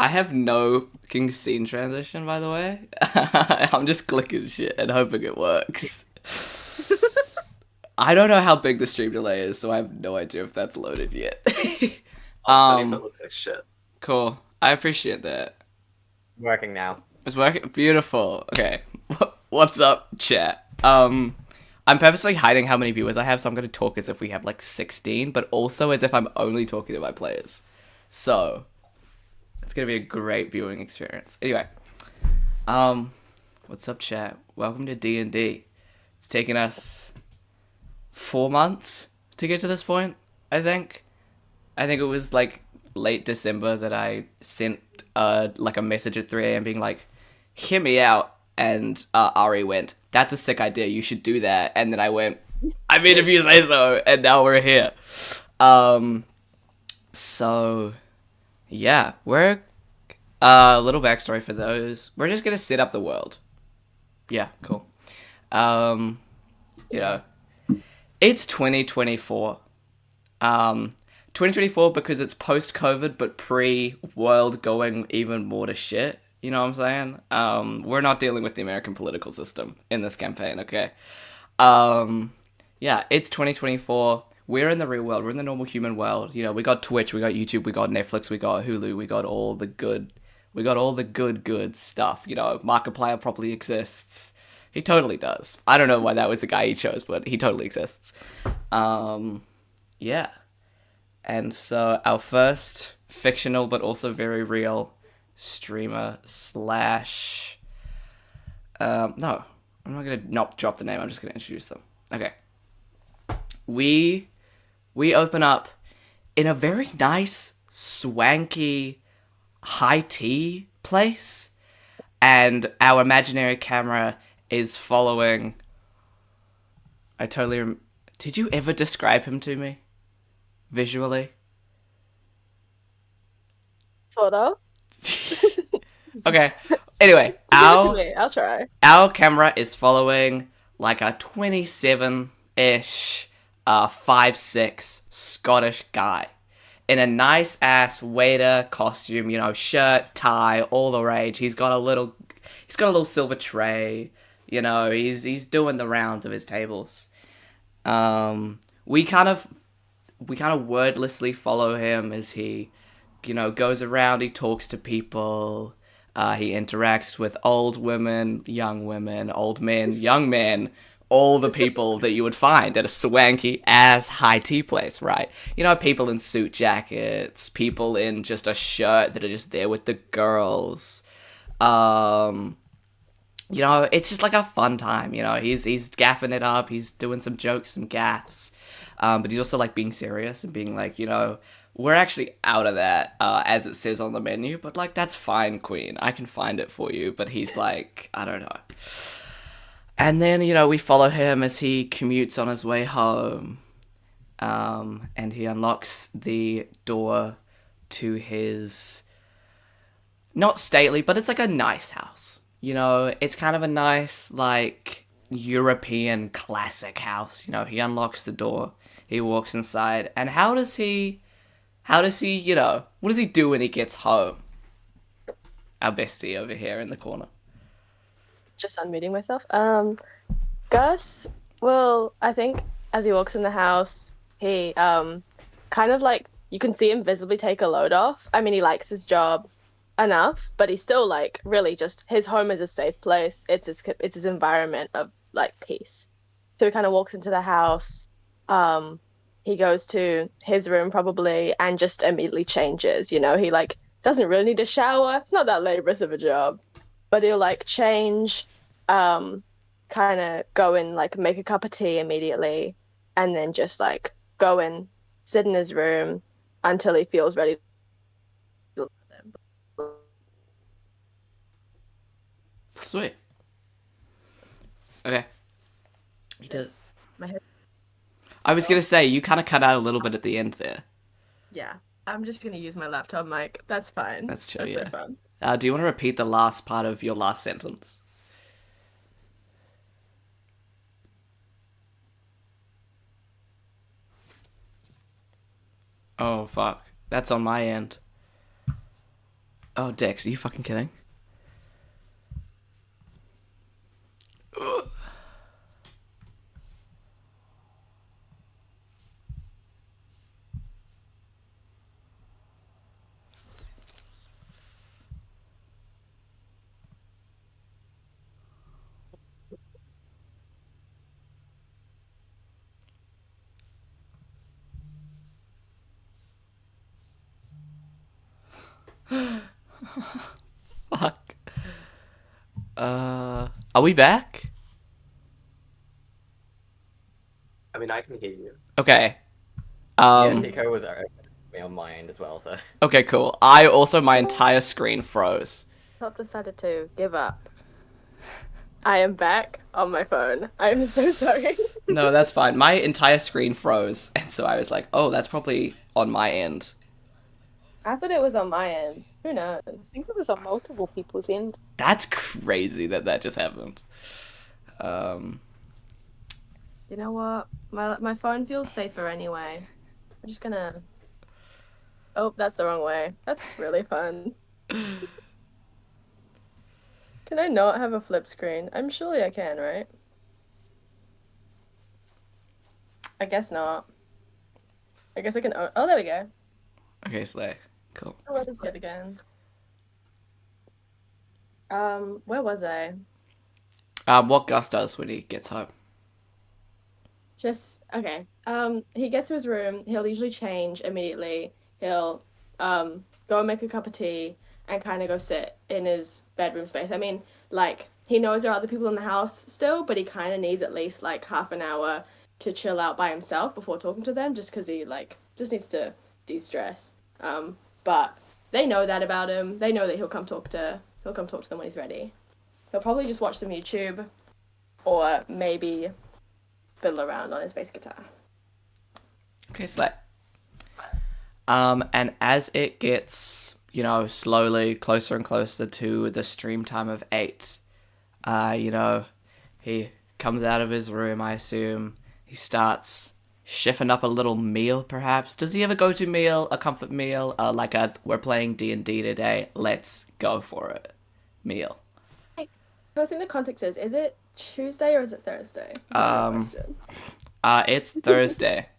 I have no fucking scene transition, by the way. I'm just clicking shit and hoping it works. I don't know how big the stream delay is, so I have no idea if that's loaded yet. I'll tell you if it looks like shit. Cool. I appreciate that. Working now. It's working. Beautiful. Okay. What's up, chat? I'm purposely hiding how many viewers I have, so I'm going to talk as if we have like 16, but also as if I'm only talking to my players. So, it's going to be a great viewing experience. Anyway, what's up, chat? Welcome to D&D. It's taken us 4 months to get to this point, I think. I think it was like late December that I sent like a message at 3 a.m. being like, hear me out. And Ari went, that's a sick idea, you should do that. And then I went, I mean, if you say so. And now we're here. So, yeah, we're a little backstory for those. We're just going to set up the world. Yeah, cool. You know, it's 2024. 2024 because it's post-COVID, but pre-world going even more to shit. You know what I'm saying? We're not dealing with the American political system in this campaign, okay? Yeah, it's 2024. We're in the real world. We're in the normal human world. You know, we got Twitch, we got YouTube, we got Netflix, we got Hulu, we got all the good stuff. You know, Markiplier probably exists. He totally does. I don't know why that was the guy he chose, but he totally exists. Yeah. And so our first fictional but also very real streamer slash no, I'm not gonna not drop the name, I'm just gonna introduce them. Okay. We open up in a very nice, swanky, high tea place, and our imaginary camera is following. Did you ever describe him to me? Visually? Sort of. Okay. Anyway, Give it to me. I'll try. our camera is following like a 27-ish, 5'6" Scottish guy in a nice ass waiter costume. You know, shirt, tie, all the rage. He's got a little silver tray. You know, he's doing the rounds of his tables. We kind of wordlessly follow him as he, you know, goes around. He talks to people. He interacts with old women, old men, young men, all the people that you would find at a swanky ass high tea place, right? You know, people in suit jackets, people in just a shirt that are just there with the girls. You know, it's just like a fun time. You know, he's gaffing it up. He's doing some jokes, some gaffs. But he's also like being serious and being like, you know, we're actually out of that, as it says on the menu. But like, that's fine, Queen. I can find it for you. But he's like, I don't know. And then, you know, we follow him as he commutes on his way home. And he unlocks the door to his, not stately, but it's like a nice house. You know, it's kind of a nice, like, European classic house. You know, he unlocks the door, he walks inside, and how does he, you know, what does he do when he gets home? Our bestie over here in the corner. Just unmuting myself. Gus, well, I think as he walks in the house, he kind of like, you can see him visibly take a load off. I mean, he likes his job enough, but he's still like really just, his home is a safe place. It's his environment of like peace. So he kind of walks into the house. He goes to his room probably and just immediately changes. You know, he like doesn't really need a shower. It's not that laborious of a job, but he'll like change, kind of go and like make a cup of tea immediately, and then just like go and sit in his room until he feels ready. Sweet. Okay. He does. My head. I was gonna say, you kind of cut out a little bit at the end there. Yeah, I'm just gonna use my laptop mic. That's fine. That's chill, That's yeah. so fun. Do you want to repeat the last part of your last sentence? Oh, fuck. That's on my end. Oh, Dex, are you fucking kidding? Ugh. Fuck. Are we back? I mean, I can hear you. Okay. Yeah, Seiko was me on my end as well, so. Okay, cool. My entire screen froze. Top decided to give up. I am back on my phone. I'm so sorry. No, that's fine. My entire screen froze, and so I was like, oh, that's probably on my end. I thought it was on my end. Who knows? I think it was on multiple people's ends. That's crazy that just happened. You know what? My phone feels safer anyway. I'm just gonna. Oh, that's the wrong way. That's really fun. Can I not have a flip screen? Surely I can, right? I guess not. I guess I can. Oh, there we go. Okay, Slay. Cool. Oh, let's get again. Where was I? What Gus does when he gets home. Just okay. He gets to his room. He'll usually change immediately. He'll go and make a cup of tea and kind of go sit in his bedroom space. I mean, like he knows there are other people in the house still, but he kind of needs at least like half an hour to chill out by himself before talking to them, just because he just needs to de-stress. But they know that about him. They know that he'll come talk to them when he's ready. He'll probably just watch some YouTube, or maybe fiddle around on his bass guitar. Okay, Slay. And as it gets, slowly closer and closer to the stream time of 8, he comes out of his room, I assume. He starts chefing up a little meal, perhaps. Does he ever go to meal, a comfort meal, we're playing D&D today, let's go for it meal? So I think the context is it Tuesday or is it Thursday? It's Thursday.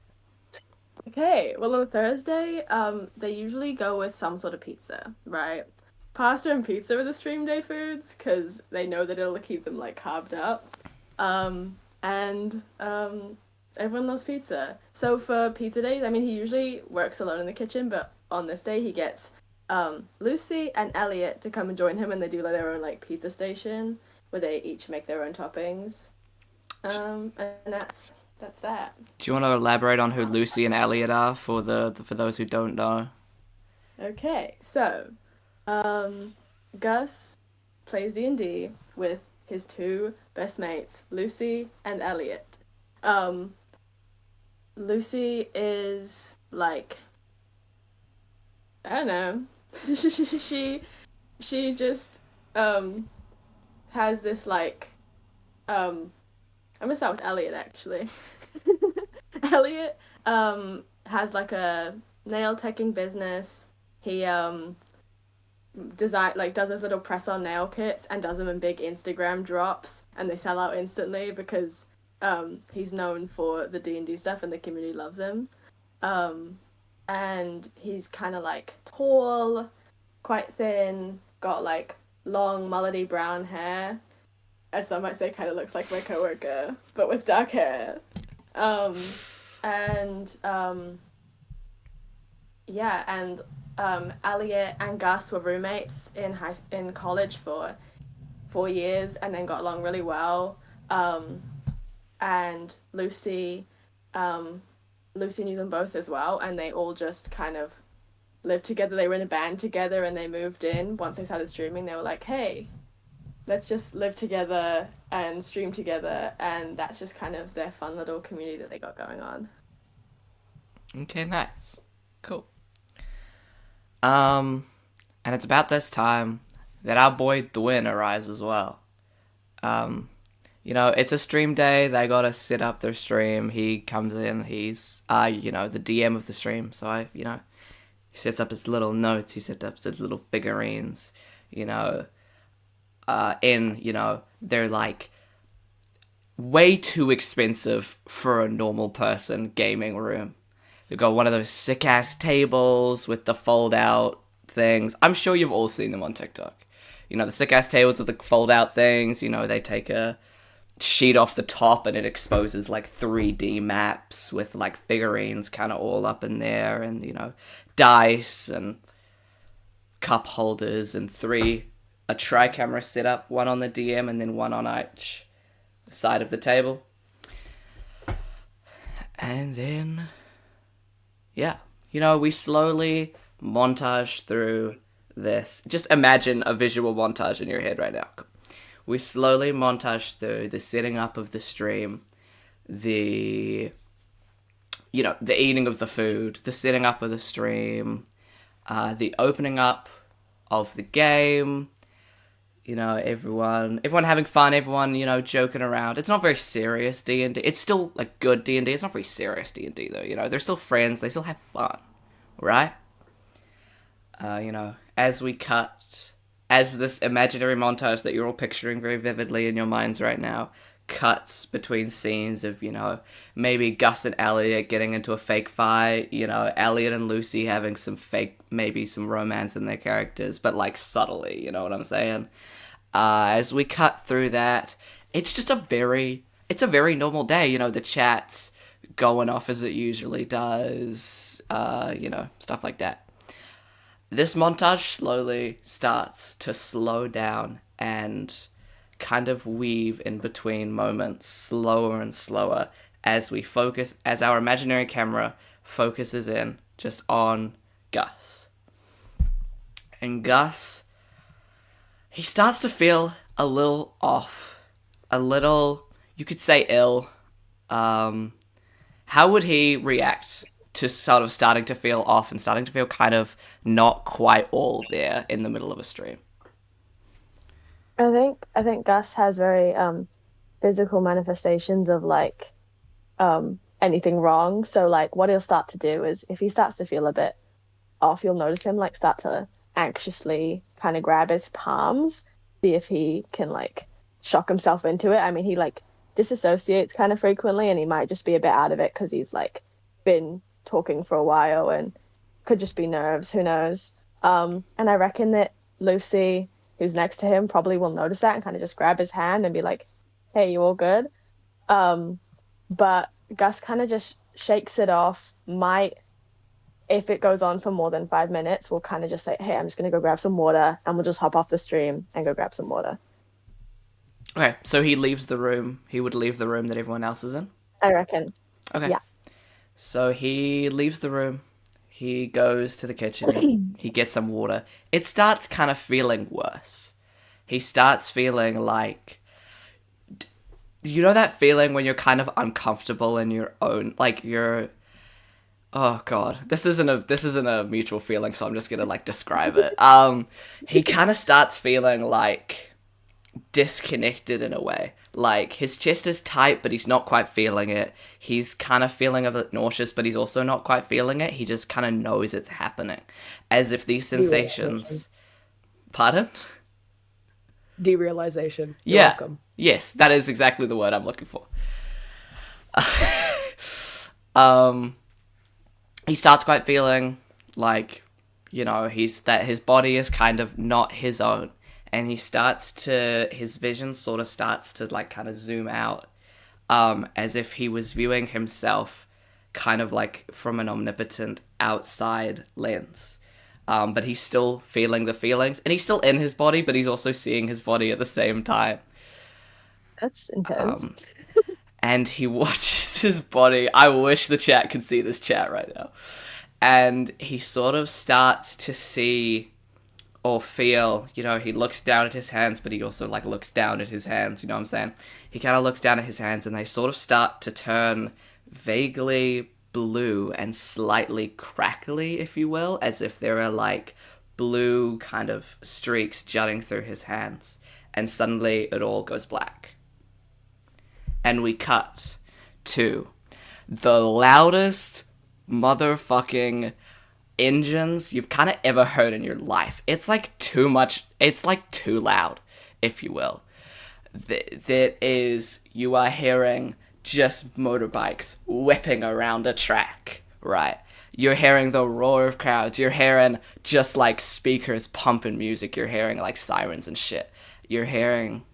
Okay, well on Thursday, they usually go with some sort of pizza, right? Pasta and pizza are the stream day foods, because they know that it'll keep them, carved up. Everyone loves pizza. So for pizza days, I mean, he usually works alone in the kitchen, but on this day he gets Lucy and Elliot to come and join him, and they do their own pizza station where they each make their own toppings. And that's that. Do you want to elaborate on who Lucy and Elliot are for those who don't know? Okay, so Gus plays D&D with his two best mates, Lucy and Elliot. Lucy is I don't know. she just has this I'm gonna start with Elliot actually. Elliot has a nail teching business. He does his little press on nail kits and does them in big Instagram drops, and they sell out instantly because he's known for the D&D stuff and the community loves him. And he's kind of tall, quite thin, got long mullety brown hair, as some might say, kind of looks like my coworker, but with dark hair. Elliot and Gus were roommates in college for 4 years and then got along really well. And Lucy knew them both as well, and they all just kind of lived together. They were in a band together, and they moved in once they started streaming. They were like, hey, let's just live together and stream together, and that's just kind of their fun little community that they got going on. Okay, nice. Cool. And it's about this time that our boy Dwin arrives as well. It's a stream day. They gotta set up their stream. He comes in. He's, the DM of the stream. So He sets up his little notes. He sets up his little figurines. You know, they're like way too expensive for a normal person gaming room. They've got one of those sick ass tables with the fold out things. I'm sure you've all seen them on TikTok. You know, the sick ass tables with the fold out things. You know, they take a sheet off the top and it exposes like 3D maps with like figurines kind of all up in there, and you know, dice and cup holders, and a tri-camera setup, one on the DM and then one on each side of the table. And then yeah, you know, we slowly montage through this. Just imagine a visual montage in your head right now. We slowly montage through the setting up of the stream, the eating of the food, the setting up of the stream, the opening up of the game, you know, everyone having fun, everyone, you know, joking around. It's not very serious D&D. It's still, like, good D&D. It's not very serious D&D, though, you know. They're still friends. They still have fun, right? You know, as this imaginary montage that you're all picturing very vividly in your minds right now cuts between scenes of, you know, maybe Gus and Elliot getting into a fake fight, you know, Elliot and Lucy having some romance in their characters, but like subtly, you know what I'm saying? As we cut through that, it's a very normal day, you know, the chat's going off as it usually does, you know, stuff like that. This montage slowly starts to slow down and kind of weave in between moments, slower and slower, as our imaginary camera focuses in just on Gus. And Gus, he starts to feel a little off, a little, you could say, ill. How would he react to sort of starting to feel off and starting to feel kind of not quite all there in the middle of a stream? I think Gus has very physical manifestations of like anything wrong. So like what he'll start to do is if he starts to feel a bit off, you'll notice him like start to anxiously kind of grab his palms, see if he can like shock himself into it. I mean, he like disassociates kind of frequently, and he might just be a bit out of it because he's like been talking for a while and could just be nerves, who knows. And I reckon that Lucy, who's next to him, probably will notice that and kind of just grab his hand and be like, hey, you all good? But Gus kind of just shakes it off. If it goes on for more than 5 minutes, we'll kind of just say, hey, I'm just going to go grab some water, and we'll just hop off the stream and go grab some water. Okay, so he leaves the room. He would leave the room that everyone else is in? I reckon. Okay. Yeah. So he leaves the room. He goes to the kitchen. He gets some water. It starts kind of feeling worse. He starts feeling like... You know that feeling when you're kind of uncomfortable in your own... Like, you're... Oh, God. This isn't a mutual feeling, so I'm just gonna, like, describe it. He kind of starts feeling, like, disconnected in a way. Like, his chest is tight, but he's not quite feeling it. He's kind of feeling a bit nauseous, but he's also not quite feeling it. He just kind of knows it's happening. As if these sensations... Pardon? Derealization. You're welcome. Yes, that is exactly the word I'm looking for. He starts quite feeling like, you know, his body is kind of not his own. And his vision sort of starts to like kind of zoom out, as if he was viewing himself kind of like from an omnipotent outside lens. But he's still feeling the feelings, and he's still in his body, but he's also seeing his body at the same time. That's intense. And he watches his body. I wish the chat could see this chat right now. And he sort of starts to see or feel, you know, he looks down at his hands, but he also, like, looks down at his hands, you know what I'm saying? He kind of looks down at his hands, and they sort of start to turn vaguely blue and slightly crackly, if you will, as if there are, like, blue kind of streaks jutting through his hands. And suddenly, it all goes black. And we cut to the loudest motherfucking engines you've kind of ever heard in your life. It's like too much. It's like too loud, if you will. You are hearing just motorbikes whipping around a track, right? You're hearing the roar of crowds. You're hearing just like speakers pumping music. You're hearing like sirens and shit. You're hearing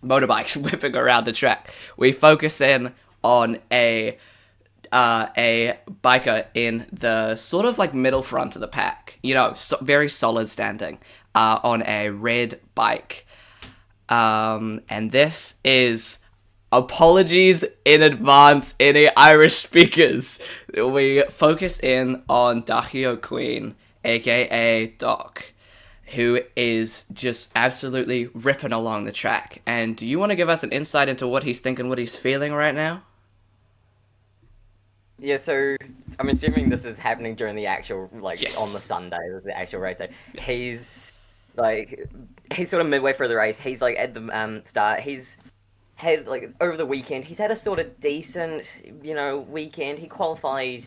motorbikes whipping around the track. We focus in on a biker in the sort of like middle front of the pack. Very solid standing on a red bike. And this is... Apologies in advance, any Irish speakers. We focus in on Daithí O'Queen, aka Doc, who is just absolutely ripping along the track. And do you want to give us an insight into what he's thinking, what he's feeling right now? Yeah, so I'm assuming this is happening during the actual, Yes. on the Sunday, the actual race. So Yes. he's sort of midway through the race. He's, at the start. He's had, over the weekend, he's had a sort of decent, weekend. He qualified,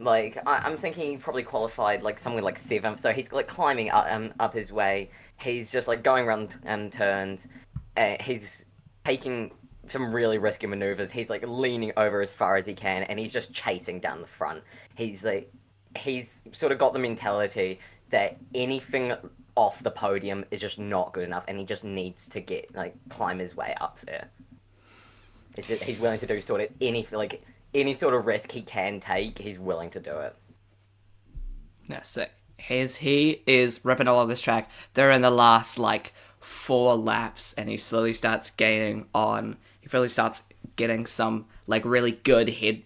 I'm thinking he probably qualified, somewhere 7th. So he's, climbing up his way. He's just, going around turns. He's taking some really risky maneuvers. He's, leaning over as far as he can, and he's just chasing down the front. He's sort of got the mentality that anything off the podium is just not good enough, and he just needs to climb his way up there. He's willing to do sort of anything, any sort of risk he can take, he's willing to do it. Yeah, sick. He is ripping along this track. They're in the last, 4 laps, and he slowly starts gaining on... He really starts getting some, really good he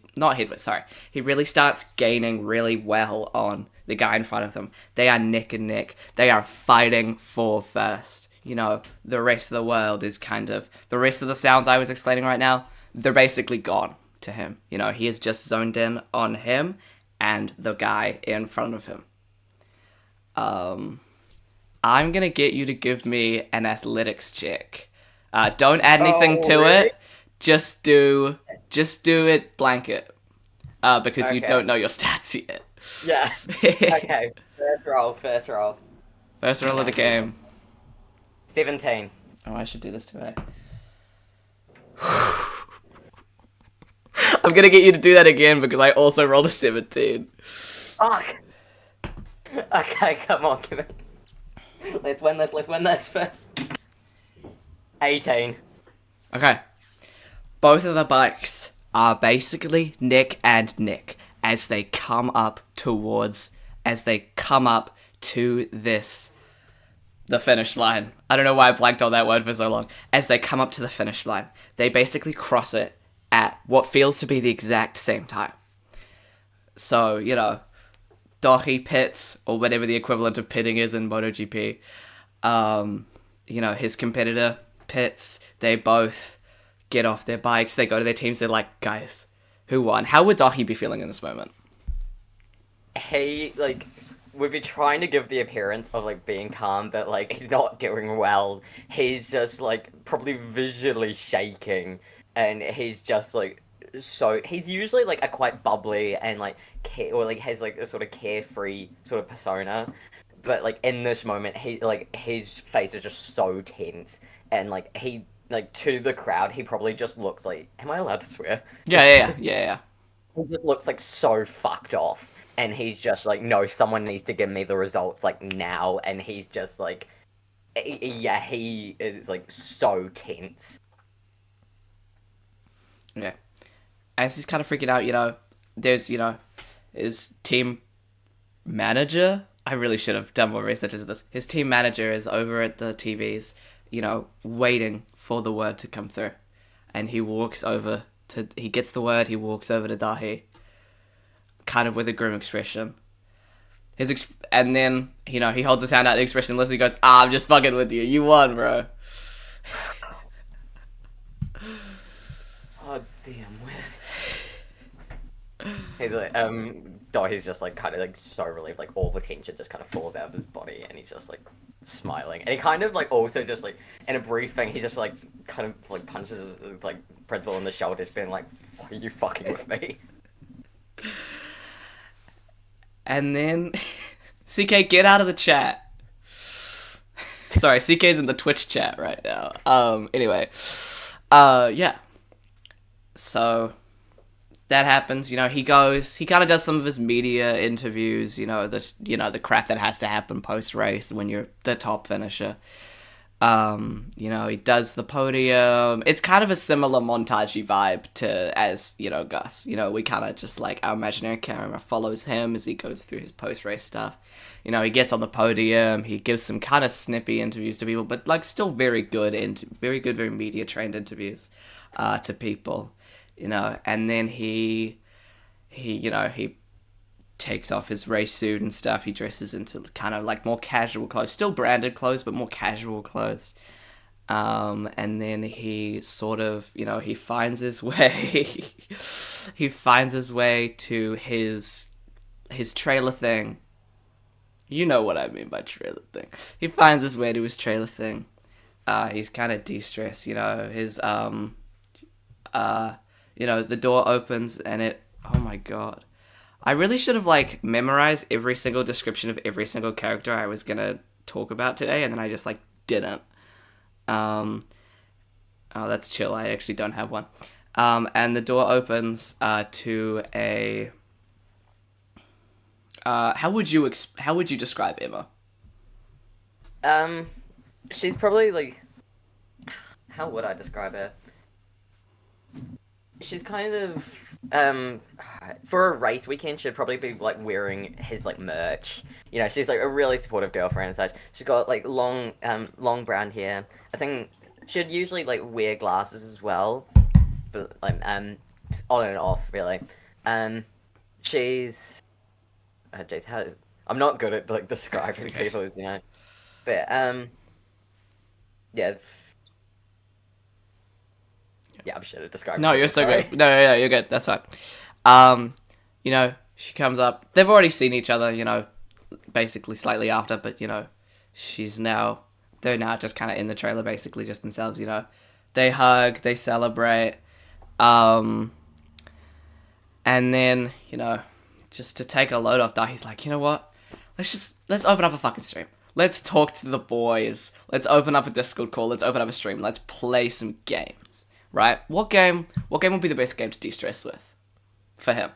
really starts gaining really well on the guy in front of them. They are neck and neck. They are fighting for first. The rest of the world is kind of... The rest of the sounds I was explaining right now, they're basically gone to him. He is just zoned in on him and the guy in front of him. I'm going to get you to give me an athletics check. Don't add anything to really? it. Just do it blanket. Because you don't know your stats yet. Yeah. Okay. First roll. First roll of the game. 17. Oh, I should do this today. I'm gonna get you to do that again because I also rolled a 17. Fuck! Okay, come on, give it. Let's win this first. 18. Okay. Both of the bikes are basically neck and neck as they come up to the finish line. I don't know why I blanked on that word for so long. As they come up to the finish line, they basically cross it at what feels to be the exact same time. So, Daithí pits, or whatever the equivalent of pitting is in MotoGP. His competitor pits. They both get off their bikes. They go to their teams. They're like, guys, who won? How would Daithí be feeling in this moment? He, would be trying to give the appearance of, being calm, but, he's not doing well. He's just, probably visually shaking, and he's just, he's usually, a quite bubbly and, has, a sort of carefree sort of persona, but, in this moment, his face is just so tense, and, he, to the crowd, he probably just looks like... Am I allowed to swear? Yeah. He just looks, so fucked off. And he's just no, someone needs to give me the results, now. And he's just, he is, so tense. Yeah. As he's kind of freaking out, there's, his team manager. I really should have done more research into this. His team manager is over at the TVs, waiting for the word to come through. And he gets the word, he walks over to Daithí. Kind of with a grim expression. And then, he holds his hand out, the expression list, he goes, I'm just fucking with you. You won, bro. Oh, damn. He's Daithí's just, kind of, so relieved. all the tension just kind of falls out of his body, and he's just, smiling. And he kind of, also just, in a brief thing, he just, kind of, punches his, principal in the shoulder, just being like, why are you fucking with me? And then CK, get out of the chat. Sorry, CK's in the Twitch chat right now. Anyway. Yeah. So that happens, he kind of does some of his media interviews, the crap that has to happen post-race when you're the top finisher. He does the podium. It's kind of a similar montagey vibe as Gus. We kind of just our imaginary camera follows him as he goes through his post-race stuff. He gets on the podium, he gives some kind of snippy interviews to people, but still very good, very media trained interviews to people. And then he takes off his race suit and stuff. He dresses into kind of more casual clothes, still branded clothes, but more casual clothes. And then he sort of, he finds his way. He finds his way to his trailer thing. You know what I mean by trailer thing. He finds his way to his trailer thing. He's kind of de-stressed, his the door opens and oh my god. I really should have memorized every single description of every single character I was gonna talk about today, and then I just didn't. Oh, that's chill. I actually don't have one. And the door opens to a. How would you describe Emma? She's probably how would I describe her? She's kind of for a race weekend, she'd probably be wearing his merch. She's a really supportive girlfriend and such. She's got long brown hair. I think she'd usually wear glasses as well, but on and off really. She's jeez, how I'm not good at describing people, as but yeah. Yeah, I'm shit at describing. No, you're so good. No, you're good. That's fine. She comes up. They've already seen each other, basically slightly after, but, they're now just kind of in the trailer, basically just themselves, They hug, they celebrate. And then, just to take a load off that, he's like, you know what? Let's open up a fucking stream. Let's talk to the boys. Let's open up a Discord call. Let's open up a stream. Let's play some games. Right? What game would be the best game to de-stress with? For him?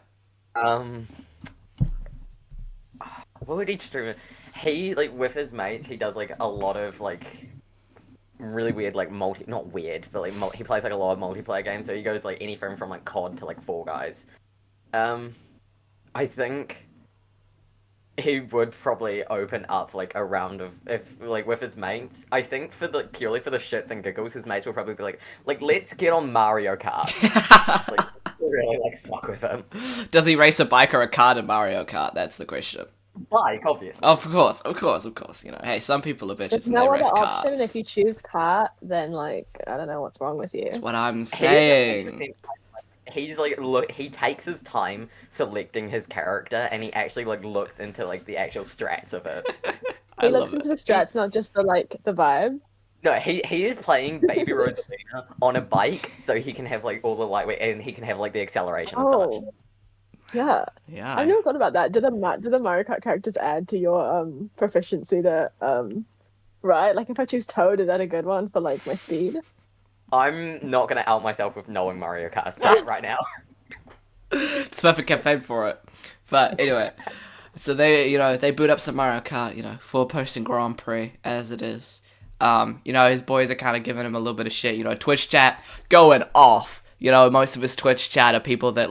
What would he stream? He, with his mates, he does, a lot of, really weird, not weird, but, he plays, a lot of multiplayer games, so he goes, anything from, COD to, Fall Guys. I think he would probably open up a round of with his mates. I think purely for the shits and giggles, his mates will probably be let's get on Mario Kart. Really fuck with him. Does he race a bike or a car in Mario Kart? That's the question. Bike, obviously. Of course. Hey, some people are bitches There's and no they other race cars. option, and if you choose kart, then I don't know what's wrong with you. That's what I'm saying. He's he takes his time selecting his character, and he actually looks into the actual strats of it. He looks into the strats, not just the vibe. No, he is playing Baby Rosalina on a bike, so he can have all the lightweight, and he can have the acceleration and such. Yeah. Yeah. I've never thought about that. Do the Mario Kart characters add to your proficiency to right? If I choose Toad, is that a good one for my speed? I'm not gonna out myself with knowing Mario Kart chat right now. It's perfect campaign for it. But anyway, so they boot up some Mario Kart, full posting Grand Prix as it is. His boys are kind of giving him a little bit of shit. Twitch chat going off. Most of his Twitch chat are people that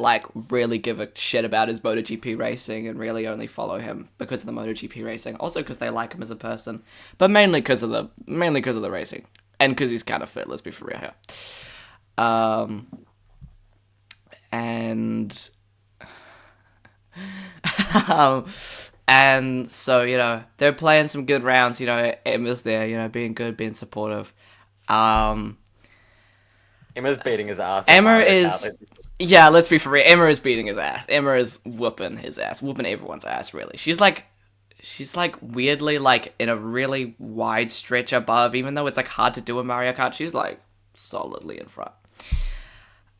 really give a shit about his MotoGP racing and really only follow him because of the MotoGP racing. Also because they like him as a person, but mainly because of the racing and because he's kind of fit. Let's be for real here. And and so they're playing some good rounds. Emma's there. Being good, being supportive. Emma's beating his ass. Emma is... Yeah, let's be for real. Emma is beating his ass. Emma is whooping his ass. Whooping everyone's ass, really. She's weirdly, in a really wide stretch above, even though it's, hard to do in Mario Kart. She's, solidly in front.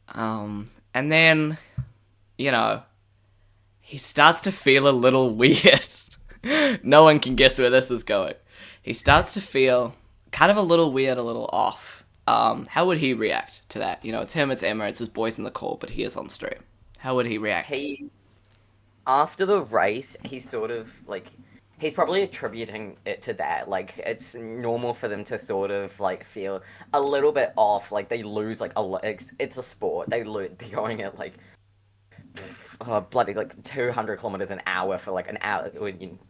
And then, he he starts to feel a little weird. No one can guess where this is going. He starts to feel kind of a little weird, a little off. How would he react to that? You know, it's him, it's Emma, it's his boys in the call, but he is on stream. How would he react? After the race, he's sort of like, he's probably attributing it to that. Like, it's normal for them to sort of like feel a little bit off. Like they lose like it's a sport. They're going at like bloody like 200 kilometers an hour for like an hour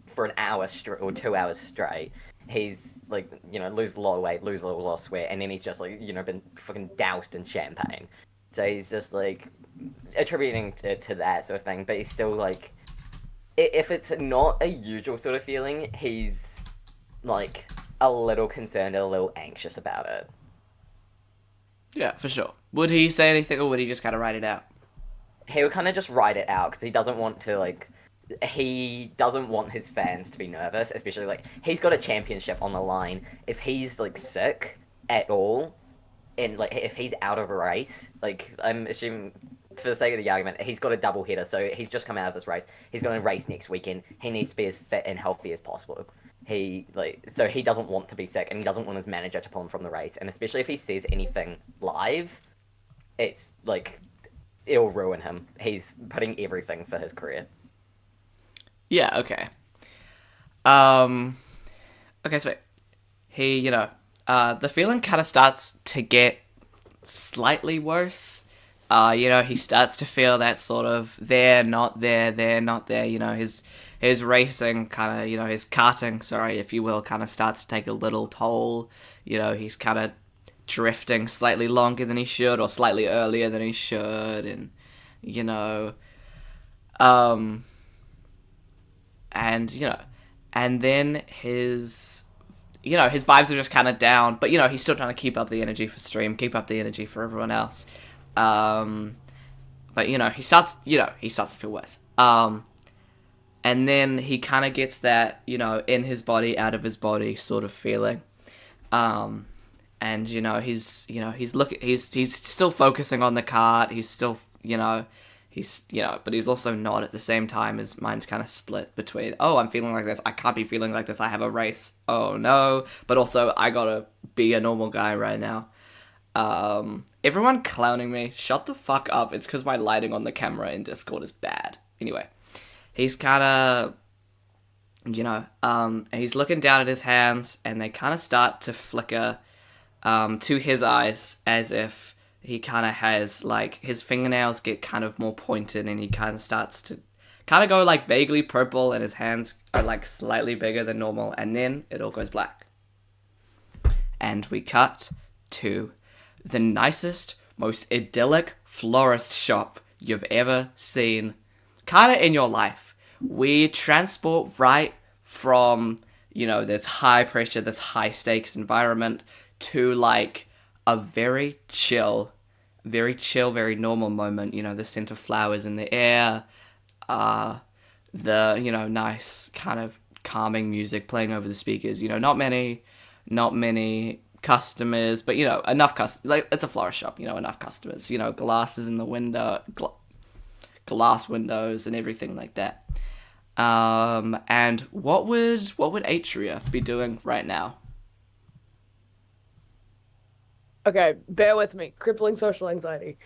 for an hour straight or 2 hours straight. He's like, you know, lose a lot of weight, lose a lot of sweat, and then he's just like, you know, been fucking doused in champagne. So he's just like attributing to that sort of thing, but he's still like, if it's not a usual sort of feeling, he's like a little concerned, a little anxious about it. Yeah, for sure. Would he say anything, or would he just kind of write it out? He would kind of just write it out because he doesn't want to like. He doesn't want his fans to be nervous, especially like he's got a championship on the line. If he's like sick at all, and like if he's out of a race, like I'm assuming for the sake of the argument, he's got a double header, so he's just come out of this race. He's going to race next weekend. He needs to be as fit and healthy as possible. So he doesn't want to be sick, and he doesn't want his manager to pull him from the race. And especially if he says anything live, it's like it'll ruin him. He's putting everything for his career. Yeah, okay. Okay, so he, you know, the feeling kind of starts to get slightly worse. You know, he starts to feel that sort of they're not there, you know, his racing kind of, you know, his karting, sorry, if you will, kind of starts to take a little toll. You know, he's kind of drifting slightly longer than he should, or slightly earlier than he should, and, you know, and, you know, and then his vibes are just kind of down, but, you know, he's still trying to keep up the energy for stream, keep up the energy for everyone else. But, you know, he starts to feel worse. And then he kind of gets that, you know, in his body, out of his body sort of feeling. And, you know, he's still focusing on the cart. He's still, but he's also not at the same time. His mind's kind of split between, oh, I'm feeling like this. I can't be feeling like this. I have a race. Oh, no. But also, I gotta be a normal guy right now. Everyone clowning me. Shut the fuck up. It's because my lighting on the camera in Discord is bad. Anyway, he's kind of, he's looking down at his hands, and they kind of start to flicker to his eyes, as if he kind of has, like, his fingernails get kind of more pointed, and he kind of starts to kind of go, like, vaguely purple, and his hands are, like, slightly bigger than normal, and then it all goes black. And we cut to the nicest, most idyllic florist shop you've ever seen, kind of in your life. We transport right from, this high pressure, this high stakes environment to, like, a very chill, very normal moment. The scent of flowers in the air, the, nice kind of calming music playing over the speakers. Not many customers, but, enough customers. Like, it's a florist shop, enough customers. Glasses in the window, glass windows and everything like that. And what would Atria be doing right now? Okay, bear with me. Crippling social anxiety.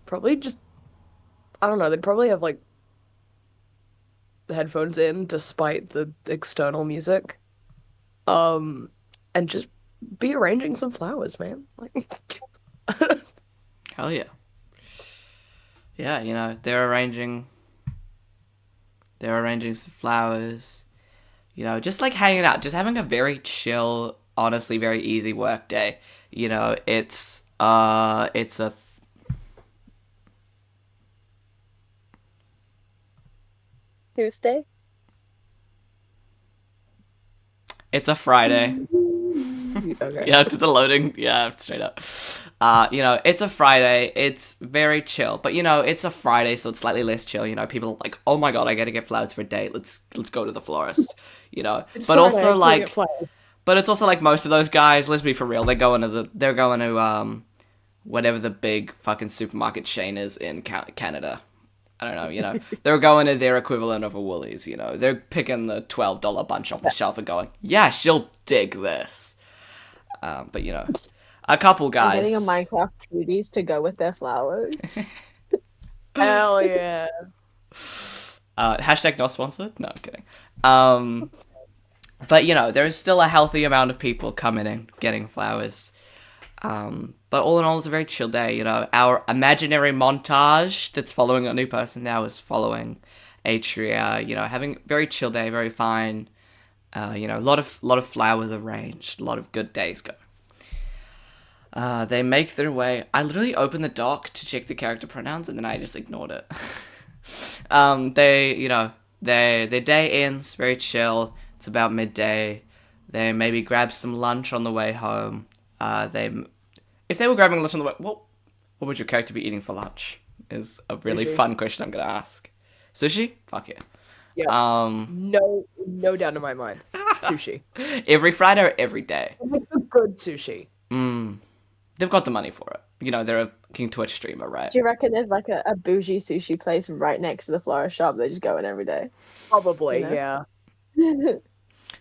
Probably just, I don't know, they'd probably have, like, the headphones in despite the external music. And just be arranging some flowers, man. Like, hell yeah. Yeah, they're arranging some flowers. Just like hanging out, just having a very chill, honestly, very easy work day. It's a Tuesday. It's a Friday. okay. Yeah, to the loading. Yeah, straight up. It's a Friday. It's very chill, but it's a Friday, so it's slightly less chill. People are like, oh my god, I gotta get flowers for a date. Let's go to the florist. It's but Friday, also like, but it's also like most of those guys. Let's be for real. They're going to whatever the big fucking supermarket chain is in Canada. I don't know, they're going to their equivalent of a Woolies, They're picking the $12 bunch off the shelf and going, yeah, she'll dig this. But, a couple guys... I'm getting a Minecraft Cubeez to go with their flowers. Hell yeah. Hashtag not sponsored? No, I'm kidding. But, there is still a healthy amount of people coming in, getting flowers. But all in all, it's a very chill day. Our imaginary montage that's following a new person now is following Atria. Having a very chill day, very fine. A lot of flowers arranged, a lot of good days go. They make their way. I literally opened the doc to check the character pronouns, and then I just ignored it. Their day ends very chill. It's about midday. They maybe grab some lunch on the way home. If they were grabbing lunch on the way, what would your character be eating for lunch? Is a really fun question I'm gonna ask. Sushi? Fuck yeah. Yeah. No doubt in my mind. Sushi. Every Friday or every day? Like a good sushi. They've got the money for it. They're a King Twitch streamer, right? Do you reckon there's like a bougie sushi place right next to the florist shop? They just go in every day. Probably, yeah.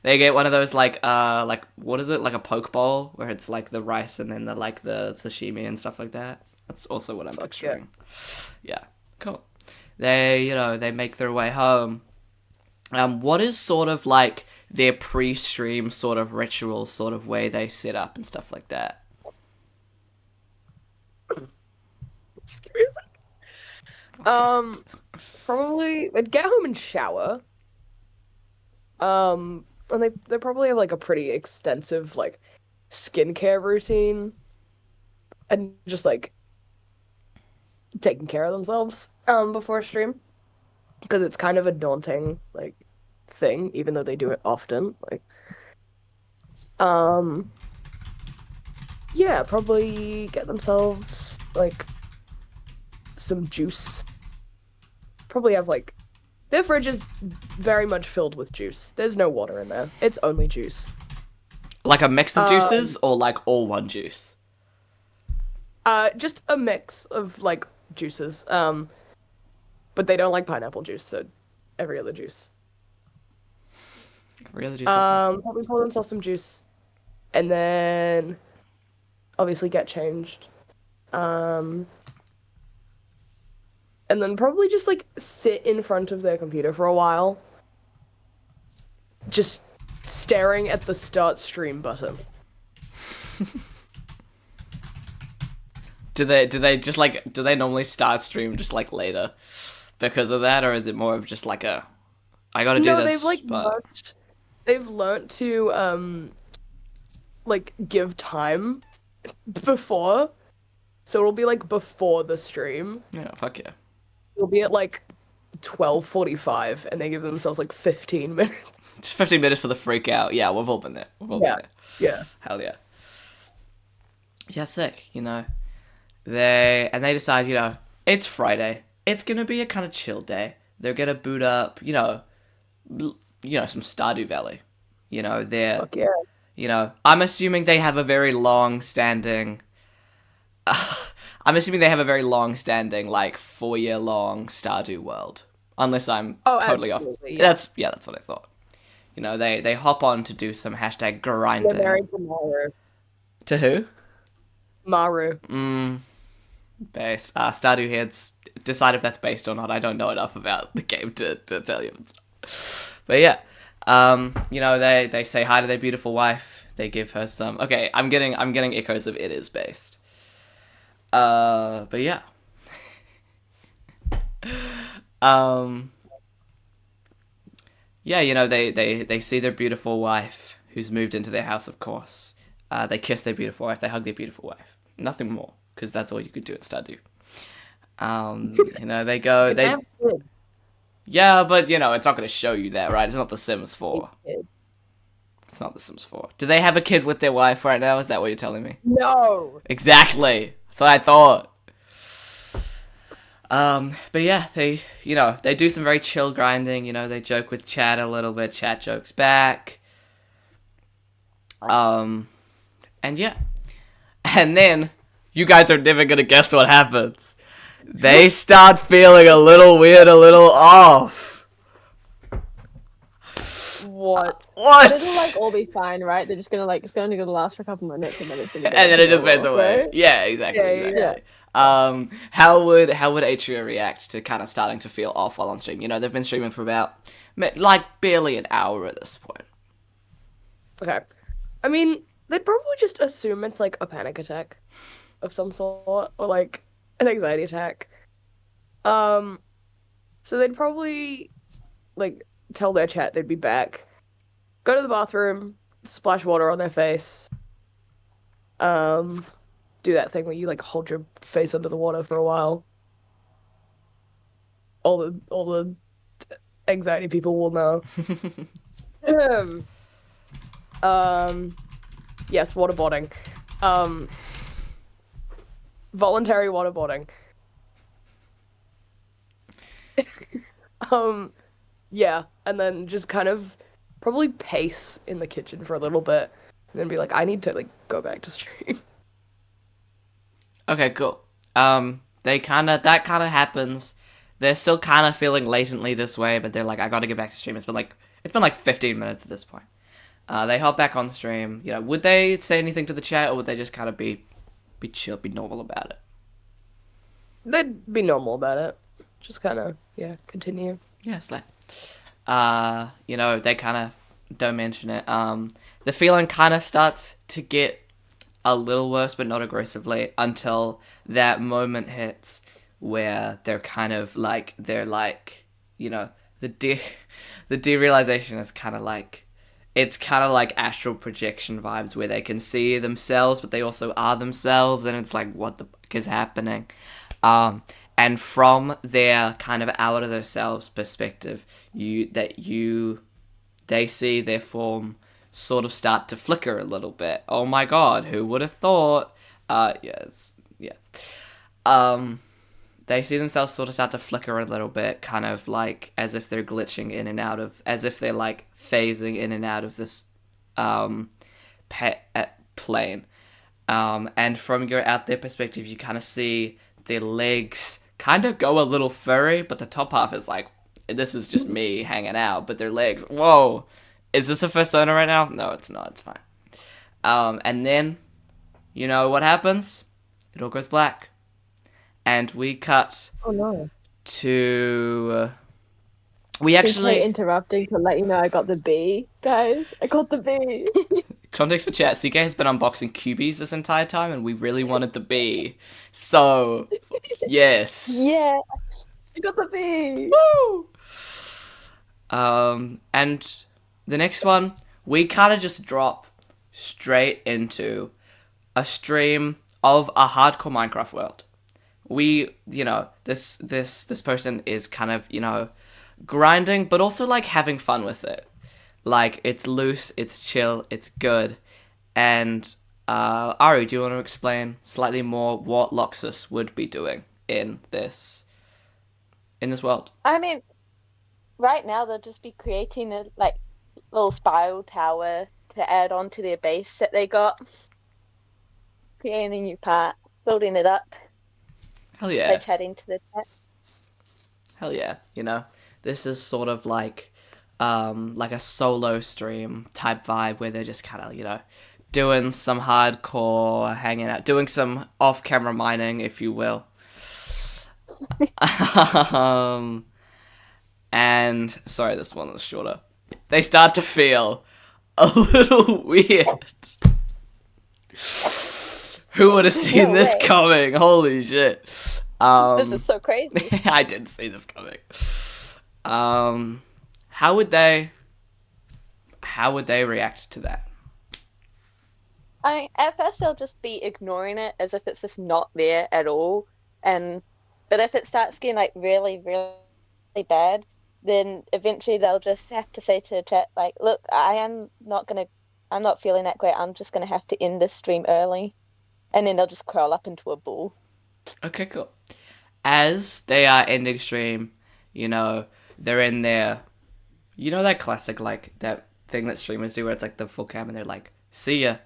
They get one of those like what is it, like a poke bowl where it's like the rice and then the sashimi and stuff like that. That's also what I'm picturing. Yeah, cool. They make their way home. What is sort of like their pre-stream sort of ritual sort of way they set up and stuff like that? Excuse me. Probably they'd get home and shower. And they probably have like a pretty extensive like skincare routine and just like taking care of themselves before stream, because it's kind of a daunting like thing, even though they do it often. Like, yeah, probably get themselves like some juice. Probably have like their fridge is very much filled with juice. There's no water in there. It's only juice. Like a mix of juices or like all one juice? Just a mix of like juices. But they don't like pineapple juice, so every other juice. Every other juice. Probably pour themselves some juice, and then obviously get changed. And then probably just like sit in front of their computer for a while, just staring at the start stream button. Do they normally start stream just like later because of that, or is it more of just like a I gotta do this? No, they've learnt to like give time before, so it'll be like before the stream. Yeah, fuck yeah. It'll be at like 12:45, and they give themselves like 15 minutes. Just 15 minutes for the freak out. Yeah, we've all been there. Been there. Yeah. Hell yeah. Yeah, sick. They decide, it's Friday. It's gonna be a kind of chill day. They're gonna boot up, some Stardew Valley. They're, Fuck yeah. I'm assuming they have a very long-standing. I'm assuming they have a very long-standing, like 4-year-long Stardew world. Unless I'm totally off. Yeah. That's what I thought. They hop on to do some hashtag grinding. They're married to Maru. To who? Maru. Based. Stardew heads. Decide if that's based or not. I don't know enough about the game to tell you. But yeah. They say hi to their beautiful wife. They give her some. Okay, I'm getting echoes of it is based. But yeah. Yeah, they see their beautiful wife who's moved into their house, of course. They kiss their beautiful wife, they hug their beautiful wife. Nothing more, because that's all you could do at Stardew. They go, yeah, but it's not going to show you that, right? It's not The Sims 4. It's not The Sims 4. Do they have a kid with their wife right now? Is that what you're telling me? No. Exactly. That's what I thought. But yeah, they do some very chill grinding. They joke with chat a little bit. Chat jokes back. And yeah, and then You guys are never gonna guess what happens. They start feeling a little weird, a little off. What? What? But it'll like all be fine, right? They're just gonna like it's only gonna last for a couple minutes and then it's gonna go And then back it to just fades normal, away. right? Yeah, exactly. Yeah, exactly. yeah. How would Atria react to kind of starting to feel off while on stream? You know, they've been streaming for about like barely an hour at this point. Okay. I mean, they'd probably just assume it's like a panic attack of some sort, or like an anxiety attack. So they'd probably like tell their chat they'd be back, go to the bathroom, splash water on their face, do that thing where you like hold your face under the water for a while. All the anxiety people will know. Yes, waterboarding. Voluntary waterboarding. Yeah, and then just kind of probably pace in the kitchen for a little bit, and then be like, I need to like go back to stream. Okay, cool. That kind of happens. They're still kind of feeling latently this way, but they're like, I gotta get back to stream. It's been like 15 minutes at this point. They hop back on stream. You know, would they say anything to the chat, or would they just kind of be chill, be normal about it? They'd be normal about it. Just kind of, yeah, continue. Yeah, slay. You know, they kind of don't mention it. The feeling kind of starts to get a little worse, but not aggressively, until that moment hits where they're you know, the derealization is kind of like, it's kind of like astral projection vibes, where they can see themselves, but they also are themselves, and it's like, what the fuck is happening? And from their kind of out of themselves perspective, they see their form sort of start to flicker a little bit. Oh my god, who would have thought? Yes, yeah. They see themselves sort of start to flicker a little bit, kind of like as if they're glitching in and out of, as if they're like phasing in and out of this plane. And from your out there perspective, you kind of see their legs kind of go a little furry, but the top half is like, this is just me hanging out, but their legs, whoa, is this a persona right now? No, it's not, it's fine. And then, you know what happens? It all goes black. And we cut Oh no. to... we CK actually... interrupting to let you know I got the B, guys. I got the B. Context for chat, CK has been unboxing Cubeez this entire time, and we really wanted the B. So, yes. Yeah. I got the B. Woo! And the next one, we kind of just drop straight into a stream of a hardcore Minecraft world. We, you know, this person is kind of, you know, grinding, but also like having fun with it. Like, it's loose, it's chill, it's good. And Ari, do you want to explain slightly more what Loxus would be doing in this world? I mean, right now they'll just be creating a like little spiral tower to add on to their base that they got. Creating a new part, building it up. Hell yeah. By chatting to the chat. Hell yeah. You know, this is sort of like a solo stream type vibe, where they're just kind of, you know, doing some hardcore hanging out, doing some off-camera mining, if you will. And sorry, this one was shorter. They start to feel a little weird. Who would have seen this coming? Holy shit. This is so crazy. I didn't see this coming. How would they react to that? At first they'll just be ignoring it as if it's just not there at all. But if it starts getting like really, really bad, then eventually they'll just have to say to the chat, like, look, I'm not feeling that great. I'm just gonna have to end this stream early. And then they'll just crawl up into a ball. Okay, cool. As they are ending stream, you know, they're in there. You know that classic, like, that thing that streamers do where it's like the full cam and they're like, see ya,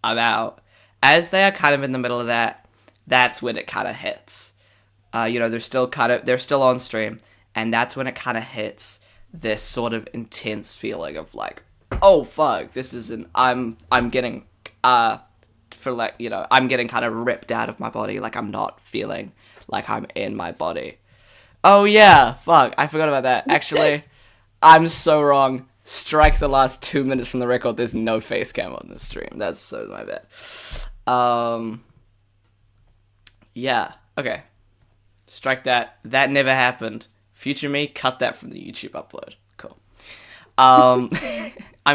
I'm out. as they are kind of in the middle of that, that's when it kind of hits. They're still on stream, and that's when it kind of hits this sort of intense feeling of like, oh fuck, this isn't. I'm getting I'm getting kind of ripped out of my body. Like I'm not feeling like I'm in my body. Oh yeah, fuck, I forgot about that. Actually, I'm so wrong. Strike the last 2 minutes from the record. There's no face cam on this stream. That's so my bad. Yeah, okay. Strike that. That never happened. Future me, cut that from the YouTube upload. Cool. I'm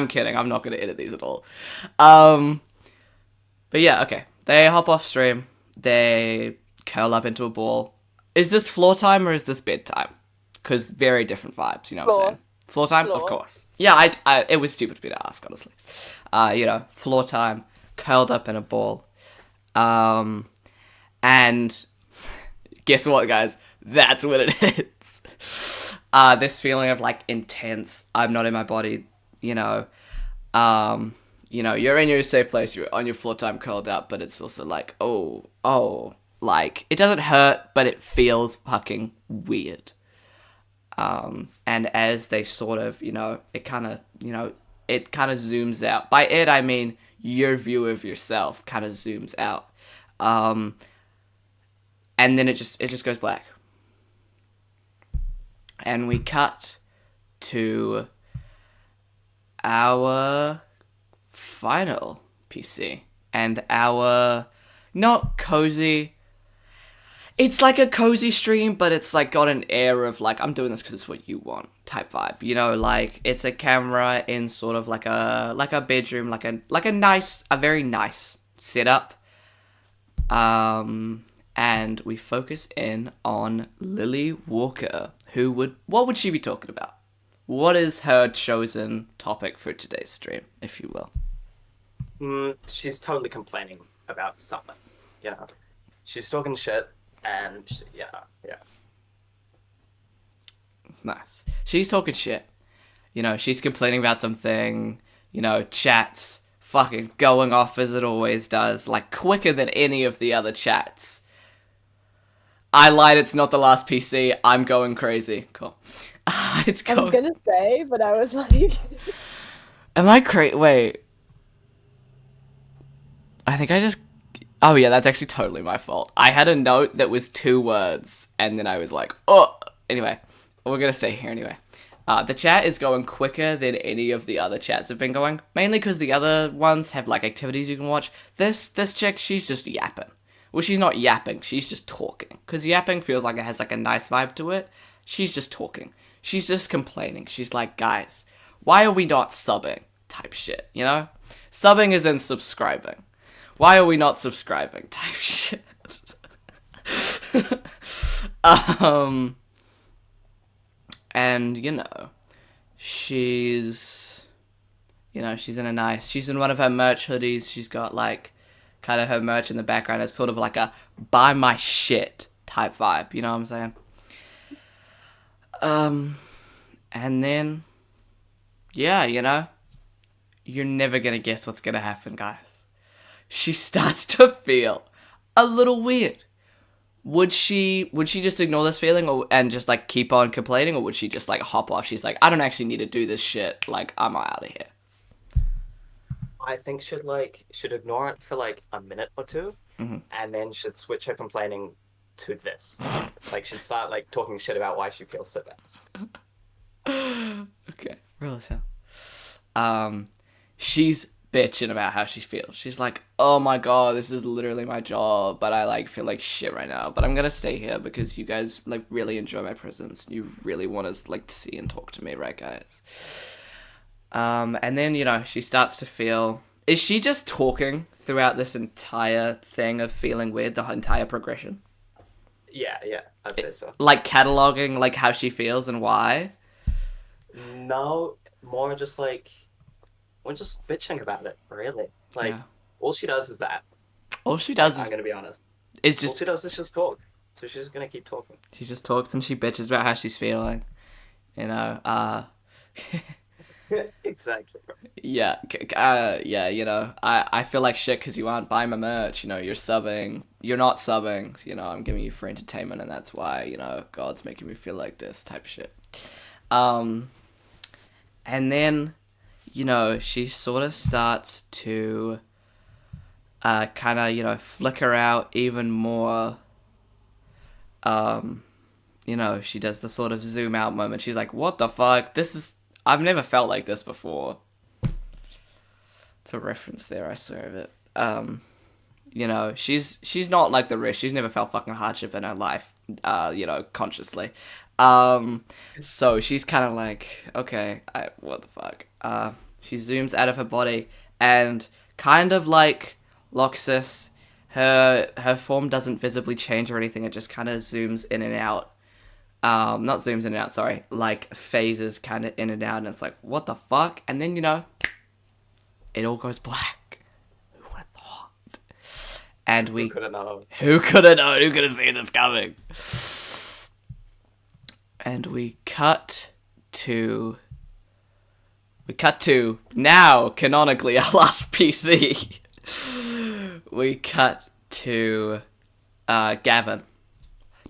kidding. I'm not going to edit these at all. But yeah, okay. They hop off stream. They curl up into a ball. Is this floor time or is this bedtime? Because very different vibes, you know what I'm saying? Floor time? Of course. Yeah, it was stupid of me to ask, honestly. Floor time, curled up in a ball. And guess what, guys? That's when it hits. This feeling of, like, intense, I'm not in my body, you're in your safe place, you're on your floor time curled up, but it's also like, like, it doesn't hurt, but it feels fucking weird. And as they sort of, it kind of zooms out. By it, I mean your view of yourself kind of zooms out. And then it just goes black. And we cut to our final PC. And our, not cozy, it's like a cozy stream, but it's like got an air of like, I'm doing this because it's what you want type vibe. Like it's a camera in sort of like a bedroom, like a very nice setup. And we focus in on Lily Walker, what would she be talking about? What is her chosen topic for today's stream, if you will? She's totally complaining about something. Yeah. She's talking shit. And yeah. Nice. She's talking shit. She's complaining about something. Chats fucking going off as it always does, like quicker than any of the other chats. I lied, it's not the last PC. I'm going crazy. Cool. It's going. I was gonna say, but I was like. Am I crazy? Wait. I think I just. Oh yeah, that's actually totally my fault. I had a note that was 2 words, and then I was like, oh! Anyway, we're gonna stay here anyway. The chat is going quicker than any of the other chats have been going, mainly because the other ones have, like, activities you can watch. This chick, she's just yapping. Well, she's not yapping, she's just talking. Because yapping feels like it has, like, a nice vibe to it. She's just talking. She's just complaining. She's like, guys, why are we not subbing? Type shit, Subbing is in subscribing. Why are we not subscribing? Type shit. And, she's in one of her merch hoodies. She's got, like, kind of her merch in the background. It's sort of like a buy my shit type vibe. You know what I'm saying? And then, yeah, you're never gonna guess what's gonna happen, guys. She starts to feel a little weird. Would she just ignore this feeling and just like keep on complaining, or would she just like hop off? She's like, I don't actually need to do this shit. Like, I'm out of here. I think should ignore it for like a minute or two, and then should switch her complaining to this. Like, she'd start like talking shit about why she feels so bad. Okay, real as hell. She's bitching about how she feels. She's like, oh my god, this is literally my job, but I like feel like shit right now, but I'm gonna stay here because you guys like really enjoy my presence. You really want to like see and talk to me, right, guys? And then she starts to feel, is she just talking throughout this entire thing of feeling weird, the entire progression? Yeah, I'd say so. Like cataloging like how she feels and why? No, more just like we're just bitching about it, really. Like, yeah. All she does is that. All she does I'm gonna be honest. All she does is just talk. So she's gonna keep talking. She just talks and she bitches about how she's feeling. Exactly. Yeah, yeah, you know, I feel like shit because you aren't buying my merch, you know, you're subbing, you're not subbing, you know, I'm giving you free entertainment and that's why, you know, God's making me feel like this type of shit. And then, you know, she sort of starts to kind of, you know, flicker out even more. You know, she does the sort of zoom out moment. She's like, what the fuck? I've never felt like this before. It's a reference there, I swear of it. You know, she's not like the rest. She's never felt fucking hardship in her life, you know, consciously. So she's kind of like, okay, what the fuck? She zooms out of her body and kind of like Loxus, her form doesn't visibly change or anything. It just kind of zooms in and out. Not zooms in and out, sorry. Like phases kind of in and out, and it's like, what the fuck? And then, you know, it all goes black. Who would have thought? And Who could have known? Who could have known? Who could have seen this coming? And we cut to now, canonically, our last PC. We cut to Gavin.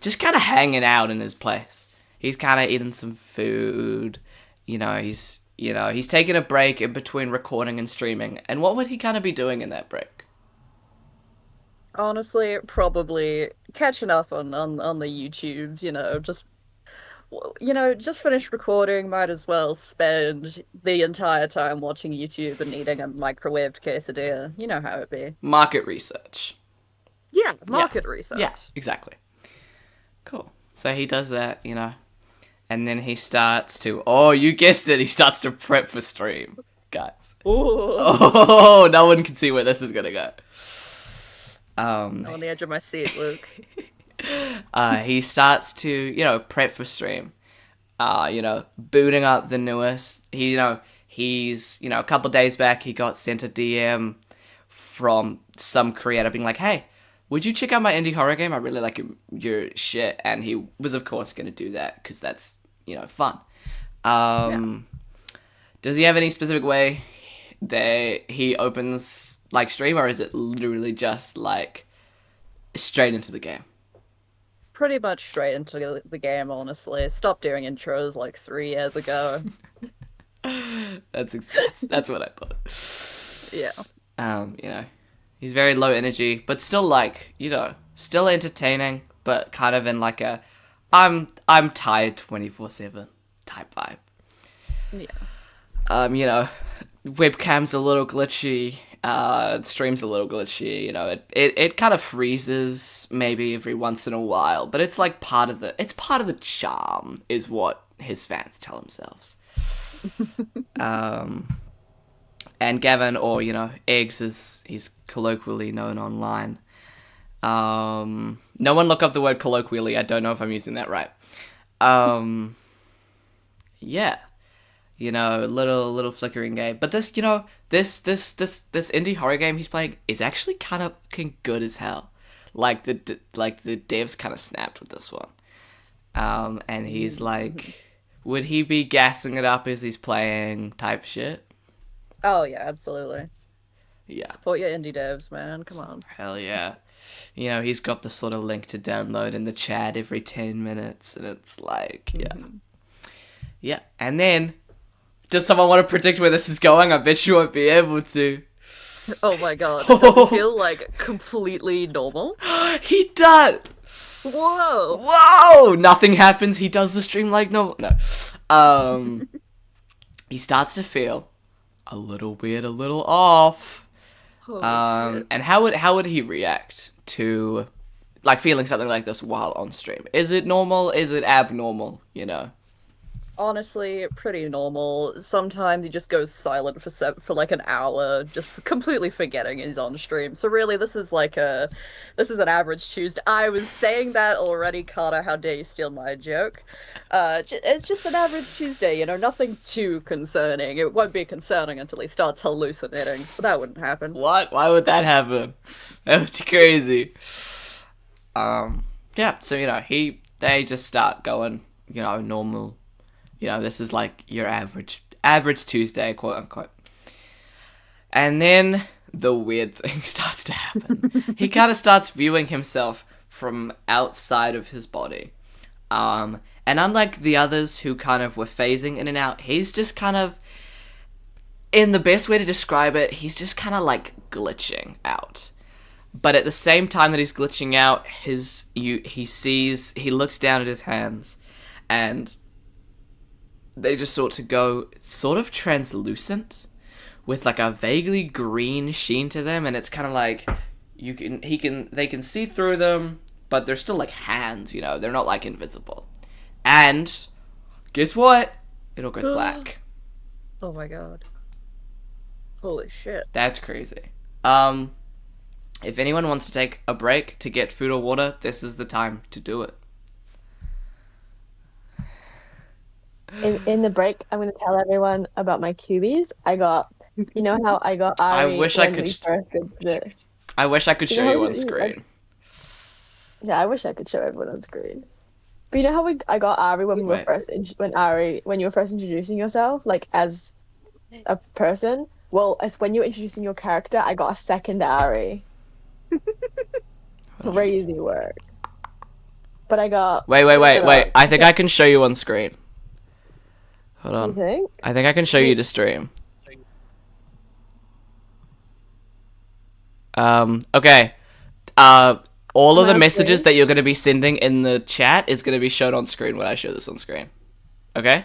Just kind of hanging out in his place. He's kind of eating some food. He's taking a break in between recording and streaming. And what would he kind of be doing in that break? Honestly, probably catching up on the YouTubes, just finished recording, might as well spend the entire time watching YouTube and eating a microwaved quesadilla. You know how it be. Market research. Yeah, market research. Yeah, exactly. Cool. So he does that, and then he starts to, you guessed it, he starts to prep for stream, guys. Ooh. Oh, no one can see where this is gonna go. On the edge of my seat, Luke. He starts to, prep for stream. Booting up the newest. He's a couple days back, he got sent a DM from some creator being like, hey, would you check out my indie horror game? I really like your shit. And he was, of course, going to do that because that's, fun. Does he have any specific way that he opens, stream, or is it literally just, straight into the game? Pretty much straight into the game, honestly. Stopped doing intros 3 years ago. That's what I thought. Yeah. He's very low energy, but still still entertaining, but kind of in a I'm tired 24/7 type vibe. Yeah. Webcam's a little glitchy, stream's a little glitchy, it kind of freezes maybe every once in a while, but it's part of the charm is what his fans tell themselves. And Gavin, or, Eggs as he's colloquially known online. No one look up the word colloquially, I don't know if I'm using that right. Yeah. Little flickering game. But this, this indie horror game he's playing is actually kind of good as hell. The devs kind of snapped with this one. And he's would he be gassing it up as he's playing type shit? Oh, yeah, absolutely. Yeah. Support your indie devs, man. Come on. Hell yeah. He's got the sort of link to download in the chat every 10 minutes, and it's yeah. Yeah. And then, does someone want to predict where this is going? I bet you won't be able to. Oh my god. Does it feel completely normal? He does! Whoa! Whoa! Nothing happens. He does the stream like normal. No. He starts to feel a little weird, a little off. Shit. And how would he react to feeling something like this while on stream? Is it normal? Is it abnormal? Honestly, pretty normal. Sometimes he just goes silent for an hour, just completely forgetting he's on stream. So really, this is an average Tuesday. I was saying that already, Carter. How dare you steal my joke? It's just an average Tuesday, nothing too concerning. It won't be concerning until he starts hallucinating. But that wouldn't happen. What? Why would that happen? That would be crazy. Yeah. So they just start going, normal. This is your average average Tuesday, quote unquote. And then the weird thing starts to happen. He kind of starts viewing himself from outside of his body. And unlike the others who kind of were phasing in and out, he's just kind of, in the best way to describe it, he's just kind of like glitching out. But at the same time that he's glitching out, he looks down at his hands, and they just sort of go sort of translucent, with like a vaguely green sheen to them, and it's kind of like they can see through them, but they're still like hands, you know, they're not like invisible. And guess what? It all goes black. Oh my god. Holy shit. That's crazy. If anyone wants to take a break to get food or water, this is the time to do it. In the break, I'm going to tell everyone about my Cubeez. You know how I got Ari I wish I could. I wish I could show you on screen. Yeah, I wish I could show everyone on screen. But you know how I got Ari when you were first introducing yourself, like as a person. Well, as when you were introducing your character, I got a second Ari. Crazy work. But I got. Wait. I think I can show you on screen. Hold on. You think? I think I can show you to stream. Okay. All of the messages that you're going to be sending in the chat is going to be shown on screen when I show this on screen. Okay?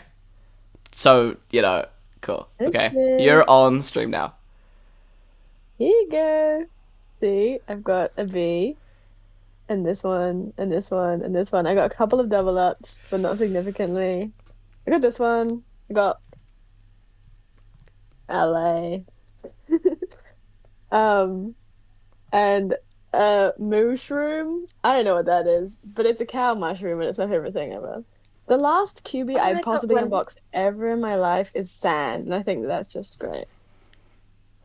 So, you know, cool. Okay. You're on stream now. Here you go. See, I've got a V, and this one, and this one, and this one. I got a couple of double ups, but not significantly. I got this one. I got LA. And mushroom. I don't know what that is, but it's a cow mushroom, and it's my favorite thing ever. The last QB I possibly unboxed ever in my life is sand, and I think that's just great.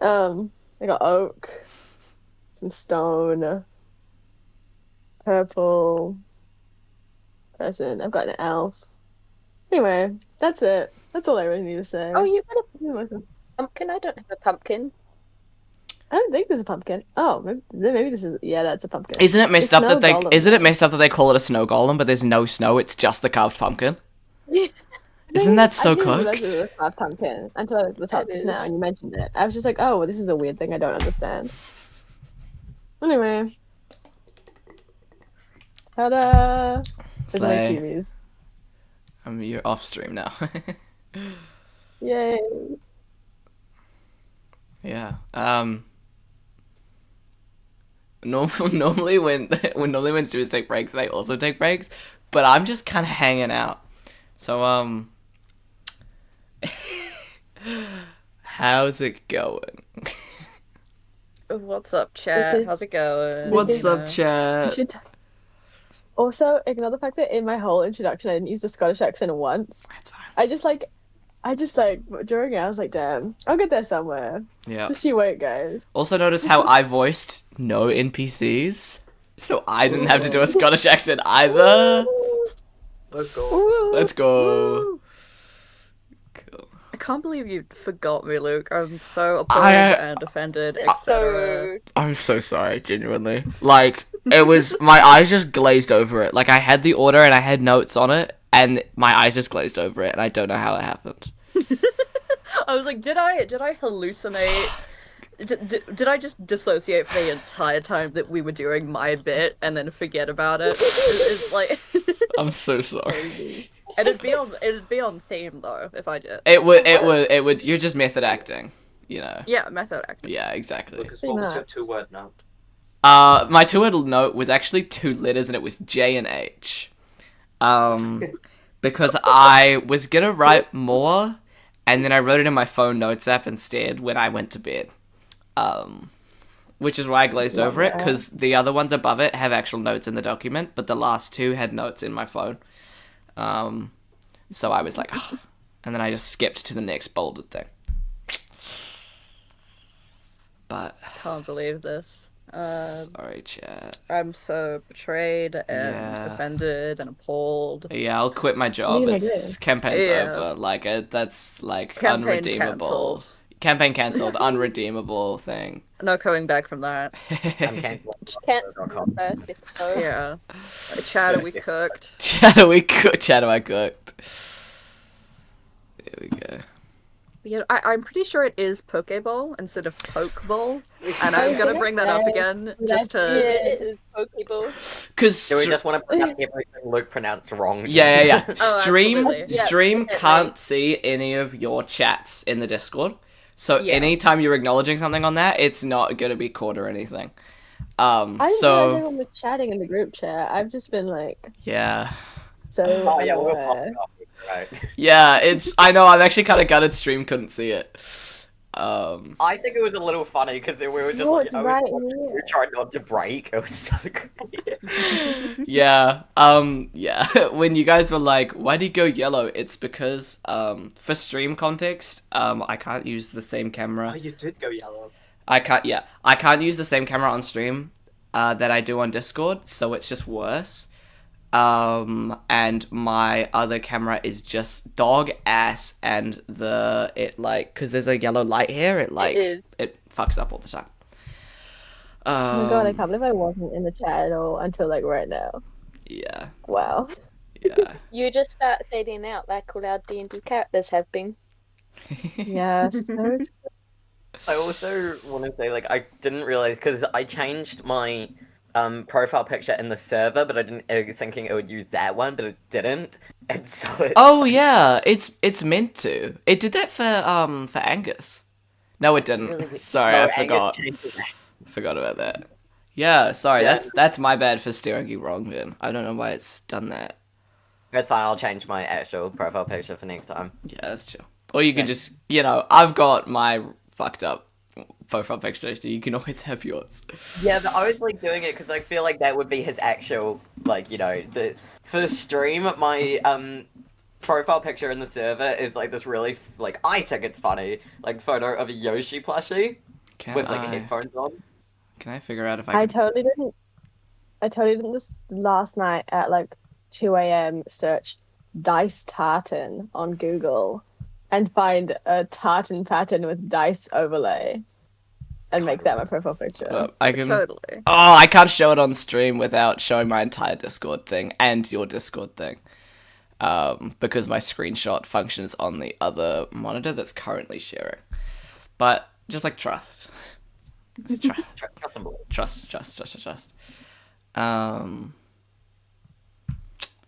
I got oak, some stone, purple, present. I've got an elf. Anyway, that's it. That's all I really need to say. Oh, you got a pumpkin? I don't have a pumpkin. I don't think there's a pumpkin. Oh, maybe this is. Yeah, that's a pumpkin. Isn't it messed up that they call it a snow golem, but there's no snow? It's just the carved pumpkin. Yeah. Isn't that so cooked? I didn't realize it was a carved pumpkin until the top just now, and you mentioned it. I was just like, oh, well, this is a weird thing I don't understand. Anyway, ta-da! There's my Cubeez. You're off stream now. Yay! Yeah. Normally when students take breaks, they also take breaks, but I'm just kind of hanging out. So how's it going? What's up, chat? How's it going? What's up, chat? Also, ignore the fact that in my whole introduction I didn't use the Scottish accent once. That's fine. I just during it I was like, damn, I'll get there somewhere. Yeah. Just you wait, guys. Also notice how I voiced no NPCs, so I didn't have to do a Scottish accent either. Let's go. Let's go. Cool. I can't believe you forgot me, Luke. I'm so appalled and offended, etc. I'm so sorry, genuinely. Like, it was, my eyes just glazed over it. Like, I had the order and I had notes on it, and my eyes just glazed over it, and I don't know how it happened. I was like, did I hallucinate? Did I just dissociate for the entire time that we were doing my bit and then forget about it? It's like I'm so sorry. And it'd be on theme though if I did. It would. You're just method acting, you know. Yeah, method acting. Yeah, exactly. Lucas, what was your 2-word note? My 2-word note was actually 2 letters, and it was J and H. Because I was gonna write more, and then I wrote it in my phone notes app instead when I went to bed. Which is why I glazed over it, because the other ones above it have actual notes in the document, but the last 2 had notes in my phone. So I was like, oh. And then I just skipped to the next bolded thing. But can't believe this. Sorry, chat. I'm so betrayed and Yeah. offended and appalled. Yeah, I'll quit my are job. you gonna It's campaign's Yeah. over. Like that's like Campaign unredeemable. cancelled. Campaign cancelled. Unredeemable thing. No coming back from that. I'm canceling. Cancel the first episode. Yeah. Chad, are we cooked? Shadow I cooked. There we go. Yeah, I'm pretty sure it is Pokeball instead of Pokeball, and I'm gonna bring that up again just Yeah, to. it is Pokeball. Because Do we just want to bring up everything Luke pronounced wrong? yeah. Oh, Stream absolutely. Yeah, Stream definitely. can't see any of your chats in the Discord. So Yeah. anytime you're acknowledging something on that, it's not gonna be caught or anything. I didn't realize So everyone was chatting in the group chat. I've just been like yeah. so Oh yeah, we're unaware. popping off. Right. Yeah, I know, I'm actually kinda gutted Stream couldn't see it. I think it was a little funny because we were just No, like, it's I was right watching here. you trying not to break. It was so great. yeah. Yeah. When you guys were like, why do you go yellow? It's because for stream context, I can't use the same Oh, camera. you did go yellow. I can't use the same camera on stream that I do on Discord, so it's just worse. And my other camera is just dog ass, and because there's a yellow light here, it is. fucks up all the time. Oh my god, I can't believe I wasn't in the chat at all until like right now. Yeah, Wow. yeah. You just start fading out like all our D&D characters have been. Yeah, so I also want to say, like, I didn't realize because I changed my profile picture in the server, but I didn't thinking it would use that one, but it didn't, and so it. Oh yeah, it's meant to. It did that for Angus. No, it didn't. Sorry, No, I Angus forgot. changed it. Forgot about that. Yeah, sorry. Yeah. That's my bad for steering you wrong. Then I don't know why it's done that. That's fine. I'll change my actual profile picture for next time. Yeah, that's chill. Or you can just, I've got my fucked up profile picture. You can always have yours. Yeah, but I was like doing it because I feel like that would be his actual, like, the for the stream. My profile picture in the server is like this really like I think it's funny like photo of a Yoshi plushie with like headphones on. Can I figure out if I I can? totally didn't this last night at like 2 a.m. search dice tartan on Google and find a tartan pattern with dice overlay and make that my profile picture. I can. Totally. Oh, I can't show it on stream without showing my entire Discord thing and your Discord thing. Because my screenshot functions on the other monitor that's currently sharing. But just like trust. Just trust.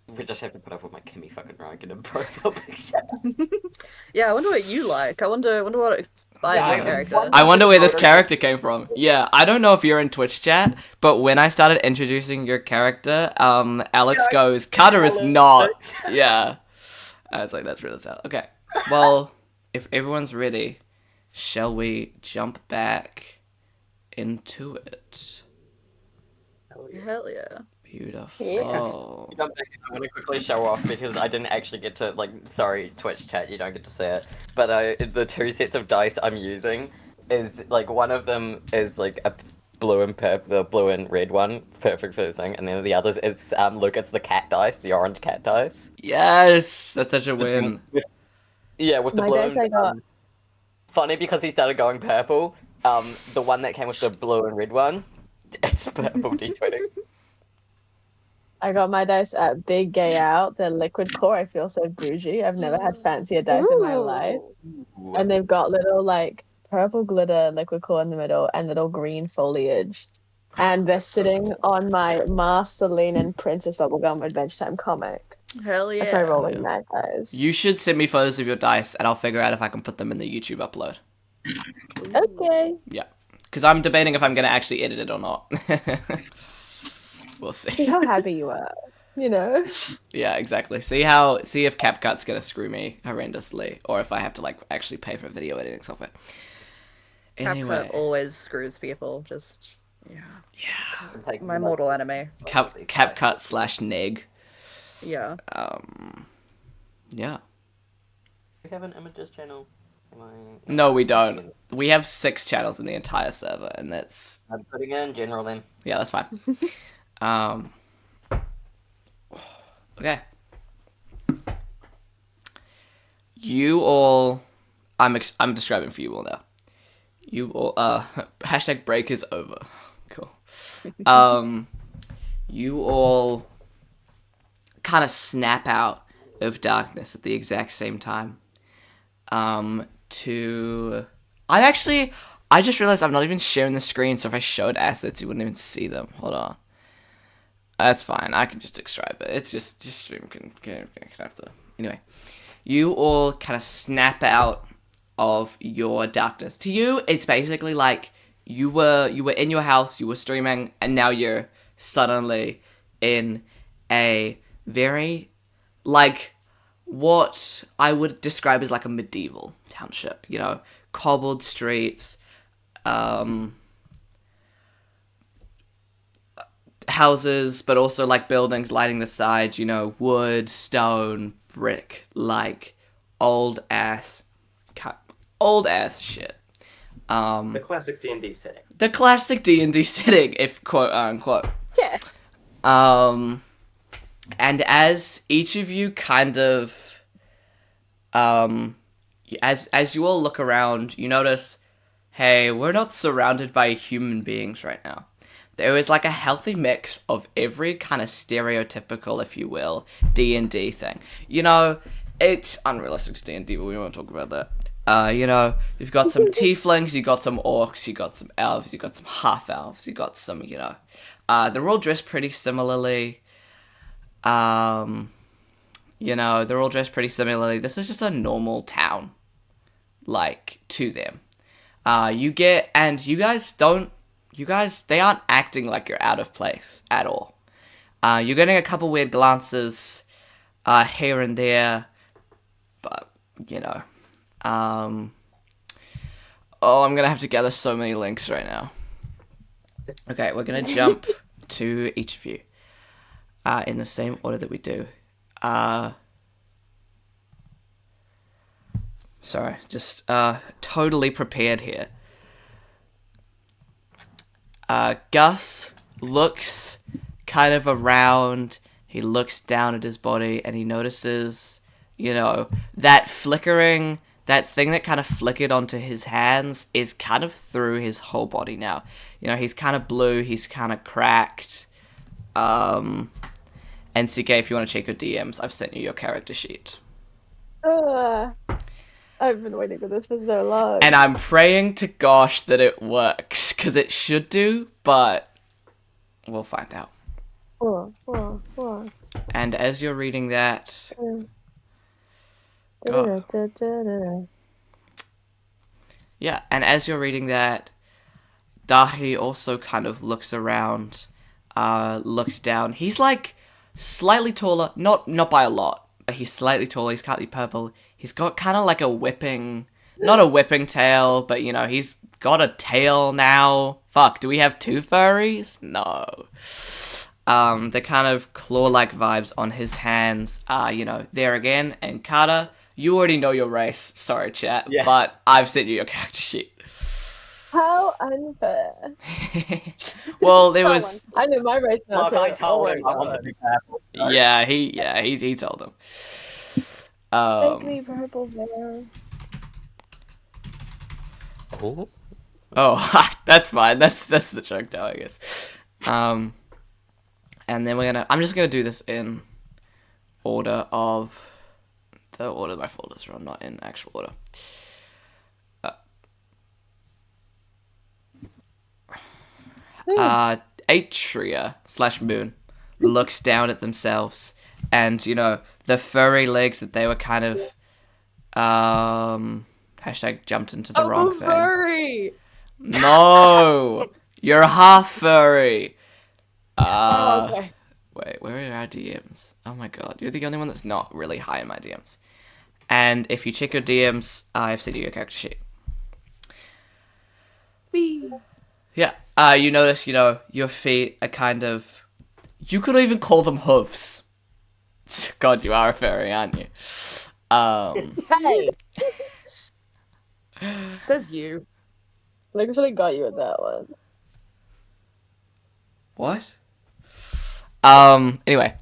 We just have to put up with my Kimmy fucking Ryan in profile picture. Yeah, I wonder what you like. I wonder what inspired Yeah, your I character. wonder- I wonder where this character came from. Yeah, I don't know if you're in Twitch chat, but when I started introducing your character, Alex goes, Cutter is not. Yeah. I was like, that's really sad. Okay. Well, if everyone's ready, shall we jump back into it? Hell yeah. Beautiful. Yeah. I want to quickly show off because I didn't actually get to sorry Twitch chat, you don't get to see it. But the two sets of dice I'm using is like one of them is like a blue and the blue and red one, perfect for this thing, and then the others it's look it's the cat dice, the orange cat dice. Yes, that's such a win. Yeah, with the My blue. dice I got. Funny because he started going purple. The one that came with the blue and red one, it's purple D20. I got my dice at Big Gay Out. They're liquid core. I feel so bougie. I've never had fancier dice in my life. And they've got little like purple glitter liquid core in the middle and little green foliage. And they're sitting on my Marceline and Princess Bubblegum Adventure Time comic. Hell yeah. That's my rolling night, guys. You should send me photos of your dice, and I'll figure out if I can put them in the YouTube upload. Okay. Yeah, because I'm debating if I'm going to actually edit it or not. We'll See see. how happy you are. You know? Yeah, exactly. See if CapCut's going to screw me horrendously, or if I have to like actually pay for video editing software. Anyway, CapCut always screws people. Just yeah. Like, My mortal enemy. CapCut/neg. Yeah. Yeah. We have an images channel. No, we don't. we have 6 channels in the entire server, and that's I'm putting it in general then. yeah, that's fine. Okay. You all, I'm describing for you all now. You all, hashtag break is over. Cool. You all kind of snap out of darkness at the exact same time. I just realized I'm not even sharing the screen, so if I showed assets, you wouldn't even see them. Hold on. That's fine. I can just describe it. It's just stream can have to. Anyway, you all kind of snap out of your darkness. To you, it's basically like you were in your house, you were streaming, and now you're suddenly in a very like what I would describe as like a medieval township. You know, cobbled streets, houses, but also like buildings lining the sides, you know, wood, stone, brick, like old ass shit. The classic D&D setting. The classic D&D setting, if quote unquote. Yeah. And as each of you kind of, as you all look around, you notice, hey, we're not surrounded by human beings right now. There is like a healthy mix of every kind of stereotypical, if you will, D&D thing. You know, it's unrealistic to D&D, but we won't talk about that. You know, you've got some tieflings, you got some orcs, you got some elves, you got some half-elves, you got some, you know, they're all dressed pretty similarly. You know, they're all dressed pretty similarly. This is just a normal town, like, to them. They aren't acting like you're out of place at all. You're getting a couple weird glances, here and there, but, you know, I'm gonna have to gather so many links right now. Okay, we're gonna jump to each of you, in the same order that we do. Sorry, just, totally prepared here. Gus looks kind of around, he looks down at his body, and he notices, you know, that flickering, that thing that kind of flickered onto his hands is kind of through his whole body now. You know, he's kind of blue, he's kind of cracked. And CK, if you want to check your DMs, I've sent you your character sheet. I've been waiting for this for so long. And I'm praying to gosh that it works, because it should do, but we'll find out. And as you're reading that... Yeah, and as you're reading that, Dahi also kind of looks around, looks down. He's like slightly taller, not by a lot, but he's slightly taller, he's slightly purple. He's got kind of like a whipping, not a whipping tail, but you know, he's got a tail now. Fuck, do we have 2 furries? No. The kind of claw-like vibes on his hands are, you know, there again. And Carter, you already know your race. Sorry, chat, Yeah. but I've sent you your character sheet. How unfair. Well, there was... I know my race now Look, too. I told Oh him my I want to God. be careful. Yeah, he told him. Make me purple bear. Oh, that's fine. That's the joke now, I guess. And then I'm just gonna do this in order of the order my folders are on, not in actual order. Atria/Moon looks down at themselves, and you know the furry legs that they were kind of hashtag jumped into the wrong thing. Furry! No, you're half furry. Okay. Wait, where are our DMs? Oh my god, you're the only one that's not really high in my DMs. And if you check your DMs, I've sent you your character sheet. Wee. Yeah, you notice, you know, your feet are kind of... You could even call them hooves. God, you are a furry, aren't you? Hey! That's you. Lucas really got you with that one. What? Anyway.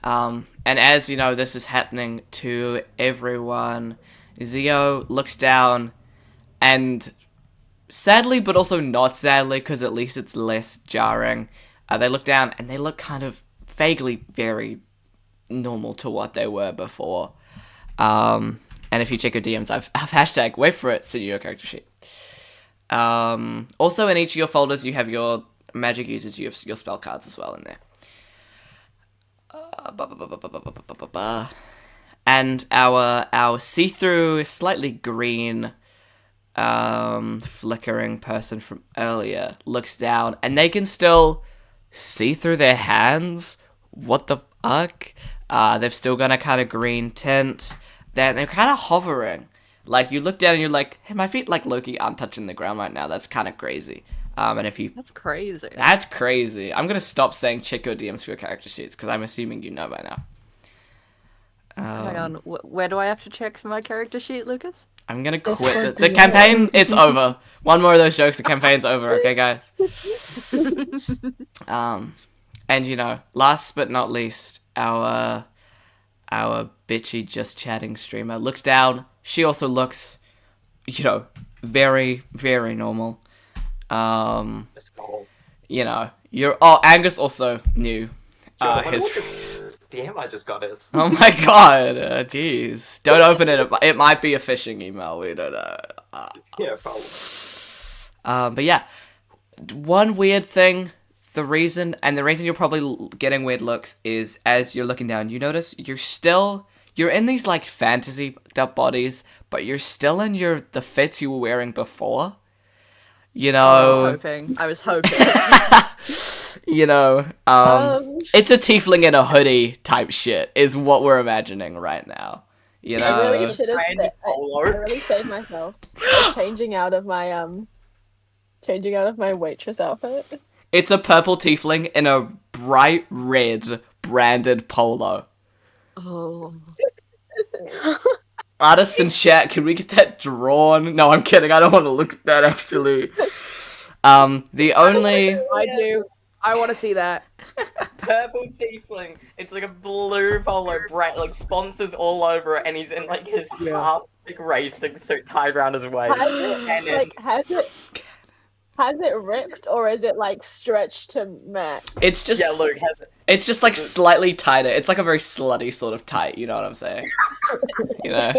And as you know, this is happening to everyone. Zio looks down, and sadly, but also not sadly, because at least it's less jarring. They look down, and they look kind of vaguely very normal to what they were before. And if you check your DMs, I've hashtag wait for it, send you your character sheet. Also, in each of your folders, you have your magic users, you have your spell cards as well in there. And our see-through, slightly green, flickering person from earlier looks down, and they can still see through their hands. What the fuck? They've still got a kind of green tint. They're kind of hovering. Like, you look down and you're like, hey, my feet, like, Loki, aren't touching the ground right now. That's kind of crazy. And if you... That's crazy. That's crazy. I'm going to stop saying check your DMs for your character sheets, because I'm assuming you know by now. Hang on, where do I have to check for my character sheet, Lucas? I'm going to quit the campaign. It's over. One more of those jokes, the campaign's over, okay, guys? And, you know, last but not least, our bitchy just chatting streamer looks down. She also looks, you know, very, very normal. You know, Angus also knew his DM I just got it. Oh my god, jeez. Don't open it. It might be a phishing email. We don't know. Yeah, probably. But yeah, one weird thing. The reason you're probably getting weird looks is as you're looking down, you notice you're in these like fantasy up bodies, but you're still in the fits you were wearing before. You know. I was hoping. You know, it's a tiefling in a hoodie type shit is what we're imagining right now. You know, I really should have. I really saved myself by changing out of my waitress outfit. It's a purple tiefling in a bright red branded polo. Oh. Artists in chat, can we get that drawn? No, I'm kidding. I don't want to look at that actually. The only I do. I want to see that. Purple tiefling. It's like a blue polo, bright, like sponsors all over it, and he's in like his half like racing suit tied around his waist. Has it ripped or is it like stretched to max? It's just Luke has it. It's just like slightly tighter. It's like a very slutty sort of tight. You know what I'm saying? You know.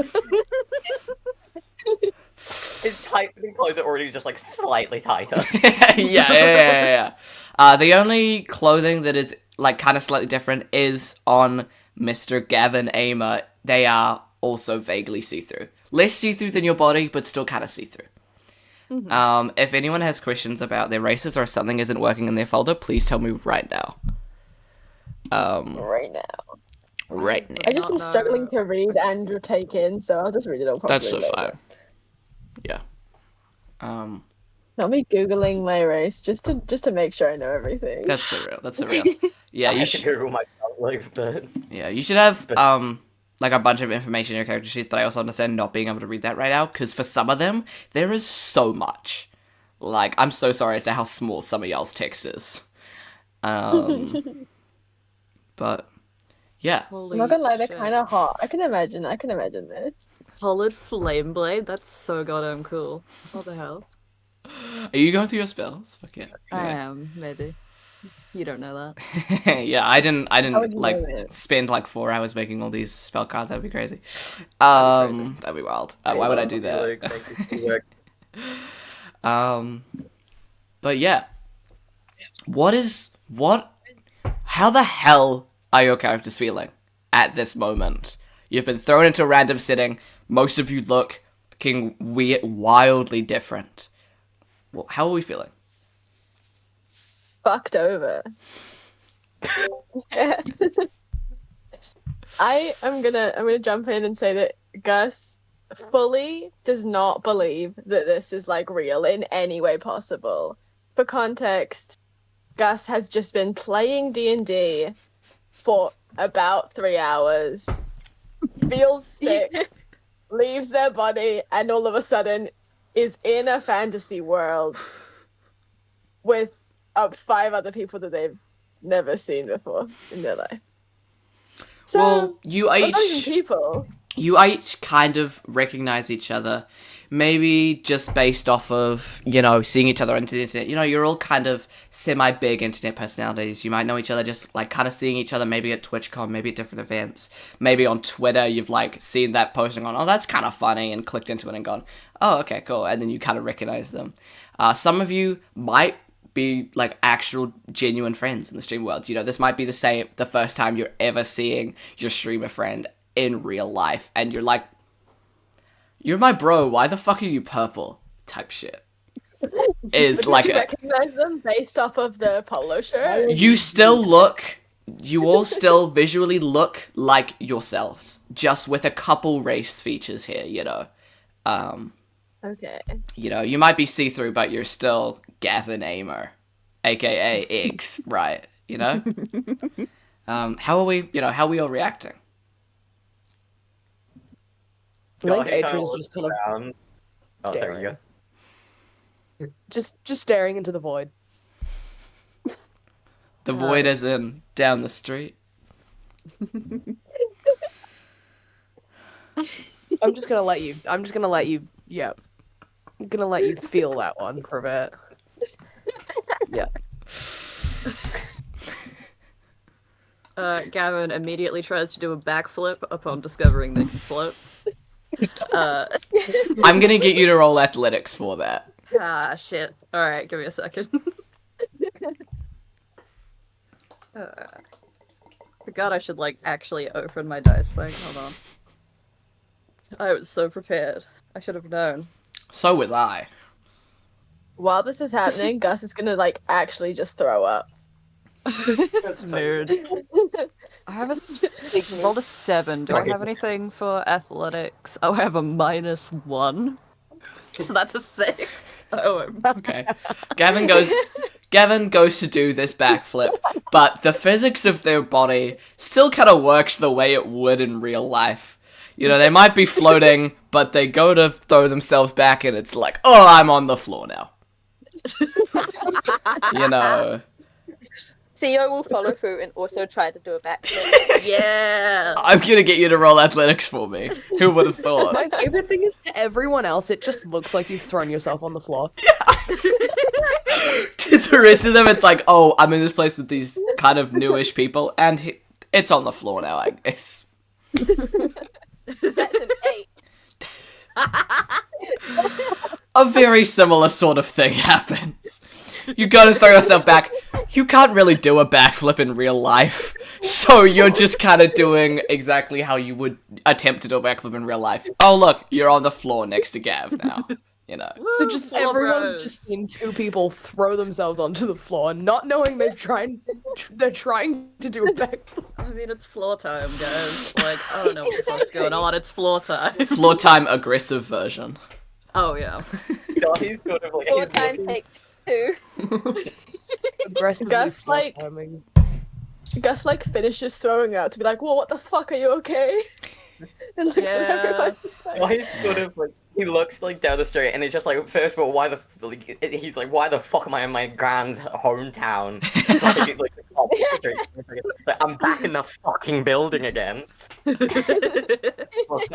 His tight fitting clothes are already just like slightly tighter. Yeah. The only clothing that is like kind of slightly different is on Mr. Gavin Amer. They are also vaguely see-through. Less see-through than your body, but still kind of see-through. Mm-hmm. If anyone has questions about their races or if something isn't working in their folder, please tell me right now. Right now. Right now. I just am struggling to read and take in, so I'll just read it all properly. That's so later. fine. Yeah. Not me googling my race just to make sure I know everything. That's surreal. Yeah, you should Google myself like that. Yeah, you should have like a bunch of information in your character sheets, but I also understand not being able to read that right now because for some of them there is so much. Like, I'm so sorry as to how small some of y'all's text is. But yeah. I'm not gonna lie, they're kind of hot. I can imagine this. Colored flame blade. That's so goddamn cool. What the hell? Are you going through your spells? Fuck yeah. I am, maybe. You don't know that. Yeah, I didn't like spend like 4 hours making all these spell cards. That'd be crazy. That'd be wild. Why would I do that? Thank you for But yeah. How the hell are your characters feeling at this moment? You've been thrown into a random setting. Most of you look fucking weird, wildly different. Well, how are we feeling? Fucked over. I'm gonna jump in and say that Gus fully does not believe that this is like real in any way possible. For context, Gus has just been playing D&D for about 3 hours, feels sick, leaves their body, and all of a sudden is in a fantasy world with 5 other people that they've never seen before in their life. So, Well, you well, not even each people. kind of recognize each other, maybe just based off of, seeing each other on the internet. You're all kind of semi-big internet personalities. You might know each other just, like, kind of seeing each other maybe at TwitchCon, maybe at different events. Maybe on Twitter, you've, like, seen that post and gone, oh, that's kind of funny, and clicked into it and gone, oh, okay, cool, and then you kind of recognize them. Some of you might be, like, actual genuine friends in the stream world. This might be the first time you're ever seeing your streamer friend in real life, and you're like, you're my bro, why the fuck are you purple? Type shit. Is like you recognize them based off of the polo shirt? you all still visually look like yourselves, just with a couple race features here, Okay. You might be see-through, but you're still Gavin Amer, aka Iggs, right? How are we all reacting? I think Adrian's just kind of around. Oh, sorry, you go. just staring into the void. The void as in down the street. I'm just gonna let you. Yeah, I'm gonna let you feel that one for a bit. Yeah. Gavin immediately tries to do a backflip upon discovering they can float. I'm gonna get you to roll athletics for that. Ah, shit. Alright, give me a second. Forgot I should, like, actually open my dice thing. Hold on. I was so prepared. I should have known. So was I. While this is happening, Gus is gonna, like, actually just throw up. Mood. I have rolled a 7. Do I have anything for athletics? Oh, I have a -1. So that's a 6. Oh, Okay. Gavin goes to do this backflip, but the physics of their body still kind of works the way it would in real life. They might be floating, but they go to throw themselves back and it's like, oh, I'm on the floor now. Theo will follow through and also try to do a backflip. yeah! I'm gonna get you to roll athletics for me. Who would have thought? My favorite thing is to everyone else, it just looks like you've thrown yourself on the floor. To the rest of them, it's like, oh, I'm in this place with these kind of newish people, and it's on the floor now, I guess. That's an 8. A very similar sort of thing happens. You gotta throw yourself back. You can't really do a backflip in real life, so you're just kind of doing exactly how you would attempt to do a backflip in real life. Oh, look, you're on the floor next to Gav now. So just everyone's just seen 2 people throw themselves onto the floor, not knowing they're trying to do a backflip. I mean, it's floor time, guys. Like, I don't know what the fuck's going on. It's floor time. Floor time aggressive version. Oh, yeah. He's sort of like... Full time take 2. Aggressively Gus, like- timing. Gus, like, finishes throwing out to be like, well, what the fuck, are you okay? And, like, everyone's like... He's sort of like... He looks like down the street and he's just like, first of all, why the fuck am I in my grand's hometown? Like, I'm back in the fucking building again.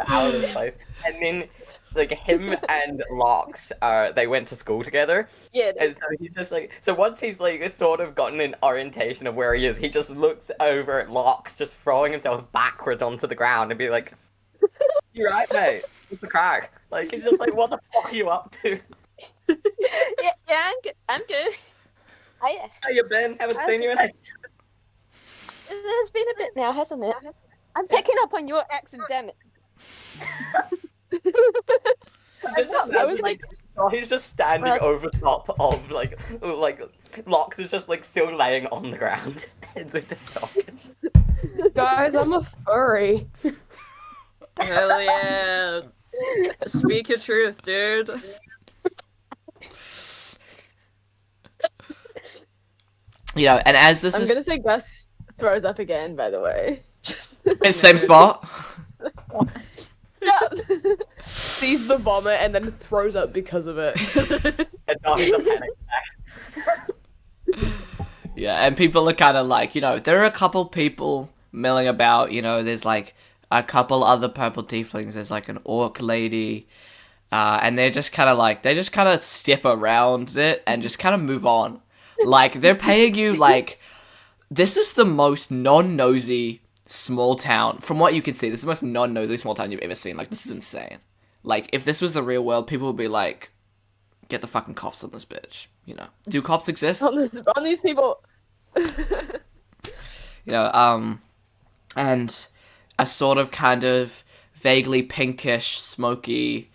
Out of this place. And then, like, him and Locks, they went to school together. Yeah. And so he's just like, so once he's like sort of gotten an orientation of where he is, he just looks over at Locks, just throwing himself backwards onto the ground and be like, "You right, mate? What's the crack?" Like, he's just like, "What the fuck are you up to?" Yeah, I'm good. How you been? Haven't seen you in ages. It's been a bit now, hasn't it? I'm picking up on your accent, damn it. I was like, Oh, he's just standing over top of like Locks is just like still laying on the ground. And they're just talking. Guys, I'm a furry. Hell yeah. Speak your truth, dude. And as this I'm is gonna say Gus throws up again, by the way. same spot. Yeah. Sees the vomit and then throws up because of it. And now he's a panic attack. Yeah, and people are kind of like, there are a couple people milling about, there's like a couple other purple tieflings, there's like an orc lady, and they're just kind of like, they just kind of step around it and just kind of move on. Like, they're paying you, like, this is the most non-nosy small town, from what you can see, this is the most non-nosy small town you've ever seen. Like, this is insane. Like, if this was the real world, people would be like, get the fucking cops on this bitch, Do cops exist? On these people. And a sort of kind of vaguely pinkish, smoky,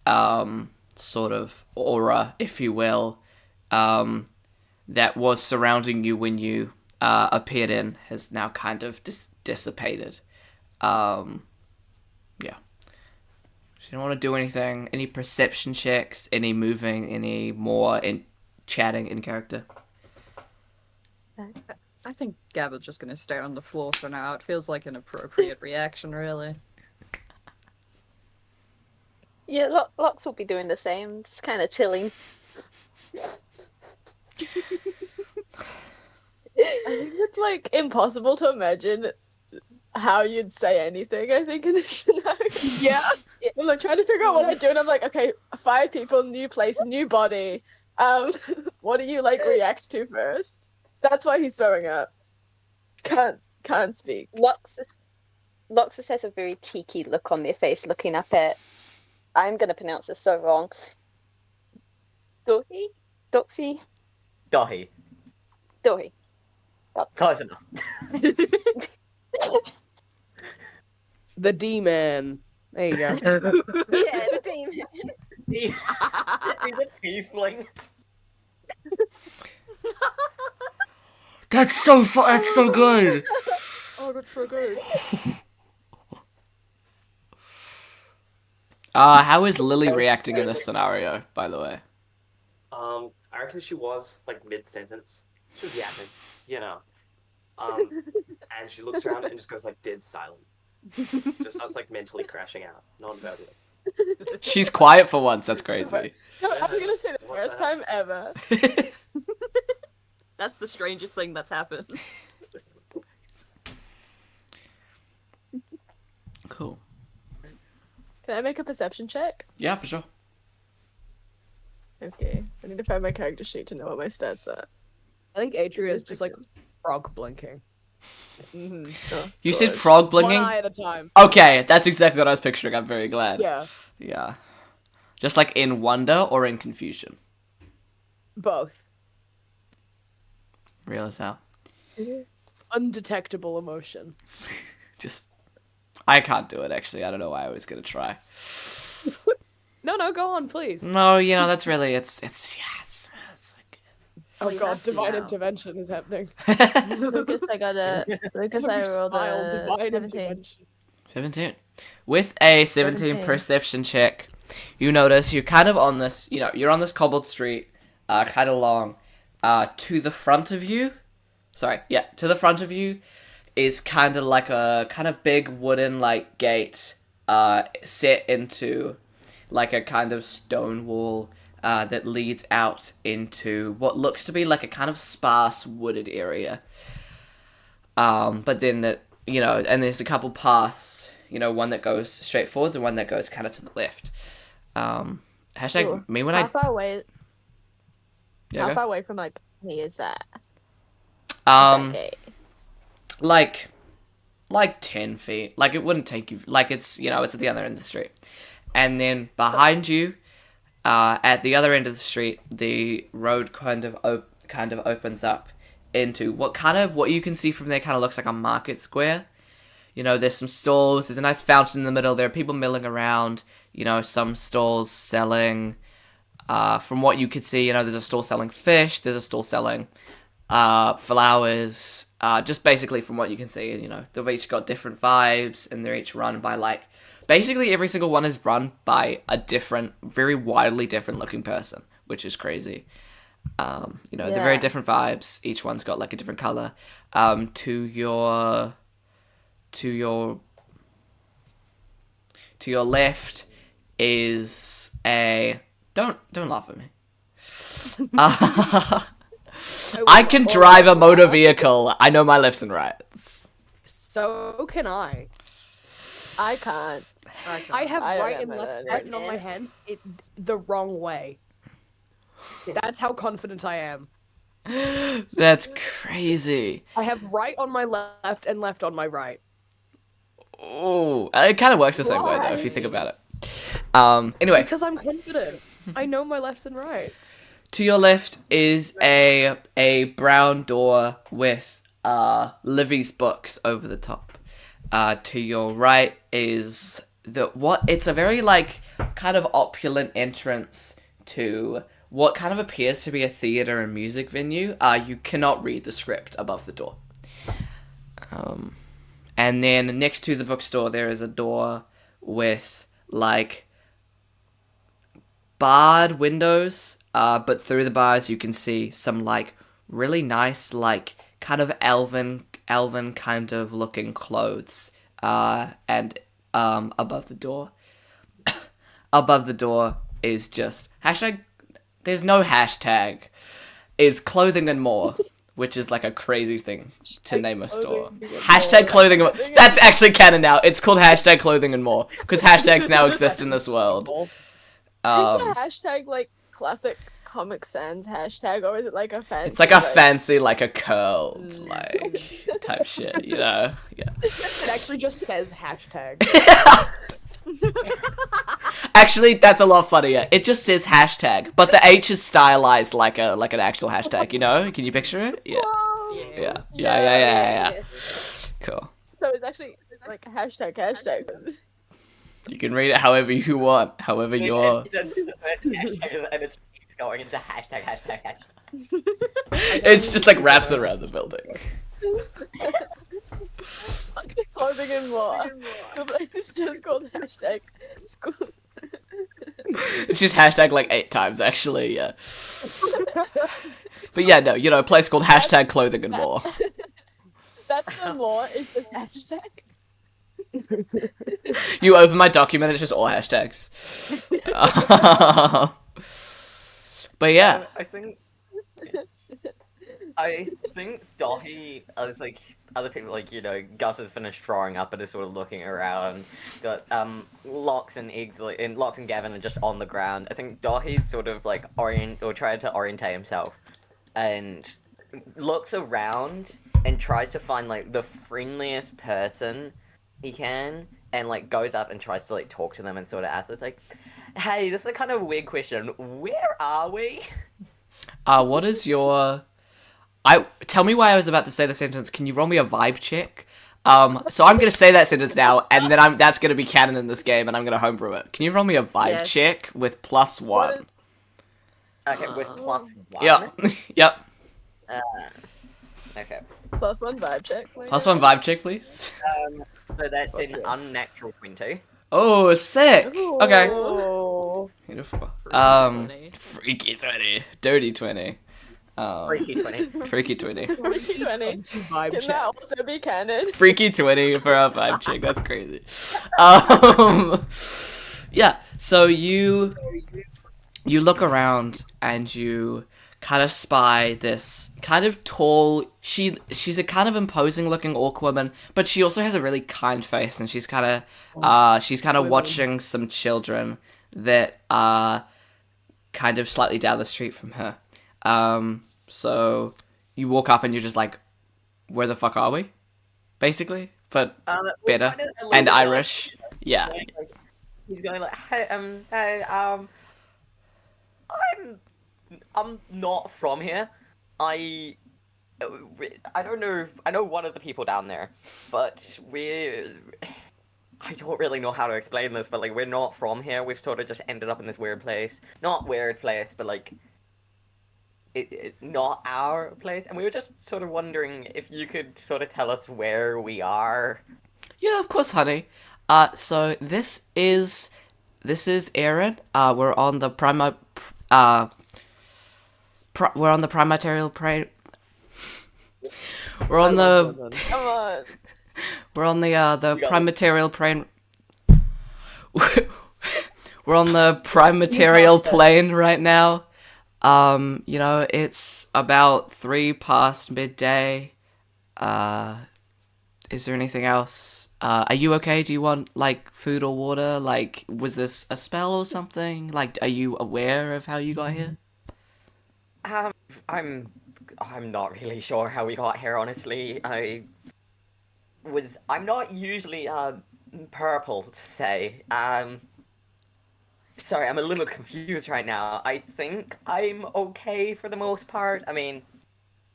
sort of aura, if you will, that was surrounding you when you appeared in has now kind of dissipated. Yeah. So you don't want to do anything, any perception checks, any moving, any more in chatting in character. I think Gabba's just gonna stay on the floor for now. It feels like an appropriate reaction, really. Yeah, Locks will be doing the same, just kind of chilling. I think it's like impossible to imagine how you'd say anything, I think, in this scenario. Yeah. I'm like trying to figure out what I do, and I'm like, okay, 5 people, new place, new body. What do you like react to first? That's why he's throwing up. Can't speak. Loxus has a very cheeky look on their face, looking up at. I'm gonna pronounce this so wrong. Dohi? Doxy? Dahi. Dohi. Close enough. The D-man. There you go. Yeah, the demon. He's a tiefling. That's so that's so good. Oh, that's so good. How is Lily reacting in this scenario, by the way? I reckon she was like mid-sentence. She was yapping, and she looks around and just goes like dead silent. Just starts like mentally crashing out, non-verbally. She's quiet for once, that's crazy. No, I'm gonna say the What first the time ever. That's the strangest thing that's happened. Cool. Can I make a perception check? Yeah, for sure. Okay, I need to find my character sheet to know what my stats are. I think Atria is just like frog blinking. Oh, You said gosh. frog One blinking? eye at a time. Okay, that's exactly what I was picturing. I'm very glad. Yeah, Yeah. Just like in wonder or in confusion? both. Real as hell. Undetectable emotion. Just... I can't do it, actually. I don't know why I was gonna try. No, go on, please. No, that's really... It's like... Oh you god, have to divine now. intervention is happening. Lucas, I rolled a divine 17. intervention. 17. With a 17 17. perception check, you notice you're kind of on this, you're on this cobbled street, kind of long. To the front of you, to the front of you is kind of like a kind of big wooden like gate, set into like a kind of stone wall, that leads out into what looks to be like a kind of sparse wooded area. But then and there's a couple paths, one that goes straight forwards and one that goes kind of to the left. Hashtag Cool. me when How far away? Yeah, How go. far away from like me is that? Okay. Like 10 feet. Like, it wouldn't take you... Like, it's, it's at the other end of the street. And then behind you, at the other end of the street, the road kind of opens up into what you can see from there kind of looks like a market square. There's some stalls, there's a nice fountain in the middle, there are people milling around, some stalls selling... from what you could see, there's a stall selling fish, there's a stall selling flowers, just basically from what you can see, they've each got different vibes, and they're each run by, like, basically every single one is run by a different, very wildly different looking person, which is crazy. They're very different vibes, each one's got, like, a different color. To your To your left is a... Don't laugh at me. I can drive a motor vehicle. I know my lefts and rights. So can I. I can't. I have I don't right get and my left learning. written on my hands the wrong way. That's how confident I am. That's crazy. I have right on my left and left on my right. Oh, it kind of works the same way though, if you think about it. Anyway, Because I'm confident. I know my lefts and rights. to your left is a brown door with Livi's books over the top. To your right is it's a very like kind of opulent entrance to what kind of appears to be a theater and music venue. You cannot read the script above the door. And then next to the bookstore there is a door with like barred windows, but through the bars you can see some like really nice like kind of elven kind of looking clothes, and above the door is just there's no hashtag, is clothing and more, which is like a crazy thing to name a store. Hashtag clothing and more. That's actually canon now. It's called hashtag clothing and more because hashtags now exist in this world. Is the hashtag like classic Comic Sans hashtag, or is it like a fancy? It's like a fancy, like a curled, like type shit, you know? Yeah. It actually just says hashtag. Actually, that's a lot funnier. It just says hashtag, but the H is stylized like an actual hashtag. You know? Can you picture it? Yeah. Yeah. Cool. So it's actually like a hashtag. You can read it however you want, however you're. And it's going into hashtag. It's just like wraps around the building. Like the clothing and more. The place is just called hashtag school. It's just hashtag like 8 times, actually. Yeah. But yeah, no, you know, a place called hashtag clothing and more. That's the more is the hashtag. You open my document, it's just all hashtags. But yeah. I think Dahi, as like other people, like, you know, Gus has finished throwing up and is sort of looking around. Got Lox and Lox and Gavin are just on the ground. I think Dahi's sort of like trying to orientate himself and looks around and tries to find like the friendliest person he can, and like goes up and tries to like talk to them and sort of asks, it's like, hey, this is a kind of weird question. Where are we? What is your... Tell me why I was about to say the sentence. Can you roll me a vibe check? So I'm gonna say that sentence now, and then that's gonna be canon in this game, and I'm gonna homebrew it. Can you roll me a vibe check with +1? Okay, with +1? Yep. Okay. +1 vibe check. Please. +1 vibe check, please. So that's an unnatural 20. Oh, sick! Okay. Oh. Beautiful. Freaky 20. 20. Dirty 20. Freaky 20. Freaky 20. Freaky 20. Vibe Can check. that also be canon? Freaky 20 for our vibe check. That's crazy. Yeah. So you look around and you kind of spy this kind of tall. She's a kind of imposing looking orc woman, but she also has a really kind face, and she's kind of watching some children that are kind of slightly down the street from her. So you walk up and you're just like, where the fuck are we? Basically, but better and Irish. Yeah. He's going like, hey, I'm not from here. I don't know. I know one of the people down there, but I don't really know how to explain this, but like, we're not from here. We've sort of just ended up in this weird place. Not weird place, but like, it not our place. And we were just sort of wondering if you could sort of tell us where we are. Yeah, of course, honey. So this is Aaron. We're on the we're on the primaterial plane. We're on the Come on. we're on the primaterial plane. we're on the prime material plane right now. You know, it's about 3 past midday. Is there anything else? Are you okay? Do you want, like, food or water? Like, was this a spell or something? Like, are you aware of how you got here? I'm not really sure how we got here, honestly. I'm not usually purple to say. Sorry, I'm a little confused right now. I think I'm okay for the most part. I mean,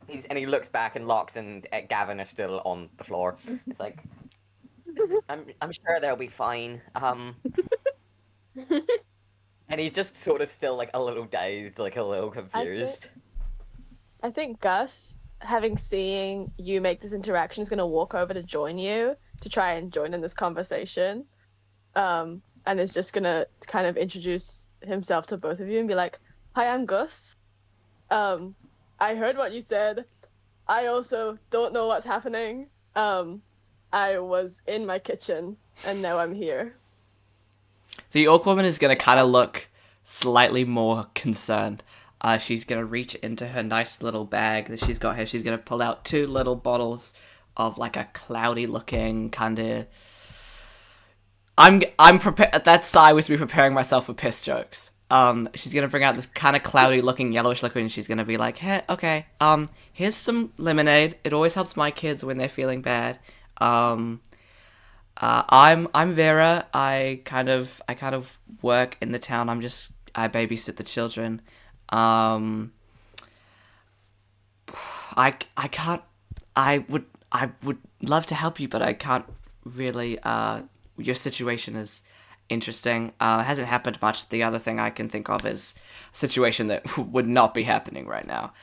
he looks back and Lox and Gavin are still on the floor. It's like I'm sure they'll be fine. And he's just sort of still like a little dazed, like a little confused. I think Gus, having seen you make this interaction, is going to walk over to join you to try and join in this conversation. And is just going to kind of introduce himself to both of you and be like, "Hi, I'm Gus. I heard what you said. I also don't know what's happening. I was in my kitchen and now I'm here." The orc woman is gonna kind of look slightly more concerned. She's gonna reach into her nice little bag that she's got here. She's gonna pull out 2 little bottles of like a cloudy looking kind of. I'm prepared. That's I was me preparing myself for piss jokes. She's gonna bring out this kind of cloudy looking yellowish liquid, and she's gonna be like, "Hey, okay. Here's some lemonade. It always helps my kids when they're feeling bad. I'm Vera. I kind of work in the town. I babysit the children. I would love to help you, but I can't really. Your situation is interesting. It hasn't happened much. The other thing I can think of is a situation that would not be happening right now.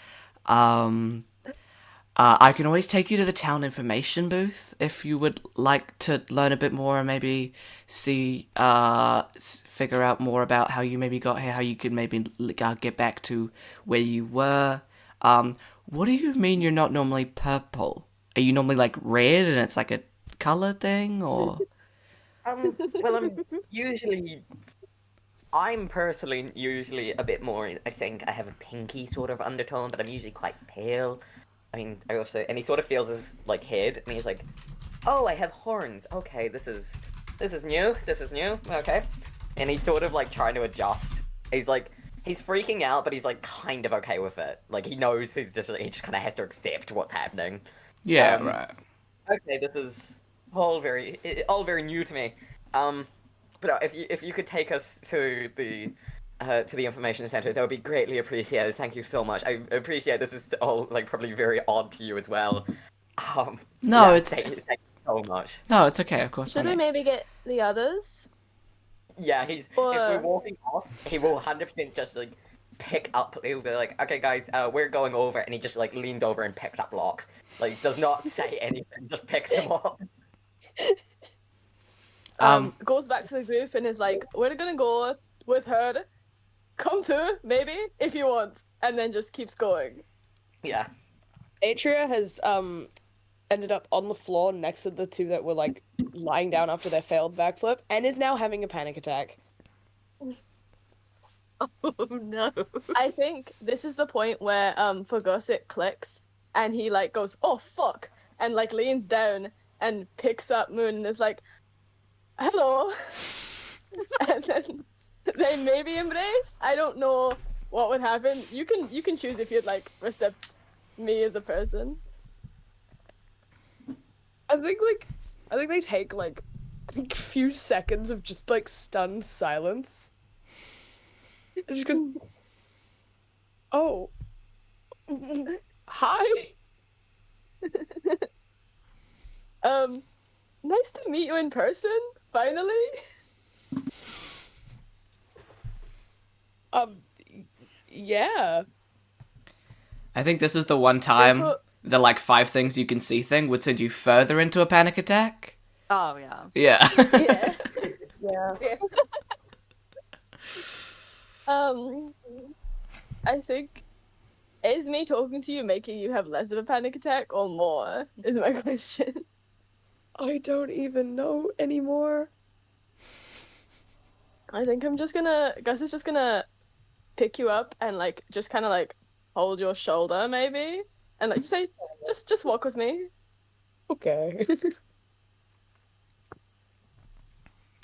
I can always take you to the town information booth if you would like to learn a bit more and maybe figure out more about how you maybe got here, how you could maybe get back to where you were. What do you mean you're not normally purple? Are you normally like red and it's like a color thing, or? Well, I'm personally usually a bit more, I think I have a pinky sort of undertone, but I'm usually quite pale. I mean, and he sort of feels his, like, head, and he's like, "Oh, I have horns, okay, this is new, okay." And he's sort of, like, trying to adjust. He's freaking out, but he's, like, kind of okay with it. Like, he knows he just kind of has to accept what's happening. Yeah, right. Okay, this is all very new to me. But if you could take us to the information center, that would be greatly appreciated. Thank you so much. I appreciate this is all like probably very odd to you as well. No, yeah, it's thank you so much. No, it's okay. Of course. Should we maybe get the others? Yeah, if we're walking off, he will 100% just like pick up. He'll be like, "Okay, guys, we're going over," and he just like leans over and picks up Lox. Like, does not say anything, just picks him up. Goes back to the group and is like, "We're gonna go with her. Come too, maybe, if you want," and then just keeps going. Yeah. Atria has ended up on the floor next to the 2 that were like lying down after their failed backflip and is now having a panic attack. Oh no. I think this is the point where for Gus it clicks and he like goes, "Oh fuck," and like leans down and picks up Moon and is like, "Hello." And then they maybe embrace. I don't know what would happen. You can choose if you'd like accept me as a person. I think they take like a few seconds of just like stunned silence. It just goes, "Oh, hi." Nice to meet you in person, finally. Yeah. I think this is the one time the like 5 things you can see thing would send you further into a panic attack. Oh yeah. Yeah. Yeah. Yeah. I think, is me talking to you making you have less of a panic attack or more, is my question. I don't even know anymore. I think Gus is just gonna pick you up and like just kind of like hold your shoulder maybe, and like just say, just walk with me. Okay.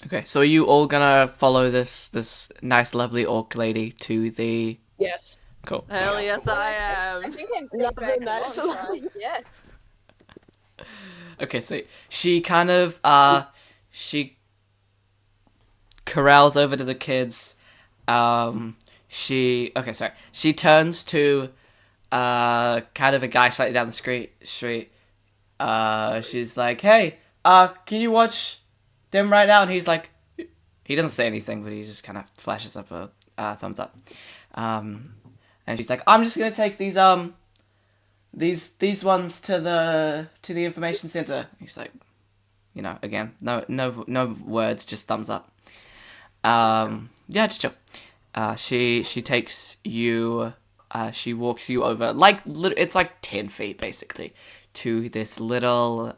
Okay, so are you all gonna follow this nice, lovely orc lady to the? Yes. Cool. Hell yes, I am. I think I'm Love back the nice alongside, yeah. Okay, so she kind of she corrals over to the kids. She turns to kind of a guy slightly down the street. She's like, "Hey, can you watch them right now?" And he's like, he doesn't say anything, but he just kind of flashes up a thumbs up. And she's like, "I'm just gonna take these ones to the information center." He's like, again, no words, just thumbs up. Yeah, just chill. She takes you. She walks you over it's like 10 feet basically to this little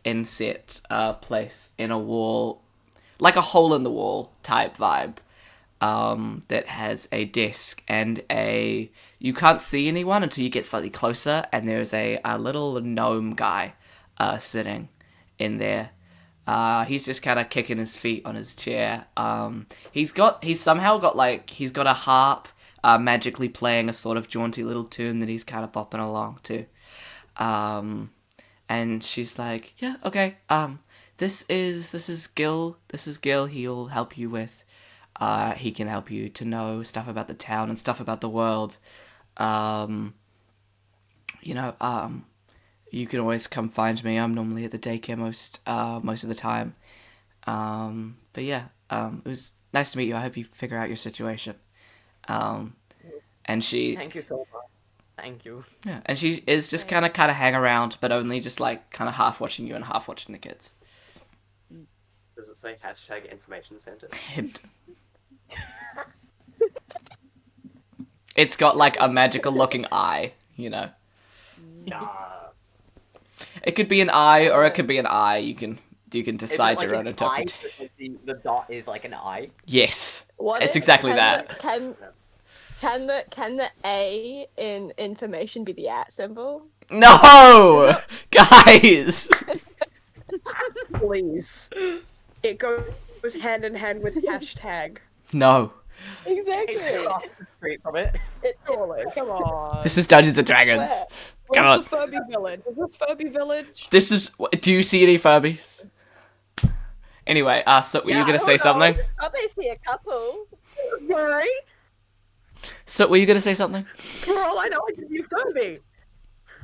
inset place in a wall, like a hole in the wall type vibe. That has a desk and you can't see anyone until you get slightly closer, and there's a little gnome guy sitting in there. He's just kind of kicking his feet on his chair. He's got a harp magically playing a sort of jaunty little tune that he's kind of bopping along to. And she's like, "Yeah, okay. This is Gil. This is Gil. He'll help you with. He can help you to know stuff about the town and stuff about the world. You can always come find me. I'm normally at the daycare most of the time. But yeah, it was nice to meet you. I hope you figure out your situation." And she, Thank you so much. Thank you. yeah, and she is just kind of hang around, but only just like kind of half watching you and half watching the kids. Does it say hashtag information center? It's got like a magical looking eye, Nah. It could be an eye or it could be an eye. You can Is it decide like your own an eye, interpretation. because the dot is like an eye? Yes, What it's if- exactly can that. the- Can the A in information be the @ symbol? No, guys. Please. It goes hand in hand with hashtag. No, Exactly. Across the street from it. Surely, come on. this is Dungeons and Dragons. Come on. Where's the Furby village? Is this Furby village? This is. Do you see any Furbies? Anyway, so were you gonna say something? Obviously a couple. Sorry? So were you gonna say something? For all I know, I could be a Furby.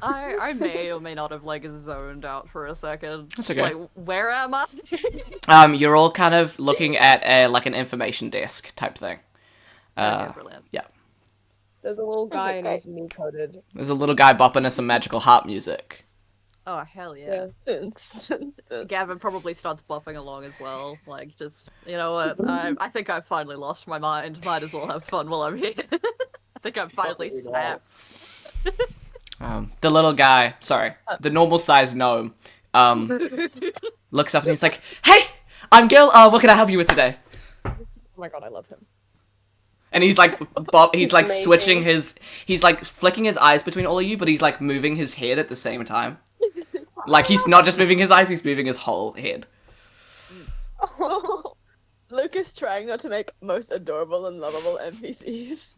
I may or may not have like zoned out for a second. That's okay. Like, where am I? You're all kind of looking at an information desk type thing. Okay, brilliant. Yeah. There's a little guy Okay, and he's me coded. There's a little guy bopping us some magical harp music. Oh hell yeah. Yeah. Gavin probably starts bopping along as well. Like, just, you know what? I think I've finally lost my mind. Might as well have fun while I'm here. I think I'm finally Probably not. snapped. The little guy, sorry, the normal sized gnome, looks up and he's like, "Hey, I'm Gil. What can I help you with today?" Oh my god, I love him. And he's like, he's like switching he's like flicking his eyes between all of you, but he's like moving his head at the same time. Like he's not just moving his eyes, he's moving his whole head. Lucas trying not to make most adorable and lovable NPCs.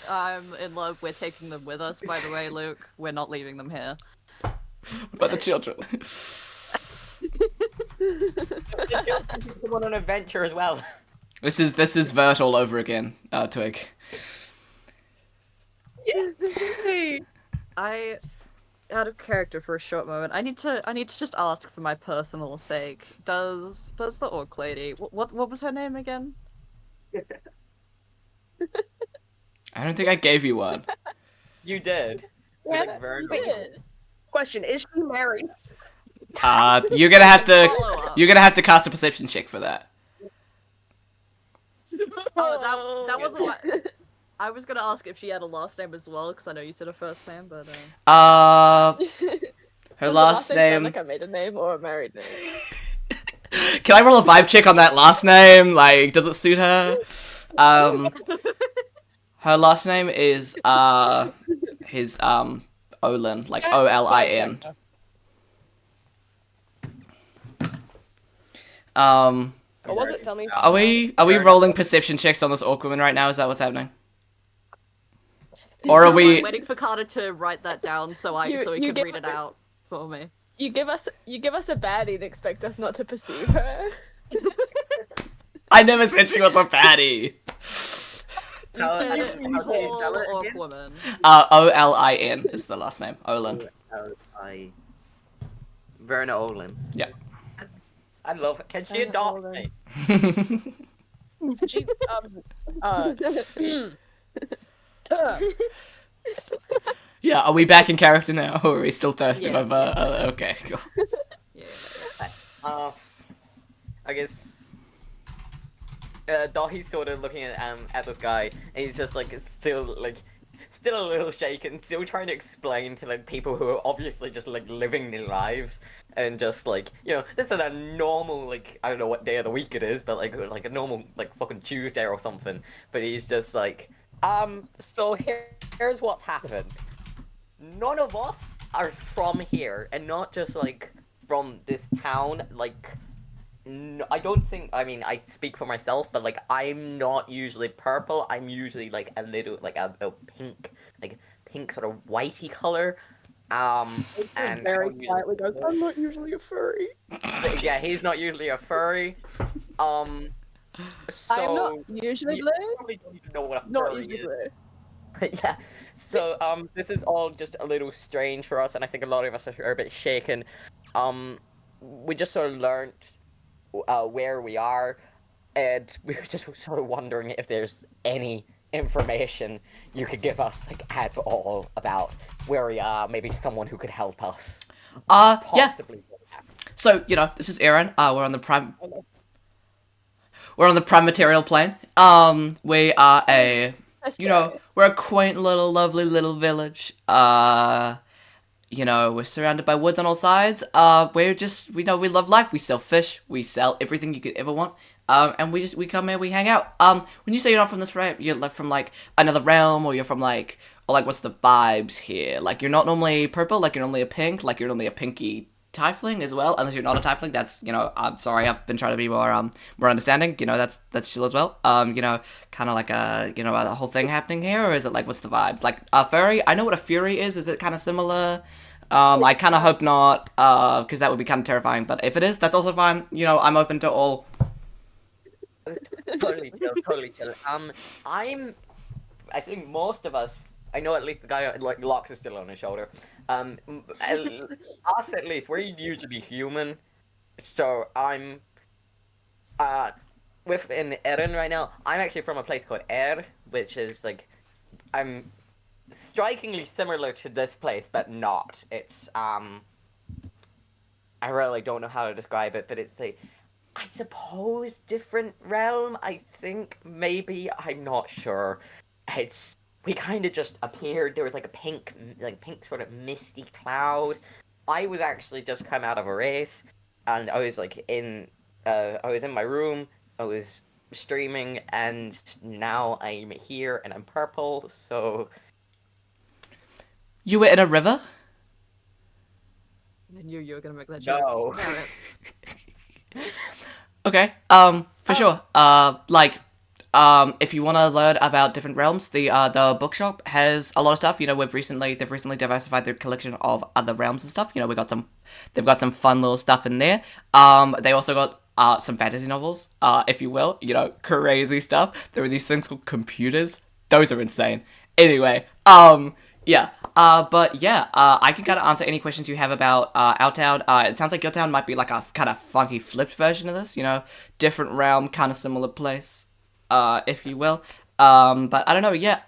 I'm in love. We're taking them with us, by the way, Luke. We're not leaving them here. What about the children? Come on an adventure as well. This is Vert all over again, Twig. I, out of character for a short moment, I need to just ask for my personal sake. Does the orc lady, what was her name again? I don't think I gave you one. You did. Yeah, Like Vern. you did. Question, is she married? You're gonna have to Follow up. cast a perception check for that. Oh, that wasn't what I was gonna ask if she had a last name as well, because I know you said her first name, but Her Does the last sound name. like a maiden name or a married name? Can I roll a vibe check on that last name? Like, does it suit her? Her last name is Olin, like Olin. What was it? Tell me. Are we rolling perception checks on this orc woman right now? Is that what's happening? Or are I'm we? waiting for Carter to write that down so he can read it out for me. You give us a baddie and expect us not to pursue her. I never said she was a baddie. You said tall orc woman. Olin is the last name. Olin. Verna Olin. Yeah. I love it. Can she adopt me? She, Yeah, are we back in character now, or are we still thirsting Yes. over? Okay, cool. Yeah. I guess. Dahi's sort of looking at this guy, and he's just like still a little shaken, still trying to explain to like people who are obviously just like living their lives, and just like this is a normal like I don't know what day of the week it is, but like a normal like fucking Tuesday or something. But he's just like, so here's what's happened. None of us are from here, and not just like from this town. Like, no, I don't think. I mean, I speak for myself, but like, I'm not usually purple. I'm usually like a little like a pink sort of whitey color. And very quietly goes, I'm not usually a furry. Yeah, he's not usually a furry. So I'm not usually you blue. probably don't even know what a Not furry usually is. blue. Yeah, so this is all just a little strange for us, and I think a lot of us are a bit shaken. We just sort of learned where we are, and we were just sort of wondering if there's any information you could give us, like, at all about where we are. Maybe someone who could help us. Yeah. Possibly. So this is Aaron. We're on the prime. We're on the prime material plane. We are we're a quaint little, lovely little village. We're surrounded by woods on all sides. We love life. We sell fish. We sell everything you could ever want. And we come here, we hang out. When you say you're not from this realm, you're like from like another realm, or you're from like, or like what's the vibes here? Like you're not normally purple, like you're normally a pink, like you're normally a pinky tiefling as well. Unless you're not a tiefling, that's I'm sorry, I've been trying to be more understanding. That's chill as well. Kind of like a whole thing happening here, or is it like what's the vibes? Like a furry, I know what a fury is. Is it kind of similar? I kind of hope not, because that would be kind of terrifying. But if it is, that's also fine. I'm open to all. Totally chill. I think most of us, I know at least the guy, like, Locks is still on his shoulder. Us at least, we're usually human. So I'm, within Erin right now, I'm actually from a place called which is, like, I'm strikingly similar to this place, but not. It's, I really don't know how to describe it, but it's, like, I suppose different realm, I think, maybe, I'm not sure. We kind of just appeared, there was like a pink sort of misty cloud. I was actually just come out of a race, and I was like I was in my room, I was streaming, and now I'm here, and I'm purple, so... You were in a river? I knew you were gonna make that joke. No. Okay, for sure. If you want to learn about different realms, the bookshop has a lot of stuff. They've recently diversified their collection of other realms and stuff. They've got some fun little stuff in there. They also got some fantasy novels, if you will. Crazy stuff. There are these things called computers. Those are insane. Anyway, yeah. I can kind of answer any questions you have about our town. It sounds like your town might be like a kind of funky flipped version of this, different realm, kind of similar place, if you will. But I don't know, yeah,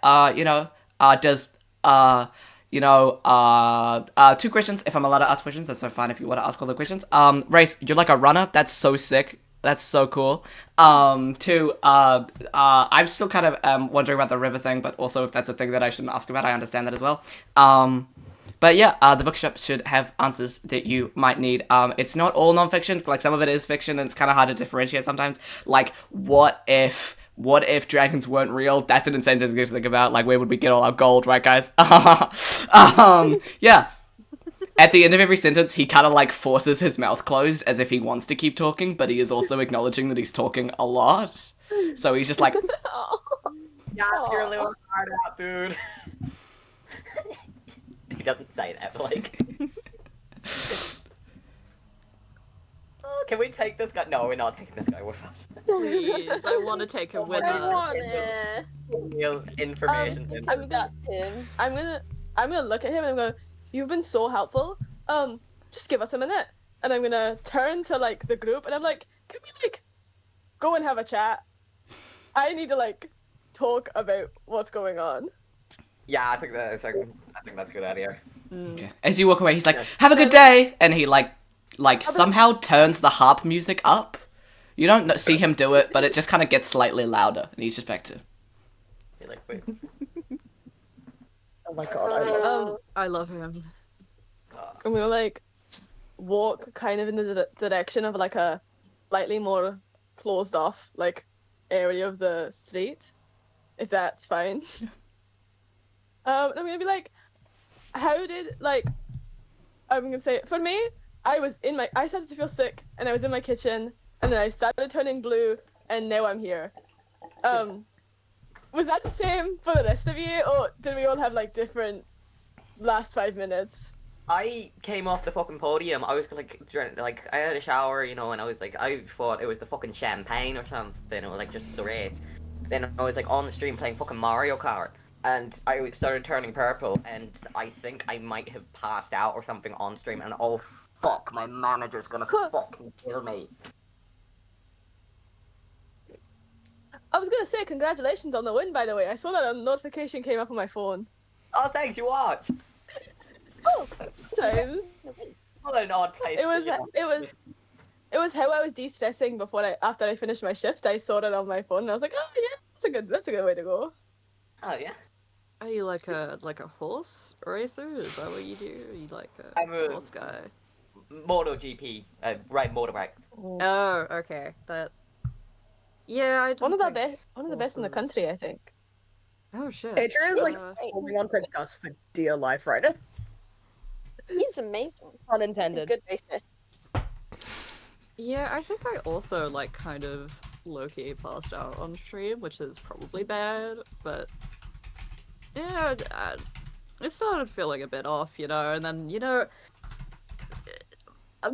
two questions, if I'm allowed to ask questions, that's so fine if you want to ask all the questions. Race, you're like a runner, that's so sick. That's so cool. Two, I'm still kind of wondering about the river thing, but also if that's a thing that I shouldn't ask about, I understand that as well. But yeah, the bookshop should have answers that you might need. It's not all nonfiction. Like some of it is fiction, and it's kind of hard to differentiate sometimes. Like, what if dragons weren't real? That's an incentive to think about. Like, where would we get all our gold, right, guys? Yeah. At the end of every sentence, he kind of like forces his mouth closed as if he wants to keep talking, but he is also acknowledging that he's talking a lot. So he's just like, Yeah, you're a little hard out, dude. He doesn't say that, but like. Oh, can we take this guy? No, we're not taking this guy with us. Please, I want to take him with I us. wanna. Real information. I'm got him. I'm gonna look at him and I'm going, you've been so helpful. Just give us a minute. And I'm gonna turn to like the group and I'm like, can we like go and have a chat? I need to like talk about what's going on. Yeah, I think that's a good idea. okay. As you walk away, he's like, have a good day, and he like somehow turns the harp music up. You don't see him do it, but it just kind of gets slightly louder, and he's just back to. You're like, wait. Oh my god, I love him. I'm gonna like walk kind of in the direction of like a slightly more closed off like area of the street, if that's fine. I'm gonna be like, how did like I'm gonna say for me, I started to feel sick and I was in my kitchen and then I started turning blue and now I'm here. Was that the same for the rest of you, or did we all have like different last 5 minutes? I came off the fucking podium. I was like I had a shower, and I was like, I thought it was the fucking champagne or something, or like just the race. Then I was like on the stream playing fucking Mario Kart, and I started turning purple, and I think I might have passed out or something on stream, and oh fuck, my manager's gonna fucking kill me. I was gonna say congratulations on the win, by the way. I saw that a notification came up on my phone. Oh, thanks, you watch. Times. What an odd place. It was how I was de-stressing after I finished my shift. I saw it on my phone and I was like, oh yeah, that's a good way to go. Oh yeah. Are you like a horse racer? Is that what you do? Are you like a I'm a- horse guy? MotoGP, ride motorbikes. Oh, okay. Yeah, I One of don't the think best, one of the best in the horses- country, I think. Oh shit. Adrian is like Uh, holding on to Gus for dear life right now. He's amazing. Pun He's a intended. good racer. Yeah, I think I also like kind of low-key passed out on stream, which is probably bad, but yeah, it started feeling a bit off, and then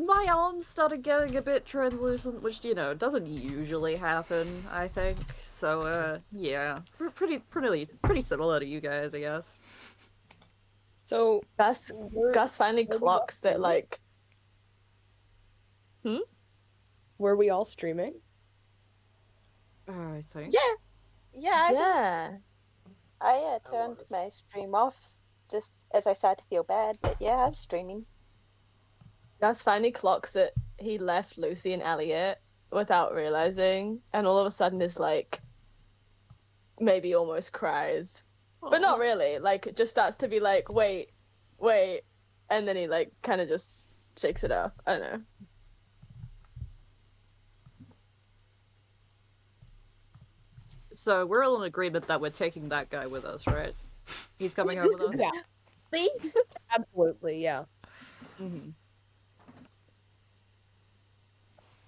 my arms started getting a bit translucent, which doesn't usually happen, I think. So yeah, pretty similar to you guys, I guess. So Gus finally clocks that like. were we all streaming? I think. Yeah. Yeah. I turned was. my stream off just as I started to feel bad, but yeah, I was streaming. Gus finally clocks that he left Lucy and Elliot without realizing, and all of a sudden is like, maybe almost cries, but not really. Like, it just starts to be like, wait, and then he like kind of just shakes it off. I don't know. So we're all in agreement that we're taking that guy with us, right? He's coming home with us. Yeah, Please? absolutely, yeah. Mm-hmm.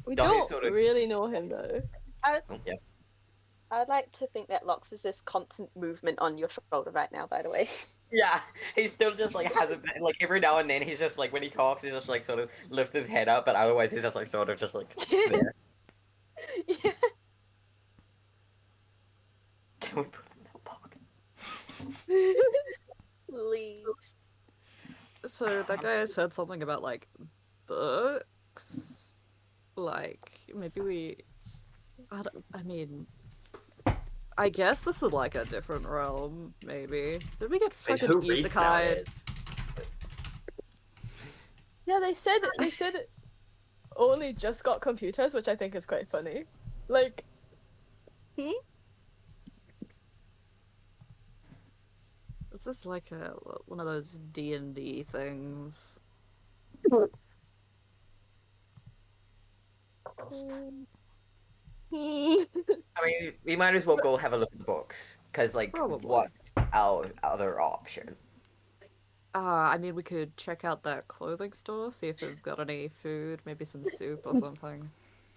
We Donnie don't sort of- really know him though. Yeah. I'd like to think that Lox is this constant movement on your shoulder right now, by the way. Yeah, he still just like has a bit, like every now and then he's just like when he talks he's just like sort of lifts his head up, but otherwise he's just like sort of just like there. Yeah. Can we put him in that pocket? Please. So that guy said something about like books. Like maybe I mean, I guess this is like a different realm. Maybe did we get I mean, fucking who reads isekai? nowadays? Yeah, they said it only just got computers, which I think is quite funny. Like, Is this like one of those D&D things? I mean, we might as well go have a look at the books, because, like, Probably. what's our other option? I mean, we could check out that clothing store, see if they've got any food, maybe some soup or something.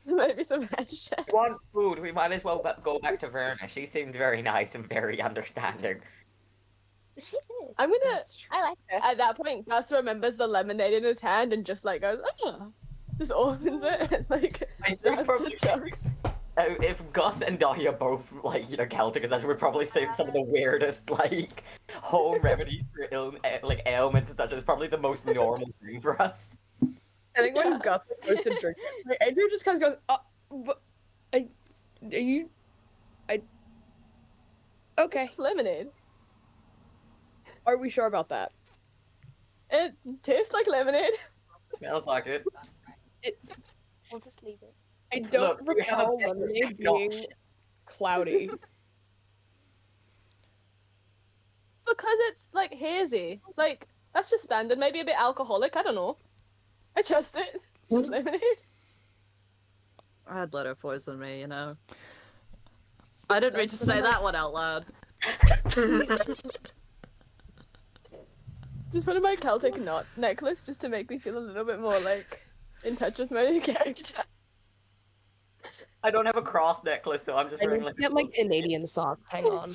Maybe some hashtag. We want food, we might as well go back to Verna. She seemed very nice and very understanding. She did. I'm gonna. That's true. I like her. At that point, Gus remembers the lemonade in his hand and just like goes, oh, just opens it and like I think starts probably to chug. if Gus and Dahlia are both like Celtic, as we'd probably think some of the weirdest like home remedies for like ailments and such. It's probably the most normal thing for us. I think when Yeah. Gus goes to drink, like, Andrew just kind of goes, but are you? Okay. It's just lemonade. Are we sure about that? It tastes like lemonade. Smells like it. We'll just leave it. I don't Look, we have a recall business lemonade option. being cloudy. Because it's like hazy. Like, that's just standard. Maybe a bit alcoholic. I don't know. I trust it. It's just lemonade. I'd let her poison me, you know. I didn't mean to say that one out loud. Just put in my Celtic knot necklace just to make me feel a little bit more like in touch with my character. I don't have a cross necklace, so I'm just I wearing need like to get my Canadian socks. Hang on.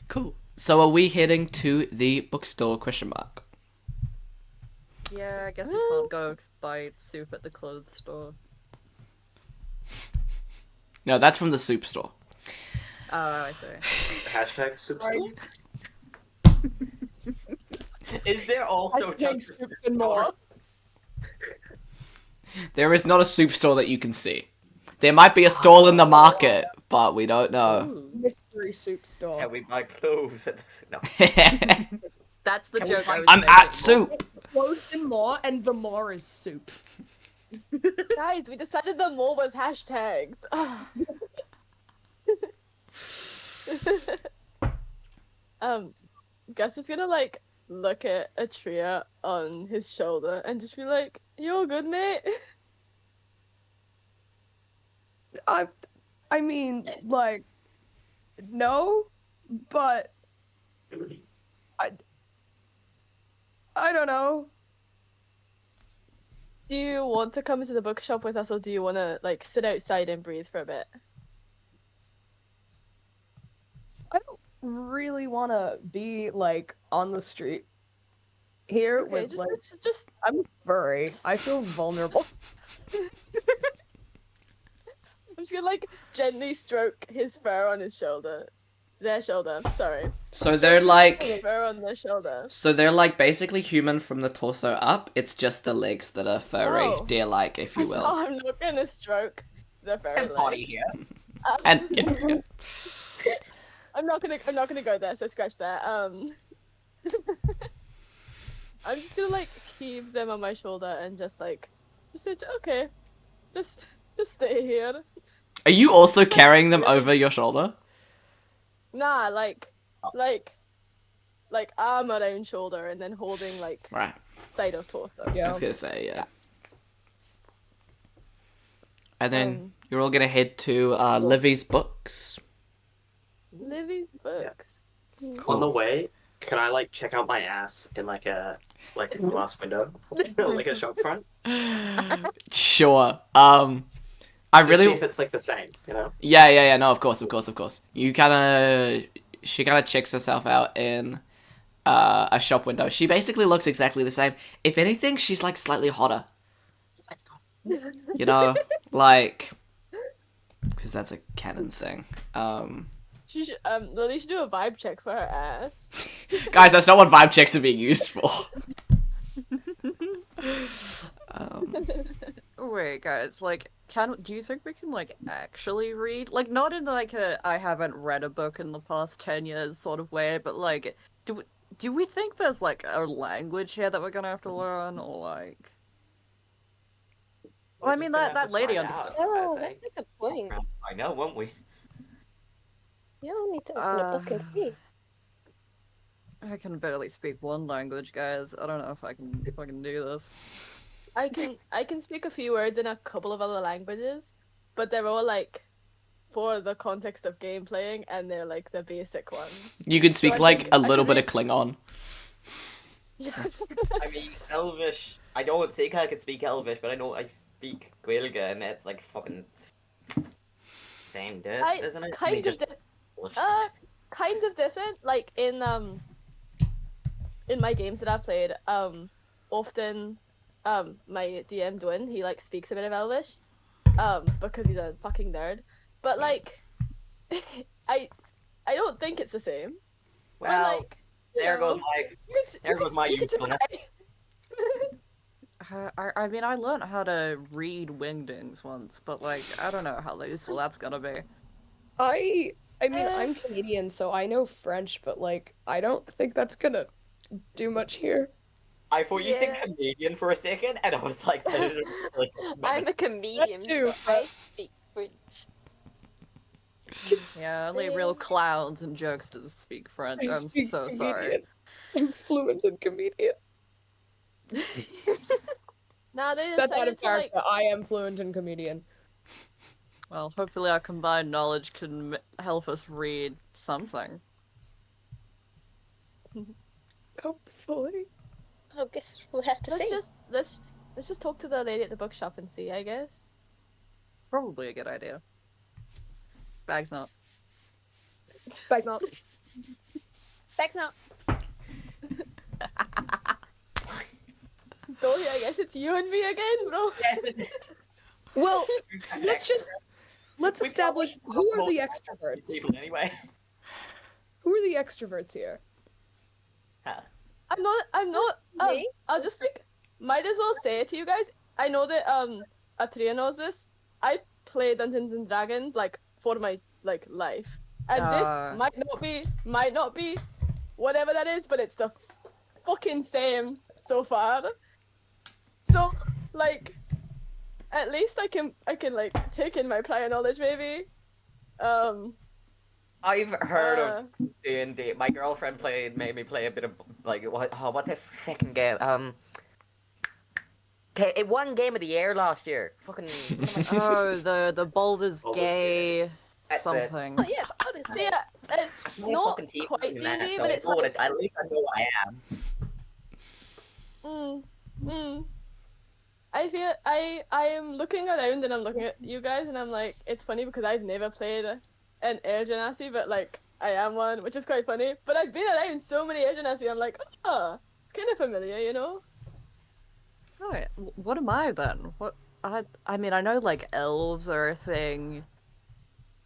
Cool. So are we heading to the bookstore? Question mark. Yeah, I guess we can't go buy soup at the clothes store. No, that's from the soup store. Oh, I see. Hashtag soup store. Is there also I drink just a soup soup and store? more. There is not a soup store that you can see. There might be a stall in the market, but we don't know. Ooh. Mystery soup store. Can we buy clothes at this? No. That's the Can we joke I was I'm making. at soup. Close and more, and the more is soup. Guys, we decided the more was hashtagged. Gus is gonna like look at a tree on his shoulder and just be like, "You all good, mate?" I mean, like, no, but I don't know. Do you want to come into the bookshop with us, or do you want to like sit outside and breathe for a bit? I don't really want to be like on the street here Okay, with just, like. just I'm furry. I feel vulnerable. I'm just gonna like gently stroke his fur on his shoulder. Their shoulder, sorry. So they're like, Fur on their shoulder. basically human from the torso up. It's just the legs that are furry, Oh. deer-like, if you will. I'm not gonna stroke the furry And body legs. here. And yeah. I'm not gonna go there, so scratch that. I'm just gonna like keep them on my shoulder and just say, okay, just stay here. Are you also carrying them over your shoulder? Nah, like arm around shoulder and then holding like Right. side of torso. I Yeah. was gonna say, yeah. And then Um, you're all gonna head to Livy's books. Livy's books. On the way, can I like check out my ass in like a glass window, like a shop front? Sure. I Just see really, if it's like the same, you know? yeah. No, of course. You she kind of checks herself out in a shop window. She basically looks exactly the same. If anything, she's like slightly hotter. Let's go. You know, like, because that's a canon thing. She should Lily should do a vibe check for her ass. Guys, that's not what vibe checks are being used for. Wait, guys, like, do you think we can, like, actually read? Like, not in, like, I haven't read a book in the past 10 years sort of way, but, like, do we think there's, like, a language here that we're gonna have to learn, or, like... Well, I We're mean, just gonna that have to lady find understood. out, Oh, I that's think. a good point. I know, won't we? You don't need to open a book and see. I can barely speak one language, guys. I don't know if I can do this. I can speak a few words in a couple of other languages, but they're all like for the context of game playing, and they're like the basic ones. You could So speak I like think a I little could bit of Klingon. Yes. I mean, Elvish. I don't think I can speak Elvish, but I know I speak Gaelic, and it's like fucking same diff, isn't it? kind of kind of different. Like in my games that I've played, often my DM Dwin, he like speaks a bit of Elvish, because he's a fucking nerd. But like, I don't think it's the same. But, Well, like, there goes my you could usefulness. I mean, I learned how to read wingdings once, but like, I don't know how useful that's gonna be. I mean, I'm Canadian, so I know French, but like, I don't think that's gonna do much here. I thought you said Canadian for a second, and I was like, that is like, I'm a comedian, too, so I speak French. Yeah, only real clowns and jokesters speak French. I I'm speak so comedian. sorry. I'm fluent in comedian. Nah, they That's out decided of to like. character. I am fluent in comedian. Well, hopefully our combined knowledge can help us read something. Hopefully. I guess we'll have to see. Let's just talk to the lady at the bookshop and see, I guess. Probably a good idea. Bag's not. Back not. Back now. Dolly, I guess it's you and me again, bro. Well, let's establish who are the extroverts. people anyway. Who are the extroverts here? I'm not. Me? I'll just like might as well say it to you guys. I know that Atria knows this. I play Dungeons and Dragons like for my like life, and this might not be whatever that is, but it's the fucking same so far. So like, at least I can like take in my prior knowledge maybe. I've heard of D&D. My girlfriend made me play a bit of like what's that fucking game? It won Game of the Year last year. Fucking. Oh, the Baldur's Baldur's Gate That's something. Oh yeah, what is Yeah, it's No not fucking team quite doing that, D&D, so but I it's know like at least I know what I am. I feel I am looking around and I'm looking at you guys and I'm like, it's funny because I've never played an Air Genasi, but like I am one, which is quite funny. But I've been around so many Air Genasi, I'm like, oh, it's kind of familiar, you know? Right. What am I then? What I mean, I know like elves are a thing.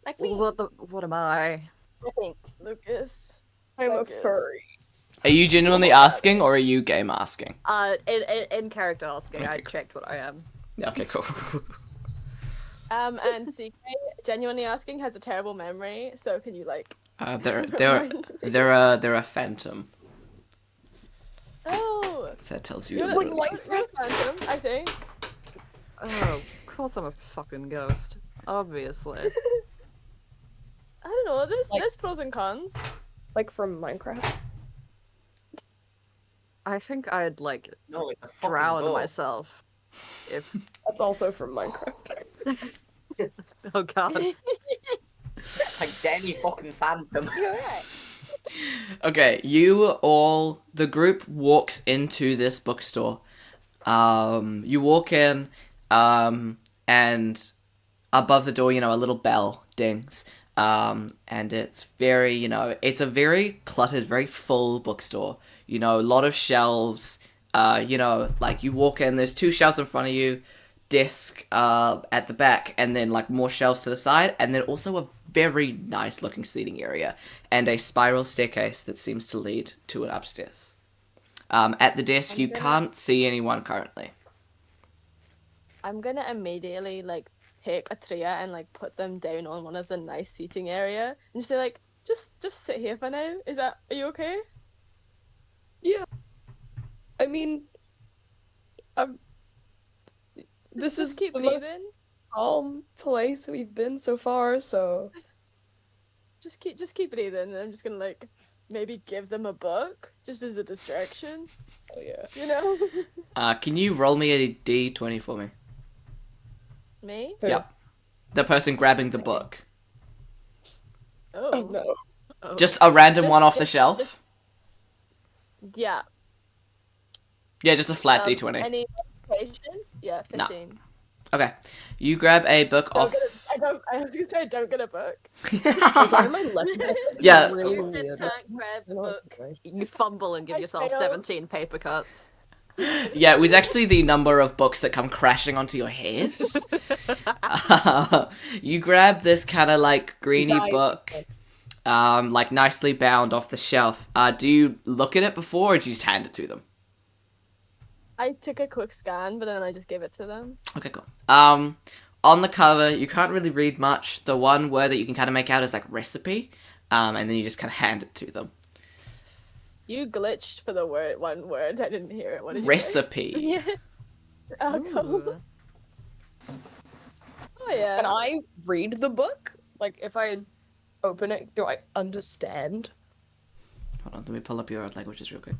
like me? What am I? I think. Lucas. I'm a Lucas. furry. Are you genuinely asking, or are you game asking? In character asking, I Okay, cool. checked what I am. Yeah, okay, cool. And CK, genuinely asking, has a terrible memory, so can you like? They're remind me? they're a phantom. Oh, If that tells you. you're a little like bit. you're a phantom, I think. Oh, of course I'm a fucking ghost. Obviously. I don't know. There's Like- there's pros and cons. Like from Minecraft. I think I'd like No, like a fucking drown bow. myself if. That's also from Minecraft. Oh god. Like Danny fucking Phantom. You're right. Okay, the group walks into this bookstore. You walk in, and above the door, a little bell dings. And it's very, it's a very cluttered, very full bookstore. A lot of shelves. Like you walk in, there's 2 shelves in front of you, desk at the back, and then like more shelves to the side, and then also a very nice looking seating area and a spiral staircase that seems to lead to an upstairs. At the desk, you can't see anyone currently. I'm gonna immediately like take a Tria and like put them down on one of the nice seating area and just say like, just sit here for now. Are you okay? Yeah. I mean, this Just is keep the most breathing. calm place we've been so far, so Just keep breathing. And I'm just gonna like maybe give them a book just as a distraction. Oh yeah. You know? Can you roll me a d20 for me? Me? Yep. The person grabbing the book. Oh. No. Oh. Just a random one off the shelf? Yeah. Yeah, just a flat d20. Any modifications? Yeah, No. 15. Okay. You grab a book off... I was gonna say I don't get a book. Why am I left? Yeah. Really Griffin weird. can't grab I don't know book. why. You fumble and give I yourself failed. 17 paper cuts. Yeah, it was actually the number of books that come crashing onto your head. You grab this kind of like greeny Nice. book, like nicely bound off the shelf. Do you look at it before, or do you just hand it to them? I took a quick scan, but then I just gave it to them. Okay, cool. On the cover, you can't really read much. The one word that you can kind of make out is like recipe, and then you just kind of hand it to them. You glitched for the one word. I didn't hear it. What did you Recipe. say? Yeah. Oh, cool. Ooh. Oh, yeah. Can I read the book? Like, if I open it, do I understand? Hold on, let me pull up your languages real quick.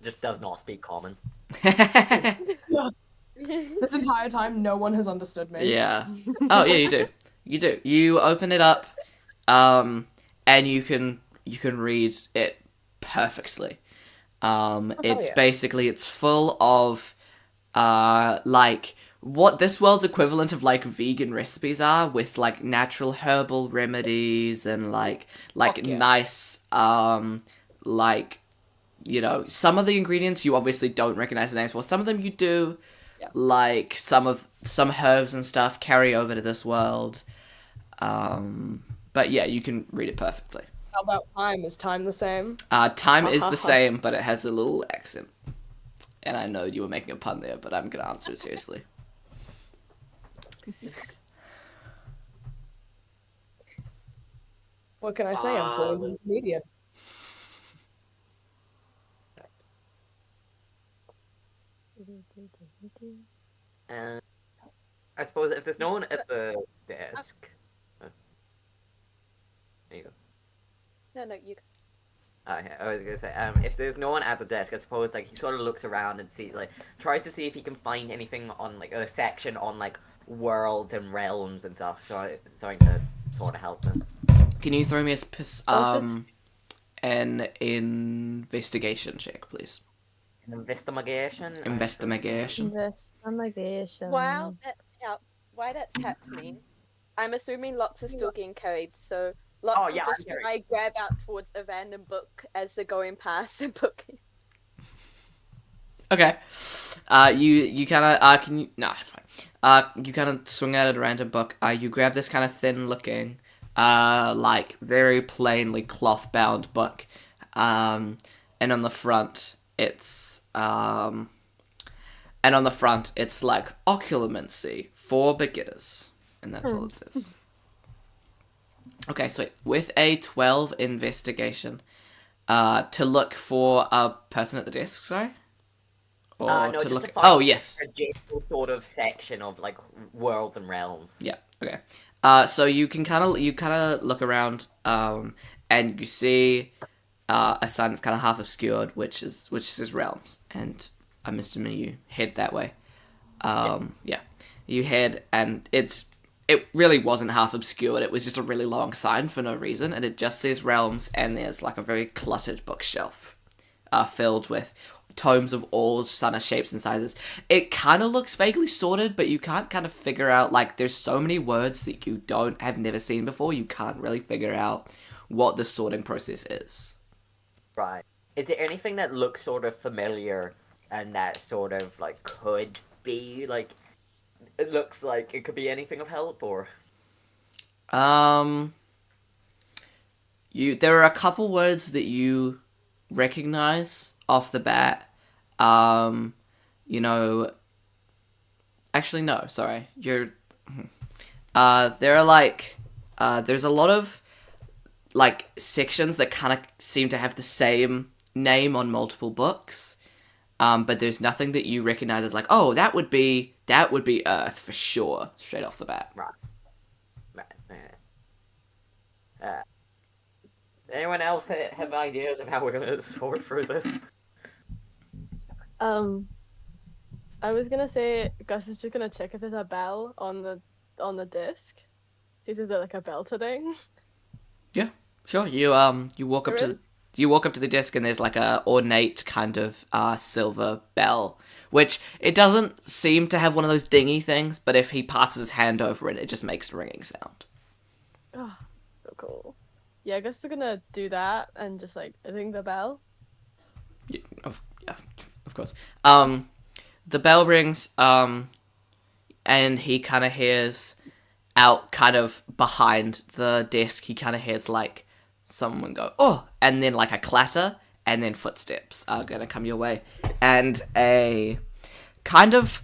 Just does not speak common. This entire time, no one has understood me. Yeah. Oh yeah, you do. You do. You open it up, and you can read it perfectly. It's yeah. basically it's full of like what this world's equivalent of like vegan recipes are, with like natural herbal remedies and like Fuck yeah. nice like, you know, some of the ingredients you obviously don't recognize the names for. Some of them you do. Yeah. Like some herbs and stuff carry over to this world. But yeah, you can read it perfectly. How about time? Is time the same? Time is the same, but it has a little accent. And I know you were making a pun there, but I'm gonna answer it seriously. What can I say? I'm fluent in media. I suppose if there's no one at the desk. There you go. No, you. Okay, I was gonna say, if there's no one at the desk, I suppose like he sort of looks around and tries to see if he can find anything on like a section on like worlds and realms and stuff. So something to sort of help him. Can you throw me an investigation check, please? Investigation. Investigation. While that's happening, I'm assuming Lots is still getting carried, so Lots will just try grab out towards a random book as they're going past a book. Okay. You kind of can you? No, it's fine. You kind of swing out at a random book. You grab this kind of thin looking, like very plainly cloth bound book, and on the front it's like occlumency for beginners, and that's all it says. Okay, so with a 12 investigation, to look for a person at the desk, sorry? Or No, to just look... to find Oh, yes. a general sort of section of like worlds and realms. Yeah, okay. So you kind of look around, and you see a sign that's kind of half obscured, which says realms, and I'm assuming you head that way. Yeah. You head, and it really wasn't half obscured. It was just a really long sign for no reason, and it just says realms, and there's like a very cluttered bookshelf, filled with tomes of all kind of shapes and sizes. It kind of looks vaguely sorted, but you can't kind of figure out, like, there's so many words that you have never seen before, you can't really figure out what the sorting process is. Right. Is there anything that looks sort of familiar and that sort of like could be like? It looks like it could be anything of help, or There are a couple words that you recognize off the bat. You know, actually no, sorry. There are like there's a lot of like sections that kind of seem to have the same name on multiple books. But there's nothing that you recognize as like, oh, that would be Earth for sure, straight off the bat. right. Anyone else have ideas of how we're gonna sort through this? I was gonna say Gus is just gonna check if there's a bell on the disc. See if there's like a bell today. Yeah, sure. You walk up There to is? you walk up to the desk and there's like a ornate kind of silver bell, which it doesn't seem to have one of those dingy things, but if he passes his hand over it, it just makes a ringing sound. Oh, so cool. Yeah, I guess they're gonna do that and just like ring the bell. Yeah, of course. The bell rings, and he kind of hears out kind of behind the desk, he kind of hears like someone go, oh, and then like a clatter, and then footsteps are gonna come your way. And a kind of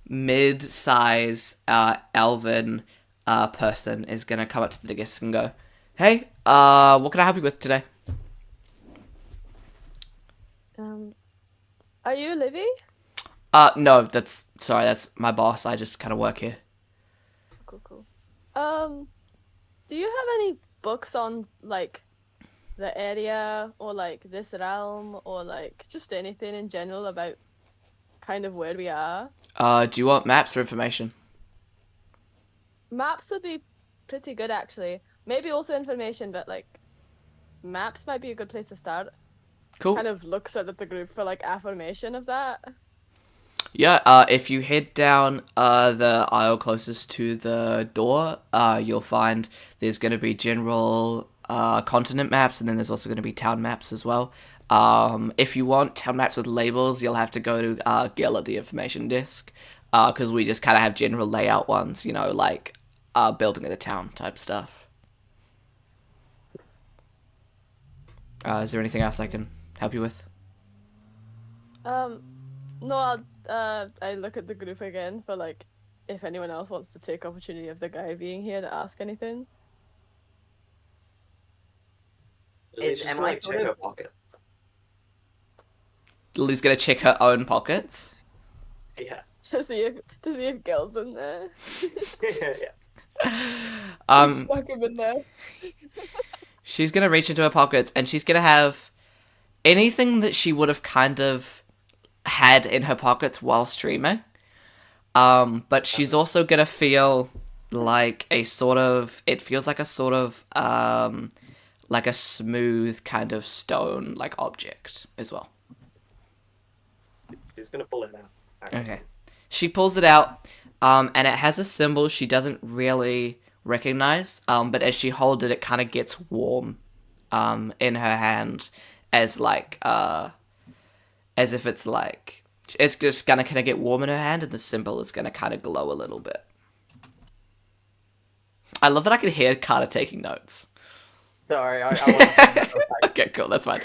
mid-size elven person is gonna come up to the desk and go, hey, what can I help you with today? Are you Livi? No, that's my boss. I just kind of work here. Cool. Do you have any books on like the area or like this realm or like just anything in general about kind of where we are? Do you want maps or information? Maps would be pretty good actually. Maybe also information, but like maps might be a good place to start. Cool. Kind of looks at the group for like affirmation of that. Yeah, if you head down the aisle closest to the door, you'll find there's going to be general continent maps, and then there's also going to be town maps as well. If you want town maps with labels, you'll have to go to Gil at the information desk, because we just kind of have general layout ones, you know, like building of the town type stuff. Is there anything else I can help you with? No, I look at the group again for like if anyone else wants to take opportunity of the guy being here to ask anything. Lily's just am gonna I like sort check of- her pockets. Lily's going to check her own pockets. Yeah. to see if Gil's in there. Yeah. Stuck him in there. She's going to reach into her pockets, and she's going to have anything that she would have kind of had in her pockets while streaming. But she's also going to feel like it feels like a sort of, like a smooth kind of stone, like, object as well. She's gonna pull it out. Okay. She pulls it out, and it has a symbol she doesn't really recognize, but as she holds it, it kind of gets warm, in her hand, as like, as if it's like, it's just gonna kind of get warm in her hand, and the symbol is gonna kind of glow a little bit. I love that I can hear Carter taking notes. Sorry, I want Okay, cool, that's fine.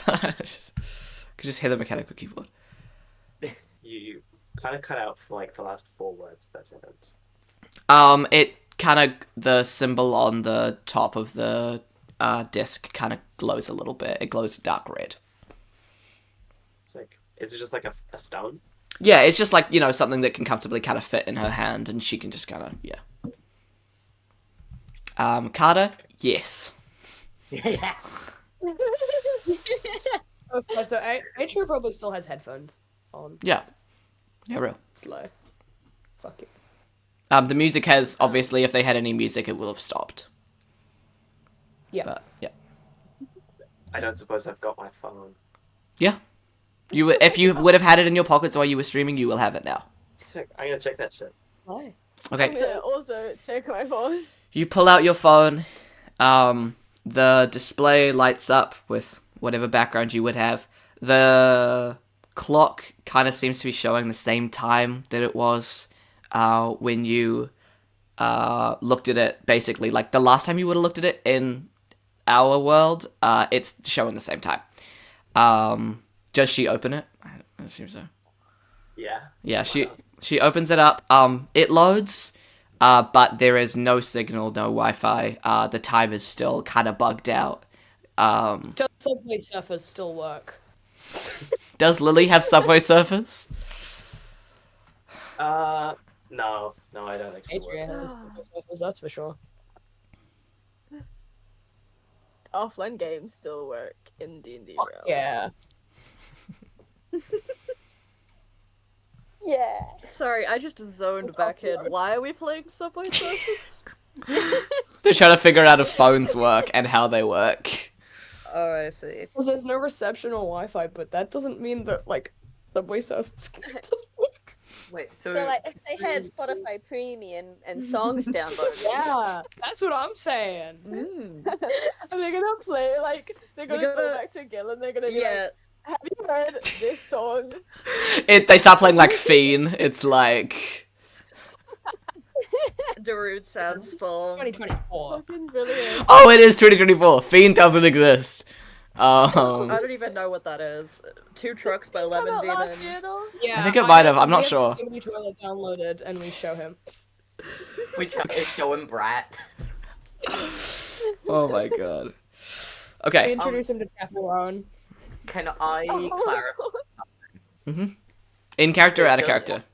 I could just hear the mechanical keyboard. You kind of cut out for like the last 4 words of that sentence. It kind of, the symbol on the top of the disc kind of glows a little bit. It glows dark red. It's like, is it just like a stone? Yeah, it's just like, you know, something that can comfortably kind of fit in her hand, and she can just kind of, yeah. Carter, yes. Yeah. Oh, so Atrio probably still has headphones on. Yeah. Yeah, real. Slow. Fuck it. The music has, obviously, if they had any music, it will have stopped. Yeah. But, yeah. I don't suppose I've got my phone. Yeah. If you would have had it in your pockets while you were streaming, you will have it now. Sick. I'm gonna check that shit. Why? I'm Okay. gonna also check my phone. You pull out your phone. The display lights up with whatever background you would have. The clock kind of seems to be showing the same time that it was when you looked at it. Basically, like the last time you would have looked at it in our world, it's showing the same time. Does she open it? I assume so. Yeah. Yeah, she opens it up. It loads, but there is no signal, no Wi-Fi. The time is still kind of bugged out. Does Subway Surfers still work? Does Lily have Subway Surfers? No, I don't actually. Atrio Work. has Subway Surfers, that's for sure. offline games still work in D&D Fuck realm. yeah. Yeah. Sorry, I just zoned back in. Why are we playing Subway Surfers? They're trying to figure out if phones work and how they work. Oh, I see. Because there's no reception or Wi-Fi, but that doesn't mean that, like, Subway Surfers doesn't work. Wait, So like if they had Spotify Premium and songs downloaded. Yeah, that's what I'm saying. Mm. And they're gonna play like they're gonna You're go gonna- back to Gil and they're gonna be Yeah. like, have you heard this song? They start playing like Fiend. It's like Darude Sandstorm. 2024. Fucking brilliant. oh, it is 2024. Fiend doesn't exist. I don't even know what that is. Two Trucks by Lemon Came out last Demon. year, though. Yeah, I think it might have, I'm we not sure. Skibidi Toilet downloaded, and we show him. we show him Brat. Oh my god. We Okay. introduce him to Chaperone. Can I clarify? In character, out of Just- character.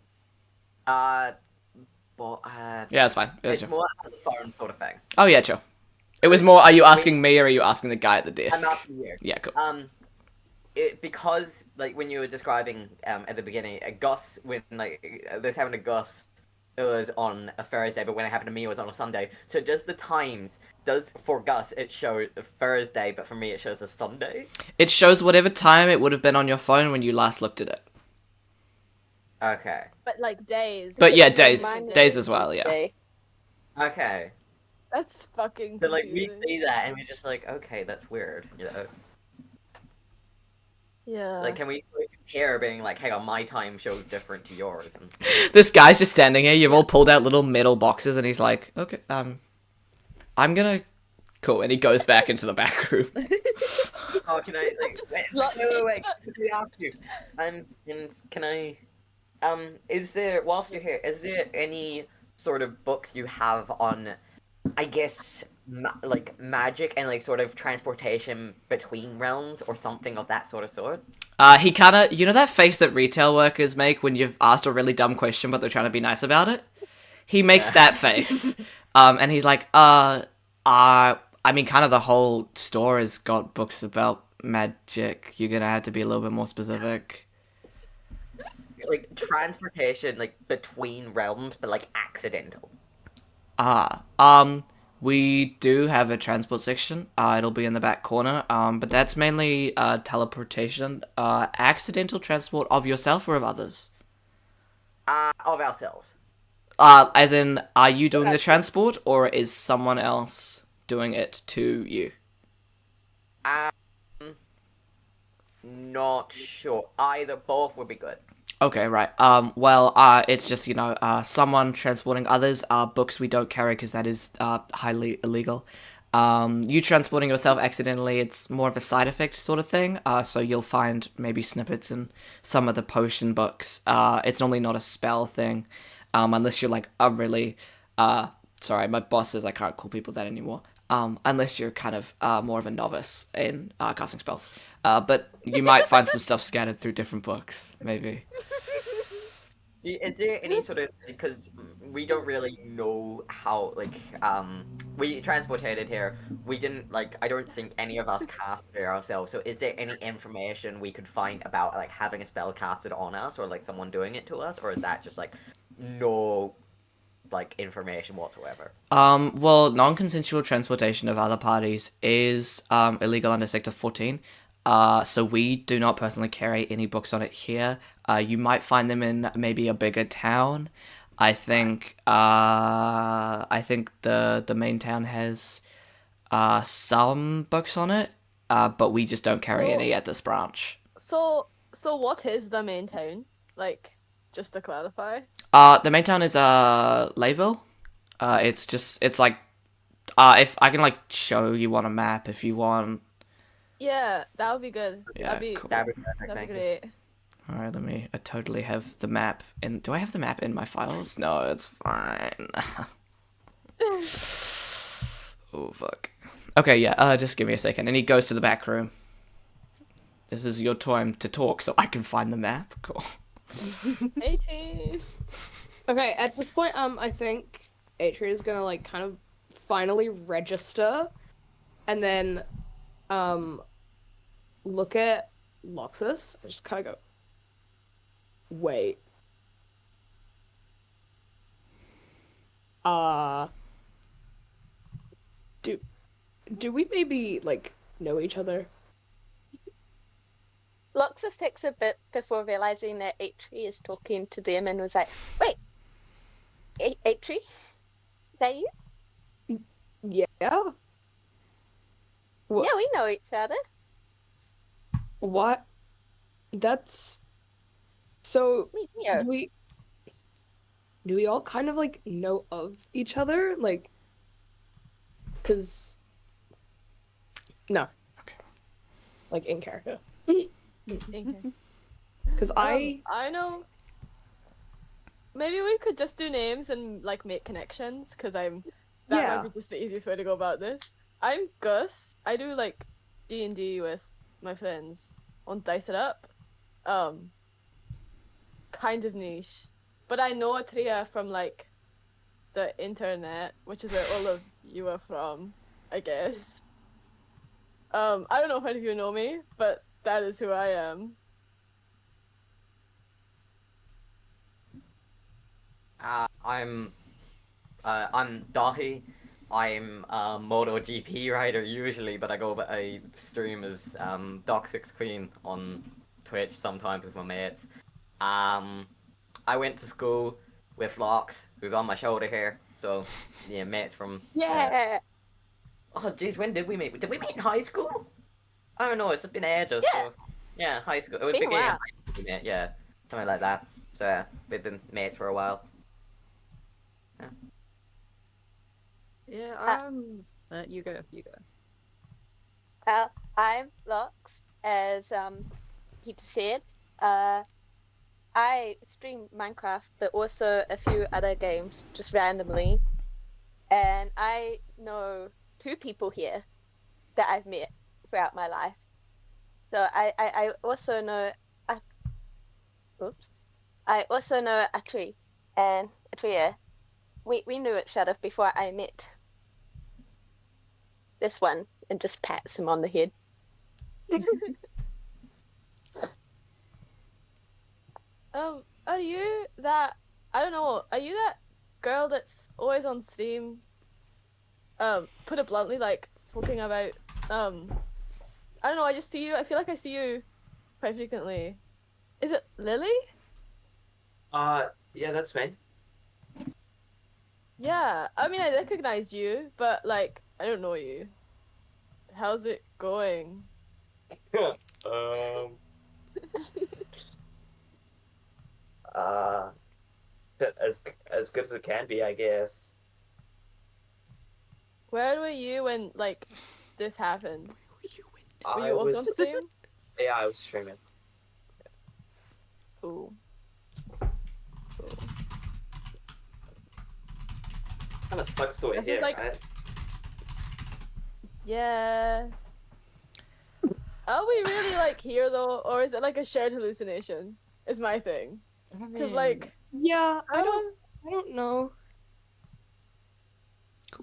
But Yeah, that's fine. That's it's sure. more of the phone sort of thing. Oh yeah, sure. It was more. Are you asking me or are you asking the guy at the I'm desk? asking you. Yeah, cool. Because like when you were describing at the beginning, Gus when like this happened to Gus, it was on a Thursday, but when it happened to me, it was on a Sunday. So does the times for Gus it show a Thursday, but for me it shows a Sunday? It shows whatever time it would have been on your phone when you last looked at it. Okay. But like days. But yeah, Like, days mine days as well. Yeah. Okay. Okay. That's fucking So like we confusing. see that and we're just like, okay, that's weird, you know. Yeah. Like, can we compare being like, hang on, my time shows different to yours? And This guy's just standing here. You've all pulled out little metal boxes, and he's like, "Okay, I'm gonna." Cool, and he goes back into the back room. oh, can I like? Wait. Can I ask you? And can I? Is there whilst you're here? Is there any sort of books you have on? I guess like magic and like sort of transportation between realms or something of that sort. He kind of, you know that face that retail workers make when you've asked a really dumb question but they're trying to be nice about it? He makes that face. And he's like, I mean, kind of the whole store has got books about magic. You're gonna have to be a little bit more specific. Like transportation, like between realms, but like accidental. We do have a transport section. It'll be in the back corner. But that's mainly teleportation, accidental transport of yourself or of others. Of ourselves. As in, are you doing the transport or is someone else doing it to you? Not sure. Either, both would be good. Okay, right. Well, it's just, someone transporting others. Books we don't carry because that is highly illegal. You transporting yourself accidentally, it's more of a side effect sort of thing. So you'll find maybe snippets in some of the potion books. It's normally not a spell thing, unless you're like a really, sorry, my boss says I can't call people that anymore. Unless you're kind of more of a novice in casting spells. But you might find some stuff scattered through different books, maybe. Is there any sort of, because we don't really know how, like, we transported here, we didn't, like, I don't think any of us cast it ourselves, so is there any information we could find about, like, having a spell casted on us, or, like, someone doing it to us, or is that just, like, no, like, information whatsoever? Well, non-consensual transportation of other parties is illegal under Sector 14. So we do not personally carry any books on it here. You might find them in maybe a bigger town. I think the main town has some books on it, but we just don't carry any at this branch. So what is the main town? Like, just to clarify. The main town is Layville. It's like if I can like show you on a map if you want. Yeah, that would be good. Yeah, that'd be cool. That'd be perfect, that'd thank be you. great. Alright, I totally have the map in. Do I have the map in my files? No, it's fine. Oh, fuck. Okay, yeah, just give me a second. And he goes to the back room. This is your time to talk so I can find the map. Cool. 18. Okay, at this point, I think Atria is gonna like kind of finally register, and then look at Loxus and just kind of go, wait. Do we maybe like know each other? Loxus takes a bit before realizing that Atri is talking to them and was like, wait, Atri? Is that you? Yeah. What? Yeah, we know each other. What? That's so. Yeah. Do we all kind of like know of each other? Like, cause no. Okay. Like in character. Because I know. Maybe we could just do names and like make connections. Because that might be just the easiest way to go about this. I'm Gus. I do like D&D with my friends on Dice It Up. Kind of niche, but I know Atria from like the internet, which is where all of you are from, I guess. I don't know if any of you know me, but that is who I am. I'm Dahi. I'm a MotoGP rider usually, but I stream as Doc6 Queen on Twitch sometimes with my mates. I went to school with Lox, who's on my shoulder here. So yeah, mates from Oh jeez, when did we meet? Did we meet in high school? I don't know. It's been ages. Yeah. So yeah, high school. It was Been a beginning of while. high school we met. Yeah, something like that. So yeah, we've been mates for a while. Yeah, you go. I'm Lux, as Peter said. I stream Minecraft, but also a few other games, just randomly. And I know 2 people here that I've met throughout my life. So I also know I also know Atri and Atria. We knew each other before I met this one and just pats him on the head. Are you that? I don't know. Are you that girl that's always on stream? Put it bluntly, like talking about. I don't know. I just see you. I feel like I see you quite frequently. Is it Lily? Yeah, that's me. Yeah. I mean, I recognize you, but like, I don't know you. How's it going? Um. As good as it can be, I guess. Where were you when like this happened? Were I you also on was. stream? Yeah, I was streaming. Cool. Kind of sucks the way This is here, like- right? Yeah. Are we really like here though, or is it like a shared hallucination? Is my thing. Because like yeah, I don't. I don't know.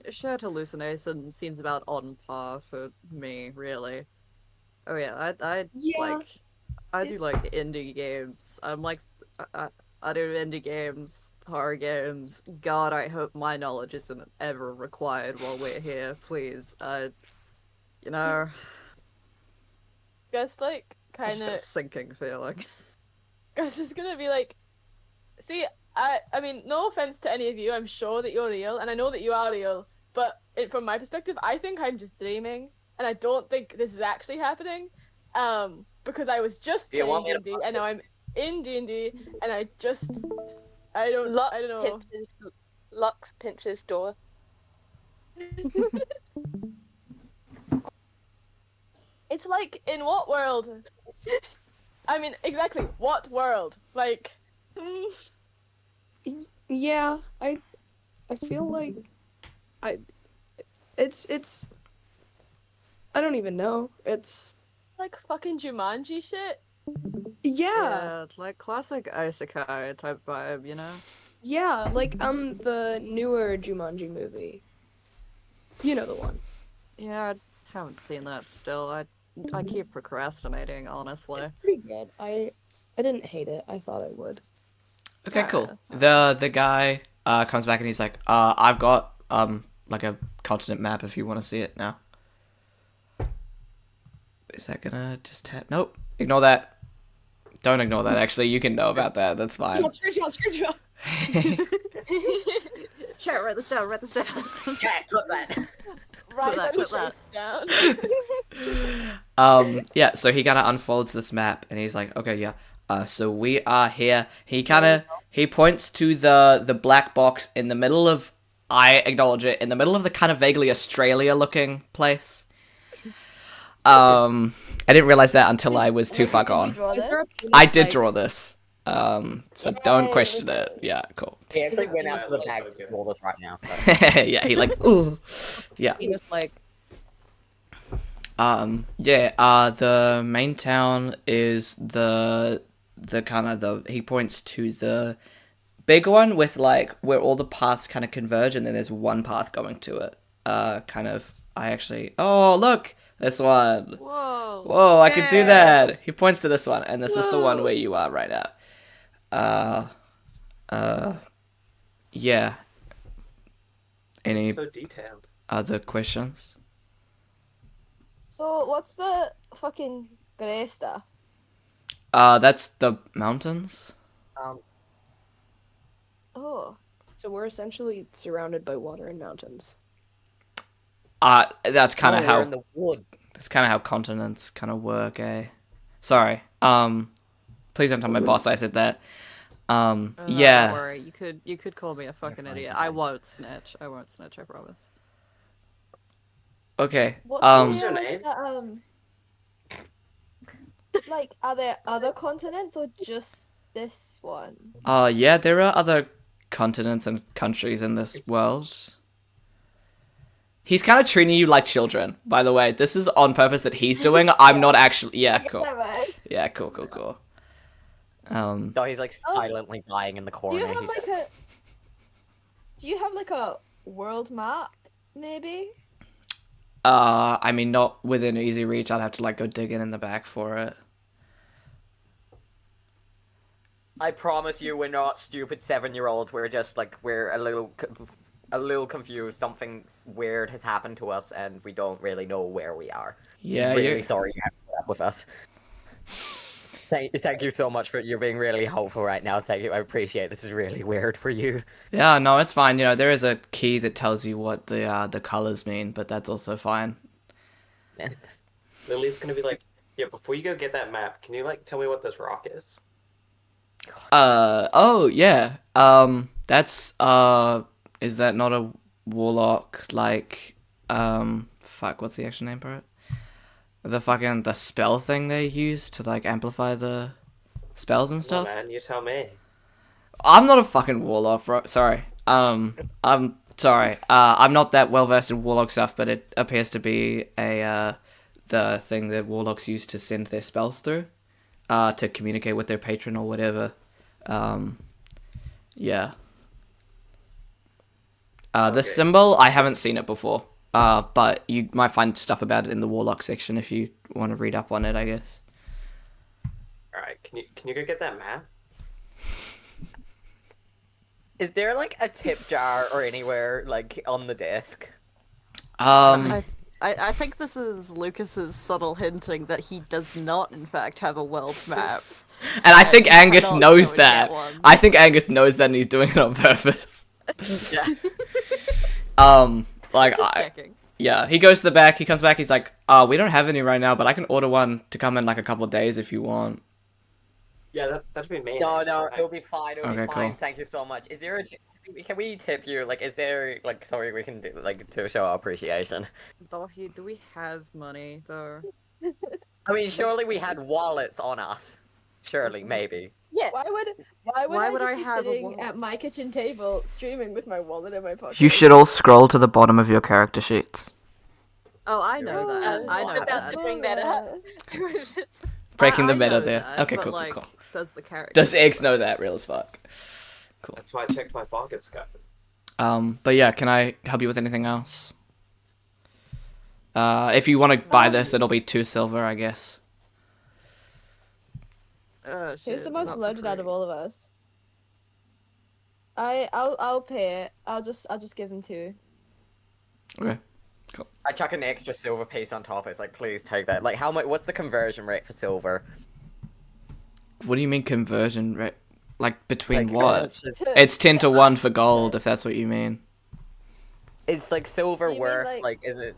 Shared hallucination seems about on par for me, really. Oh yeah, Yeah. I do like indie games. I'm like I do indie games, horror games. God, I hope my knowledge isn't ever required while we're here, please. You know, Guess like I just kind got a of. sinking feeling. Guess is gonna be like. See, I mean, no offense to any of you. I'm sure that you're real, and I know that you are real. But from my perspective, I think I'm just dreaming, and I don't think this is actually happening. Because I was just Do you want playing me to D&D, and now I'm in D&D, and I don't know. Lux pinches door. It's like, in what world? I mean, exactly, what world? Like, Yeah, I feel like it's I don't even know. It's it's like fucking Jumanji shit. yeah. It's like classic isekai type vibe, you know? Yeah, like the newer Jumanji movie. You know the one. Yeah, haven't seen that still. I keep procrastinating, honestly. Pretty good. I didn't hate it. I thought I would. Okay, Yeah, cool. yeah. The guy comes back and he's like, I've got like a continent map if you want to see it now. Is that gonna just tap? Nope. Ignore that. Don't ignore that. Actually, you can know about that. That's fine. Screenshot. Chat, write this down, write this down. Chat, clip that. Right, that, put clip that that. down. Yeah, so he kind of unfolds this map and he's like, okay, yeah. So we are here. He points to the black box in the middle of, I acknowledge it, in the middle of the kind of vaguely Australia looking place. I didn't realize that until I was too far Did you gone. draw this? I did draw this. So don't question it. Yeah, cool. He actually went out to the Yeah, bag that's to so roll this right now. So. Yeah, he like, ooh. Yeah. He just like The main town is the kind of he points to the big one with like where all the paths kind of converge and then there's one path going to it. Oh, look, this one. Whoa, I could do that. He points to this one and this is the one where you are right now. Yeah. Any So detailed. other questions? So what's the fucking grey stuff? That's the mountains. Oh. so we're essentially surrounded by water and mountains. That's kind of We're how in the wood. that's kind of how continents kind of work, eh? Sorry. Please don't tell my boss I said that. Don't Yeah. worry, you could call me a fucking idiot. I won't snitch. I promise. Okay. What's What's the your deal name? with the, like, are there other continents or just this one? Yeah, there are other continents and countries in this world. He's kind of treating you like children, by the way. This is on purpose that he's doing. I'm not actually. Yeah, cool. Never. Yeah, cool. No, he's like silently dying in the Do corner. you have He's like a? Do you have like a world map, maybe? I mean, not within easy reach. I'd have to like go digging in the back for it. I promise you, we're not stupid 7-year-olds. We're just like we're a little confused. Something weird has happened to us, and we don't really know where we are. Yeah, Really sorry you have to put up with us. Thank you so much for you're being really helpful right now. Thank you, I appreciate it. This is really weird for you. Yeah, no, it's fine. You know, there is a key that tells you what the colors mean, but that's also fine. Lily's gonna be like, yeah, before you go get that map, can you like tell me what this rock is? Oh yeah. That's is that not a warlock like fuck, what's the actual name for it? The spell thing they use to like amplify the spells and Oh, stuff? man, you tell me. I'm not a fucking warlock, bro. Sorry. I'm sorry. I'm not that well versed in warlock stuff, but it appears to be the thing that warlocks use to send their spells through, to communicate with their patron or whatever. Yeah. The Okay. symbol, I haven't seen it before. But you might find stuff about it in the warlock section if you want to read up on it, I guess. All right, can you go get that map? Is there like a tip jar or anywhere like on the desk? Um, I think this is Lucas's subtle hinting that he does not, in fact, have a world map. and I think he Angus cannot knows go and get that. one. I think Angus knows that and he's doing it on purpose. Yeah. Like, Just checking. yeah, he goes to the back, he comes back, he's like, we don't have any right now, but I can order one to come in like a couple of days if you want. Yeah, that'd be me. No, actually. it'll be fine. It'll be Okay, fine. cool. Thank you so much. Is there a can we tip you? Like, is there like something we can do like to show our appreciation? Dolphy, do we have money, though? I mean, surely we had wallets on us. Surely, maybe. Yeah. Why would Why I would just I be have a sitting wallet? at my kitchen table streaming with my wallet in my pocket? You should all scroll to the bottom of your character sheets. Oh, I know Oh, that. I know about that. to bring that up. Breaking the I meta know there. that, Okay, but, cool, like, cool. Does the character? Does Eggs know that? Real as fuck. That's why I checked my pockets, guys. But yeah, can I help you with anything else? If you want to buy this, it'll be 2 silver, I guess. Oh, shit, Who's the it's most not for loaded out of free. all of us? I'll pay it. I'll just give him 2. Okay. I chuck an extra silver piece on top. It's like, please take that. Like, how much? What's the conversion rate for silver? What do you mean conversion rate? Like between Like, what? just- It's 10 to 1 for gold, if that's what you mean. It's like silver You mean, worth. like- Is it?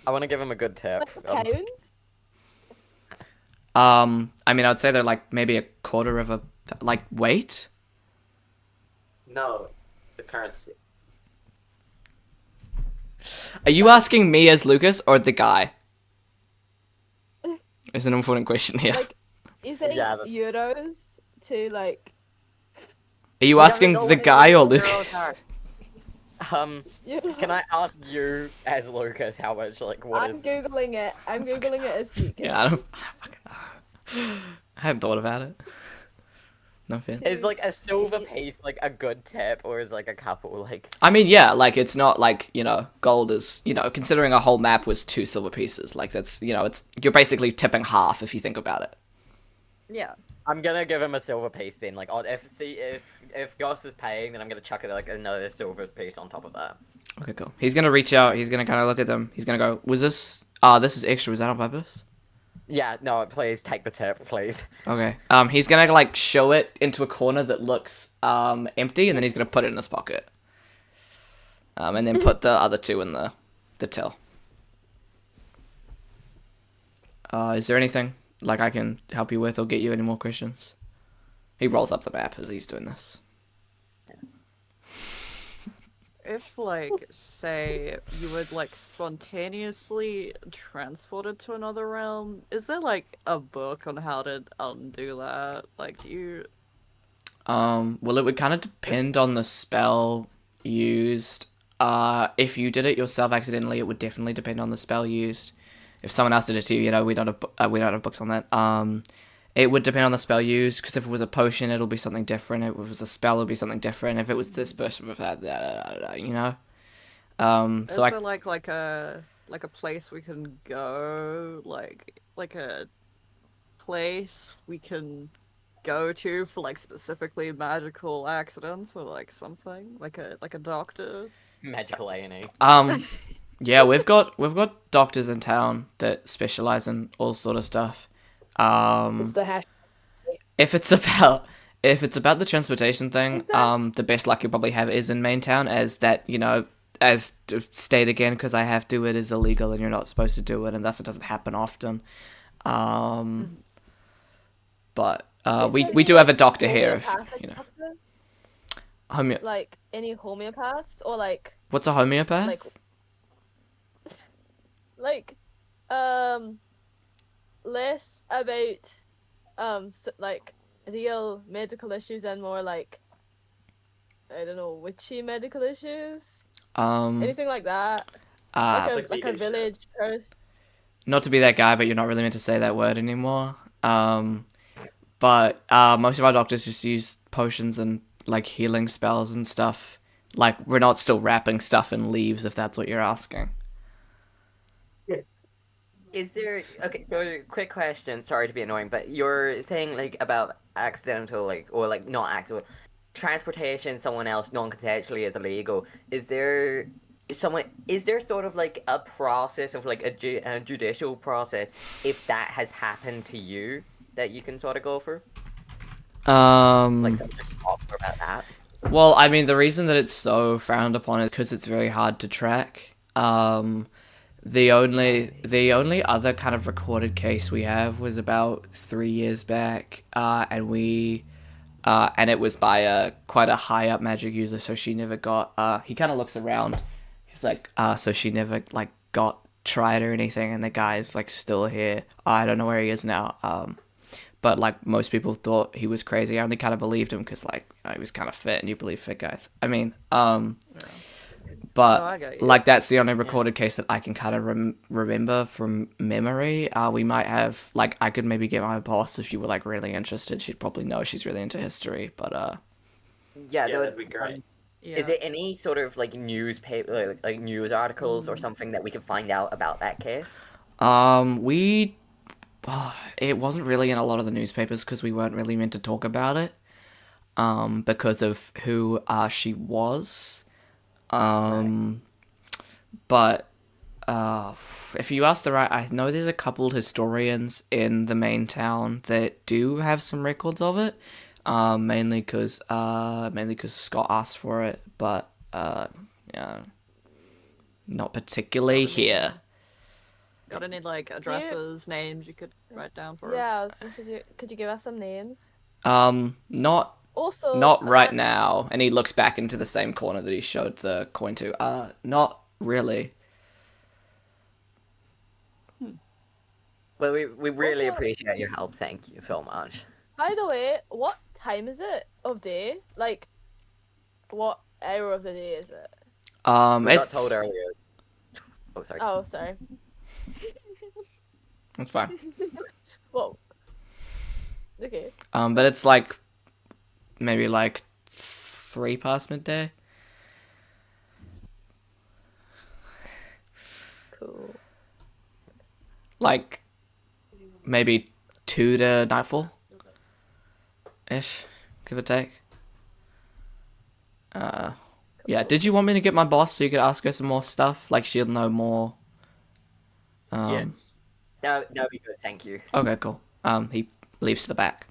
I want to give him a good tip. Like pounds? I mean, I'd say they're like maybe a quarter of a like weight. No, it's the currency. Are you asking me as Lucas or the guy? It's an important question here. Like, is there Yeah, that's- euros to like? Are you We don't asking know the what guy or euros Lucas? are. Can I ask you as Lucas how much? Like, what I'm is? googling it. I'm googling it as you can. Yeah, I fucking know. I hadn't thought about it. No fair. Is like a silver piece like a good tip, or is like a couple like? I mean, yeah, like it's not like, gold is, considering a whole map was 2 silver pieces. Like that's, you're basically tipping half if you think about it. Yeah. I'm gonna give him a silver piece then. Like, if Goss is paying, then I'm gonna chuck it like another silver piece on top of that. Okay, cool. He's gonna reach out. He's gonna kind of look at them. He's gonna go, was this? This is extra. Was that on purpose? Yeah, no, please take the tip, please. Okay. He's gonna like show it into a corner that looks empty, and then he's gonna put it in his pocket. And then put the other 2 in the till. Is there anything like I can help you with or get you any more questions? He rolls up the map as he's doing this. If, like, say, you would, like, spontaneously transport it to another realm, is there, like, a book on how to undo that? Like, Well, it would kind of depend on the spell used. If you did it yourself accidentally, it would definitely depend on the spell used. If someone else did it to you, we don't have books on that. It would depend on the spell used, because if it was a potion, it'll be something different. If it was a spell, it'll be something different. If it was this person with that, is So there, like a place we can go? Like a place we can go to for, like, specifically magical accidents or, like, something? Like a doctor? Magical A&E. Yeah, we've got doctors in town that specialize in all sort of stuff. It's the hash. If it's about the transportation thing, Is that- the best luck you'll probably have is in main town, as that, as to state again, because I have to, it is illegal and you're not supposed to do it, and thus it doesn't happen often. But Is we there do any, have a like, doctor here, if, homeopathic doctor? Homeo- Like any homeopaths or like What's a homeopath? like less about like real medical issues and more like, I don't know, witchy medical issues, anything like that, uh, like a vegan shit. village person. not to be that guy, but you're not really meant to say that word anymore. But most of our doctors just use potions and like healing spells and stuff. Like, we're not still wrapping stuff in leaves, if that's what you're asking. Is there okay? So, quick question. Sorry to be annoying, but you're saying like about accidental, like, or like not accidental transportation. Someone else non-consensually is illegal. Is there sort of like a process of like a judicial process if that has happened to you that you can sort of go through? Like something to talk about that. Well, I mean, the reason that it's so frowned upon is because it's very hard to track. The only other kind of recorded case we have was about 3 years back, and it was by quite a high up magic user, so she never got. He kind of looks around. He's like, so she never like got tried or anything, and the guy's like still here. I don't know where he is now. But like most people thought he was crazy. I only kind of believed him because like he was kind of fit, and you believe fit guys. I mean, but I get you. like that's the only recorded case that I can kind of remember from memory. We might have like I could maybe get my boss if you were like really interested. She'd probably know. She's really into history, but Yeah, Yeah, that'd be great. Yeah. Is there any sort of like newspaper, like news articles or something that we can find out about that case? We it wasn't really in a lot of the newspapers because we weren't really meant to talk about it. Because of who she was. But if you ask the right, I know there's a couple historians in the main town that do have some records of it. Mainly because Scott asked for it, but yeah, not particularly here. Got any like addresses, names you could write down for Yeah, I us? was gonna say, could you give us some names? Not Also, right now. And he looks back into the same corner that he showed the coin to. Not really. Well, we really Also- appreciate your help. Thank you so much. by the way, what time is it of day? Like, what hour of the day is it? We got It's told earlier. Oh, sorry. Oh, sorry. it's fine. Whoa. Okay. But it's like maybe like 3 past midday. Cool. Like maybe 2 to nightfall ish, give or take. Yeah. Did you want me to get my boss so you could ask her some more stuff? Like she'll know more. Yes. No, be good. Thank you. Okay, cool. He leaves to the back.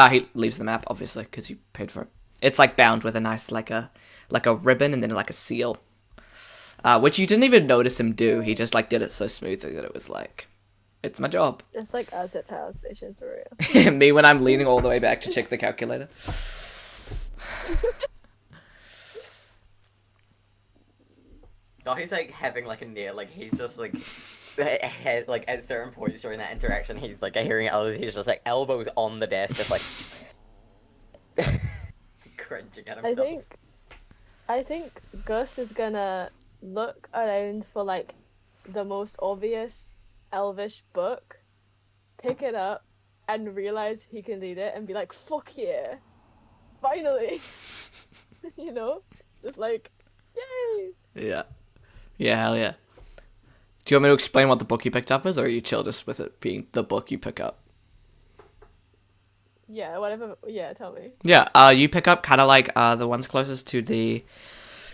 He leaves the map obviously because you paid for it. It's like bound with a nice like a ribbon and then like a seal. Which you didn't even notice him do. He just like did it so smoothly that it was like, it's my job. Just like us at Power Station for real. Me when I'm leaning all the way back to check the calculator. No, he's like having like a near, like he's just like, like at certain points during that interaction, he's like hearing others. He's just like elbows on the desk, just like cringing at himself. I think Gus is gonna look around for like the most obvious Elvish book, pick it up, and realize he can read it and be like, "Fuck yeah, finally!" You know, just like, yay. Yeah. Yeah, hell yeah. Do you want me to explain what the book you picked up is, or are you chill just with it being the book you pick up? Yeah, whatever. Yeah, tell me. Yeah, you pick up kind of like the ones closest to the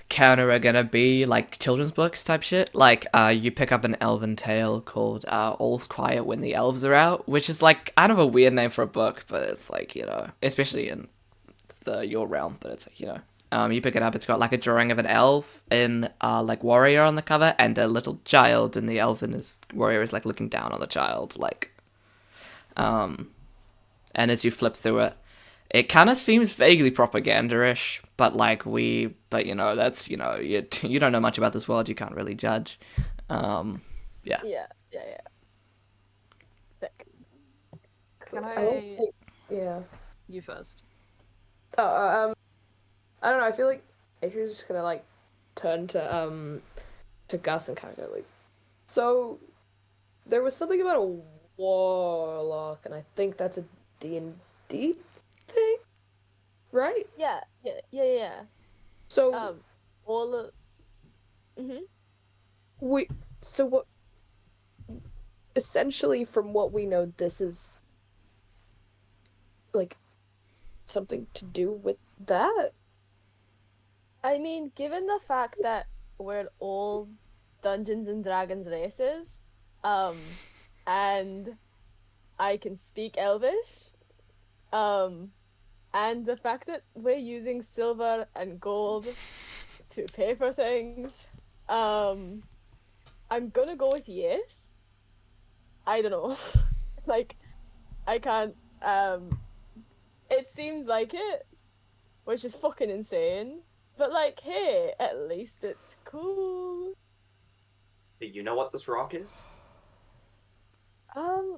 counter are gonna be like children's books type shit. Like you pick up an elven tale called All's Quiet When the Elves Are Out, which is like kind of a weird name for a book, but it's like, you know, especially in your realm, but it's like, you know. You pick it up, it's got like a drawing of an elf in like warrior on the cover and a little child, and the elven warrior is like looking down on the child, like and as you flip through it, it kind of seems vaguely propaganda-ish, but you know, that's, you know, you don't know much about this world, you can't really judge. Yeah. Yeah. Sick. Can Yeah. You first. I don't know. I feel like Adrian's just gonna like turn to Gus and kind of go like, so there was something about a warlock, and I think that's a D&D thing, right? Yeah. So All of. Mhm. so what? Essentially, from what we know, this is like something to do with that. I mean, given the fact that we're all Dungeons and Dragons races, and I can speak Elvish, and the fact that we're using silver and gold to pay for things, I'm gonna go with yes. I don't know. Like, I can't, it seems like it, which is fucking insane. But like, hey, at least it's cool. Do you know what this rock is? I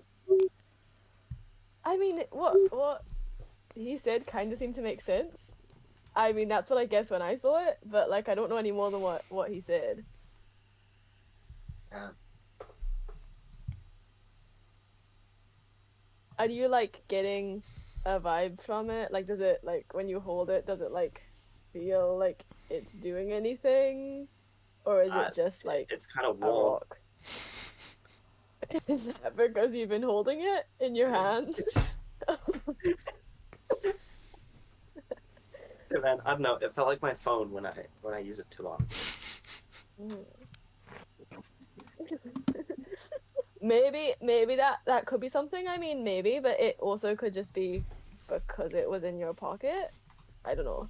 mean, what he said kind of seemed to make sense. I mean, that's what I guess when I saw it, but like, I don't know any more than what he said. Yeah. Are you like getting a vibe from it? Like, does it like when you hold it, does it like feel like it's doing anything, or is it just like It's kind of a warm. rock? Is that because you've been holding it in your hand? Man, I don't know. It felt like my phone when I use it too long. Maybe that could be something. I mean, maybe, but it also could just be because it was in your pocket. I don't know.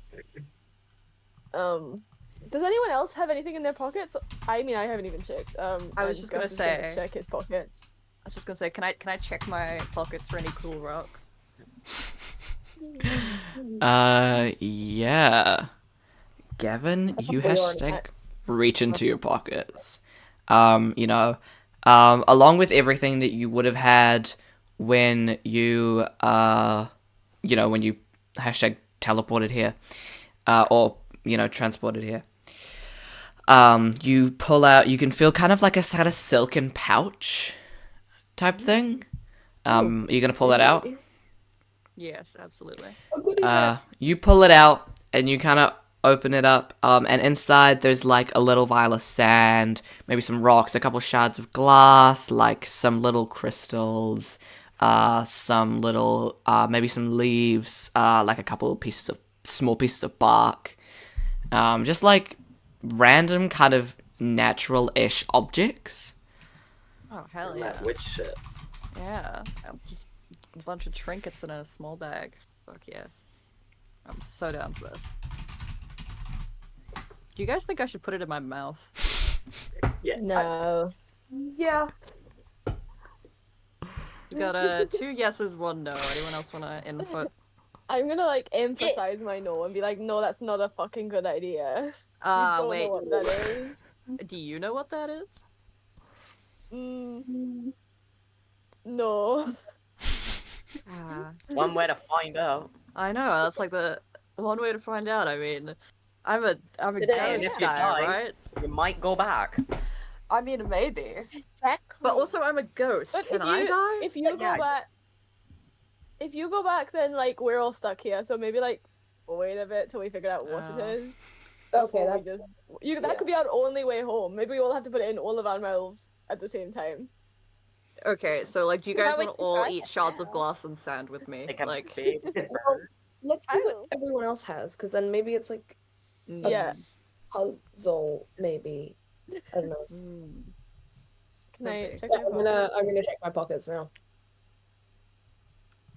Does anyone else have anything in their pockets? I mean, I haven't even checked. I was and just gonna Gus is gonna say- check his pockets. I was just gonna say, can I check my pockets for any cool rocks? Yeah. Gavin, you Probably already- hashtag reach into your pockets. You know, along with everything that you would have had when you, when you hashtag teleported here, or, transported here. You pull out, you can feel kind of like a sort of silken pouch type thing. Are you gonna pull that out? Yes, absolutely. You pull it out and you kind of open it up, and inside there's like a little vial of sand, maybe some rocks, a couple shards of glass, like some little crystals, some little, maybe some leaves, like a couple of small pieces of bark, just like random kind of natural-ish objects. Oh hell And yeah! that witch shit. Yeah, just a bunch of trinkets in a small bag. Fuck yeah! I'm so down for this. Do you guys think I should put it in my mouth? Yes. No. Yeah. We got 2 yeses, 1 no. Anyone else want to input? I'm gonna like emphasize my no and be like, no, that's not a fucking good idea. You don't Wait. know what that is. Do you know what that is? No. One way to find out. I know. That's like the one way to find out. I mean, I'm a Did it- And ghost if you guy, die- right? You might go back. I mean, maybe. Exactly. But also, I'm a ghost. But Can if I you die? if you Yeah. go back, if you go back, then like we're all stuck here. So maybe like wait a bit till we figure out what Oh. it is. Okay, before we that's just that yeah. could be our only way home. Maybe we all have to put it in all of our mouths at the same time. Okay, so like, do you How guys would want to you all try eat it shards of now? glass and sand with me? Like a Like, big Well, let's see what Oh. everyone else has, because then maybe it's like Yeah. puzzle, maybe. I don't know. Can I Could be. check Yeah, my I'm gonna pockets? check my pockets now.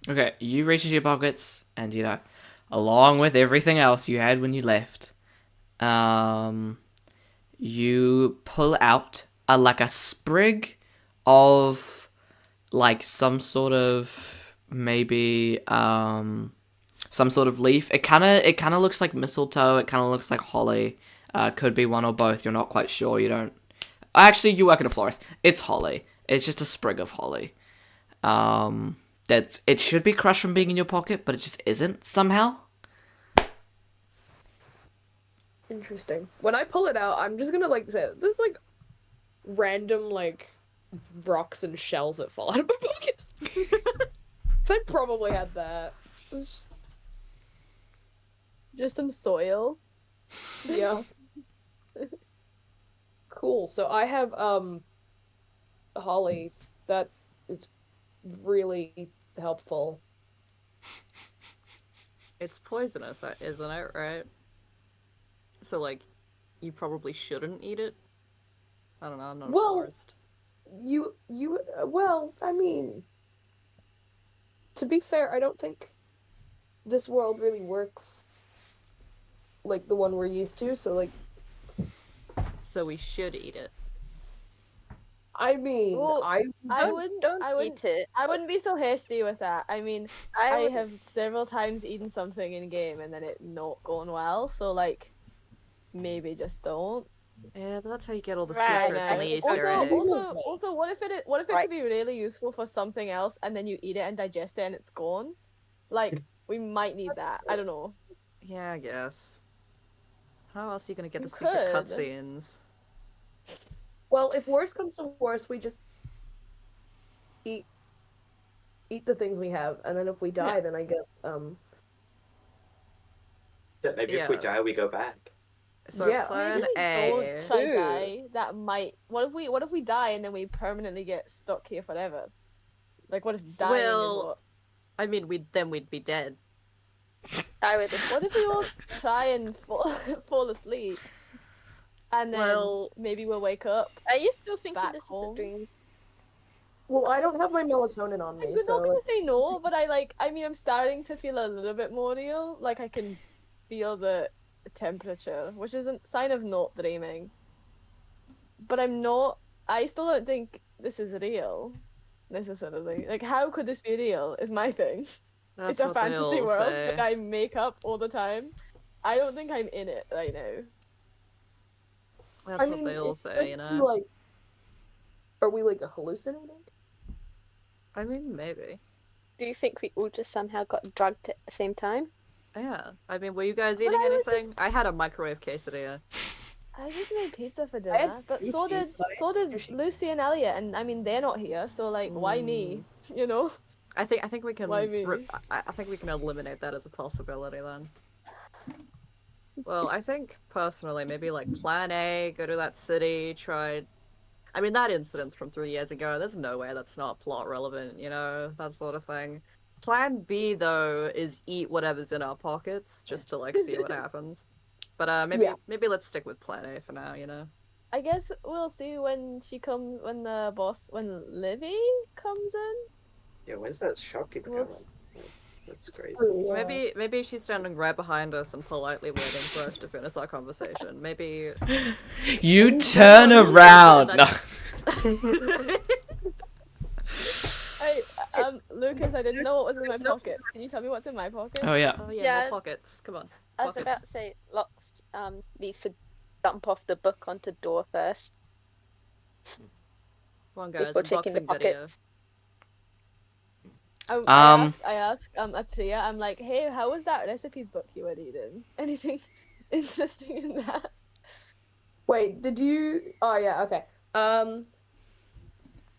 Okay, you reach into your pockets, and along with everything else you had when you left, you pull out like a sprig of like some sort of maybe some sort of leaf. It kind of looks like mistletoe. It kind of looks like holly. Could be one or both. You're not quite sure. You don't. Actually, you work at a florist. It's holly. It's just a sprig of holly. It should be crushed from being in your pocket, but it just isn't somehow. Interesting. When I pull it out, I'm just gonna like say there's like random like rocks and shells that fall out of my pocket. So I probably had that. It's Just some soil. yeah. Cool. So I have holly. That is really helpful. It's poisonous, isn't it? Right? So like, you probably shouldn't eat it. I don't know. I'm not a Well, florist. Well, I mean, to be fair, I don't think this world really works like the one we're used to, so like So we should eat it. I mean, Well, I I wouldn't eat it. I wouldn't be so hasty with that. I mean, I would- have several times eaten something in game and then it not going well, so like maybe just don't. Yeah, but that's how you get all the Right, secrets and the no. Easter eggs. Also, what if it Right. could be really useful for something else and then you eat it and digest it and it's gone? Like, we might need that. I don't know. Yeah, I guess. How else are you gonna get You the secret could. cutscenes? well, if worse comes to worse, we just eat eat the things we have, and then if we die, then I guess Yeah, maybe if we Yeah. die, we go back. So Yeah. plan Maybe we A. don't try Ooh. die. That might. What if we die and then we permanently get stuck here forever? Like, what if dying is Well, what? I mean, we'd be dead. I would. What if we all try and fall asleep, and then Well- maybe we'll wake up? Are you still thinking Back this is home? a dream? well, I don't have my melatonin on me, I'm not so gonna say no, but I mean, I'm starting to feel a little bit more real. Like I can feel the temperature, which is a sign of not dreaming. But I'm not. I still don't think this is real, necessarily. Like, how could this be real? Is my thing. That's It's a what they fantasy all world say. that I make up all the time. I don't think I'm in it right now. That's I what mean, they all it say, could you be, know. like, are we like hallucinating? I mean, maybe. Do you think we all just somehow got drugged at the same time? Yeah. I mean, were you guys But eating I was anything? just- I had a microwave quesadilla. I just made pizza for I had dinner, but sushi, so did but I had sushi. Lucy and Elliot, and I mean they're not here, so like why me? You know? I think we can. Why me? I think we can eliminate that as a possibility then. Well, I think personally, maybe like plan A, go to that city, try. I mean, that incident's from 3 years ago. There's no way that's not plot relevant, you know, that sort of thing. Plan B though is eat whatever's in our pockets just to like see what happens. But maybe let's stick with plan A for now, you know. I guess we'll see when when Livy comes in. Yeah, when's that shopkeeper We'll coming? That's crazy. Maybe she's standing right behind us and politely waiting for us to finish our conversation. Maybe You turn around. No. Hey, Lucas, I didn't know what was in my pocket. Can you tell me what's in my pocket? Oh yeah. Oh yeah, Yeah. more pockets. Come on. I was about Pockets. to say, Locks needs to dump off the book onto the door first Come on, guys. before checking the Unboxing video. pockets. I asked Atria, I'm like, hey, how was that recipes book you were reading? Anything interesting in that? Wait, did you? Oh yeah, okay.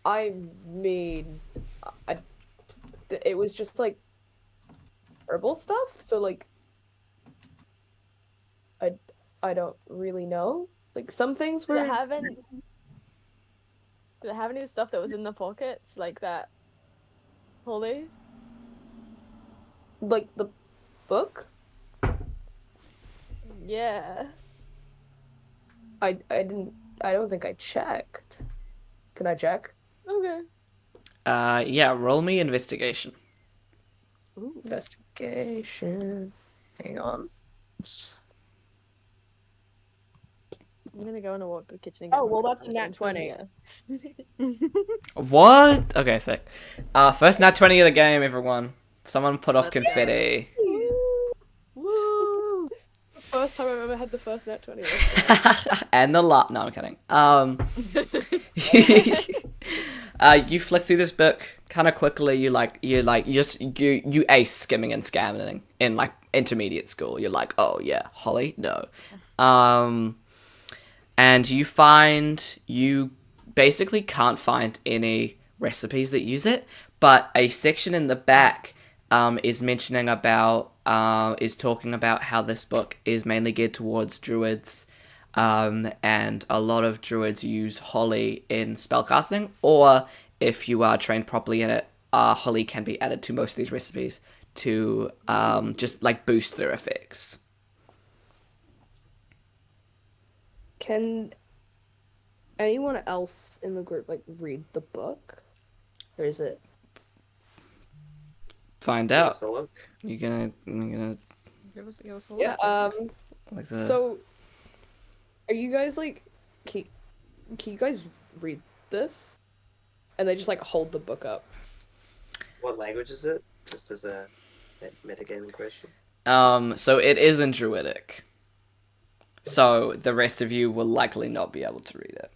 I mean, it was just like herbal stuff. So like, I don't really know. Like some things Did were. it have any of the stuff that was in the pockets like that? Holly? Like the book. Yeah. I don't think I checked. Can I check? Okay. Yeah. Roll me investigation. Ooh, investigation. Hang on. I'm gonna go and walk to the kitchen and Oh, get well, my that's a nat 20. What? Okay, sick. First nat 20 of the game, everyone. Someone put off Let's go. confetti. Woo! First time I've ever had the first nat 20. And the lot. No, I'm kidding. You flick through this book kind of quickly. You ace skimming and scanning in like intermediate school. You're like, oh yeah, Holly, no. And you basically can't find any recipes that use it, but a section in the back is talking about how this book is mainly geared towards druids, and a lot of druids use holly in spellcasting, or if you are trained properly in it, holly can be added to most of these recipes to just like boost their effects. Can anyone else in the group like read the book? Or is it? Find Give out. us a look. You're gonna Give us a look. Yeah, like the so are you guys like can you guys read this? And they just like hold the book up. What language is it? Just as a metagaming question. So it is in druidic. So the rest of you will likely not be able to read it.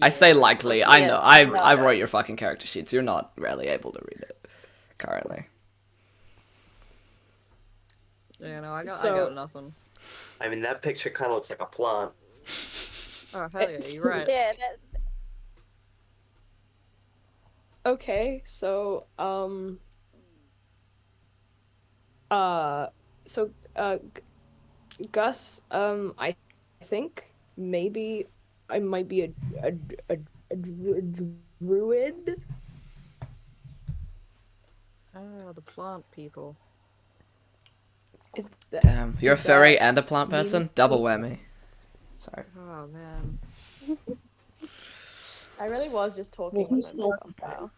I say likely. I know. I wrote your fucking character sheets. You're not really able to read it currently. Yeah, no, I got nothing. I mean, that picture kind of looks like a plant. Oh hell yeah, you're right. Yeah, Okay, so so Gus, I think maybe I might be a, a, a druid. Oh, the plant people. If that, Damn, you're a if furry that and a plant person? means Double whammy. Sorry. Oh man. I really was just talking Well, on whose my fault myself is that? now.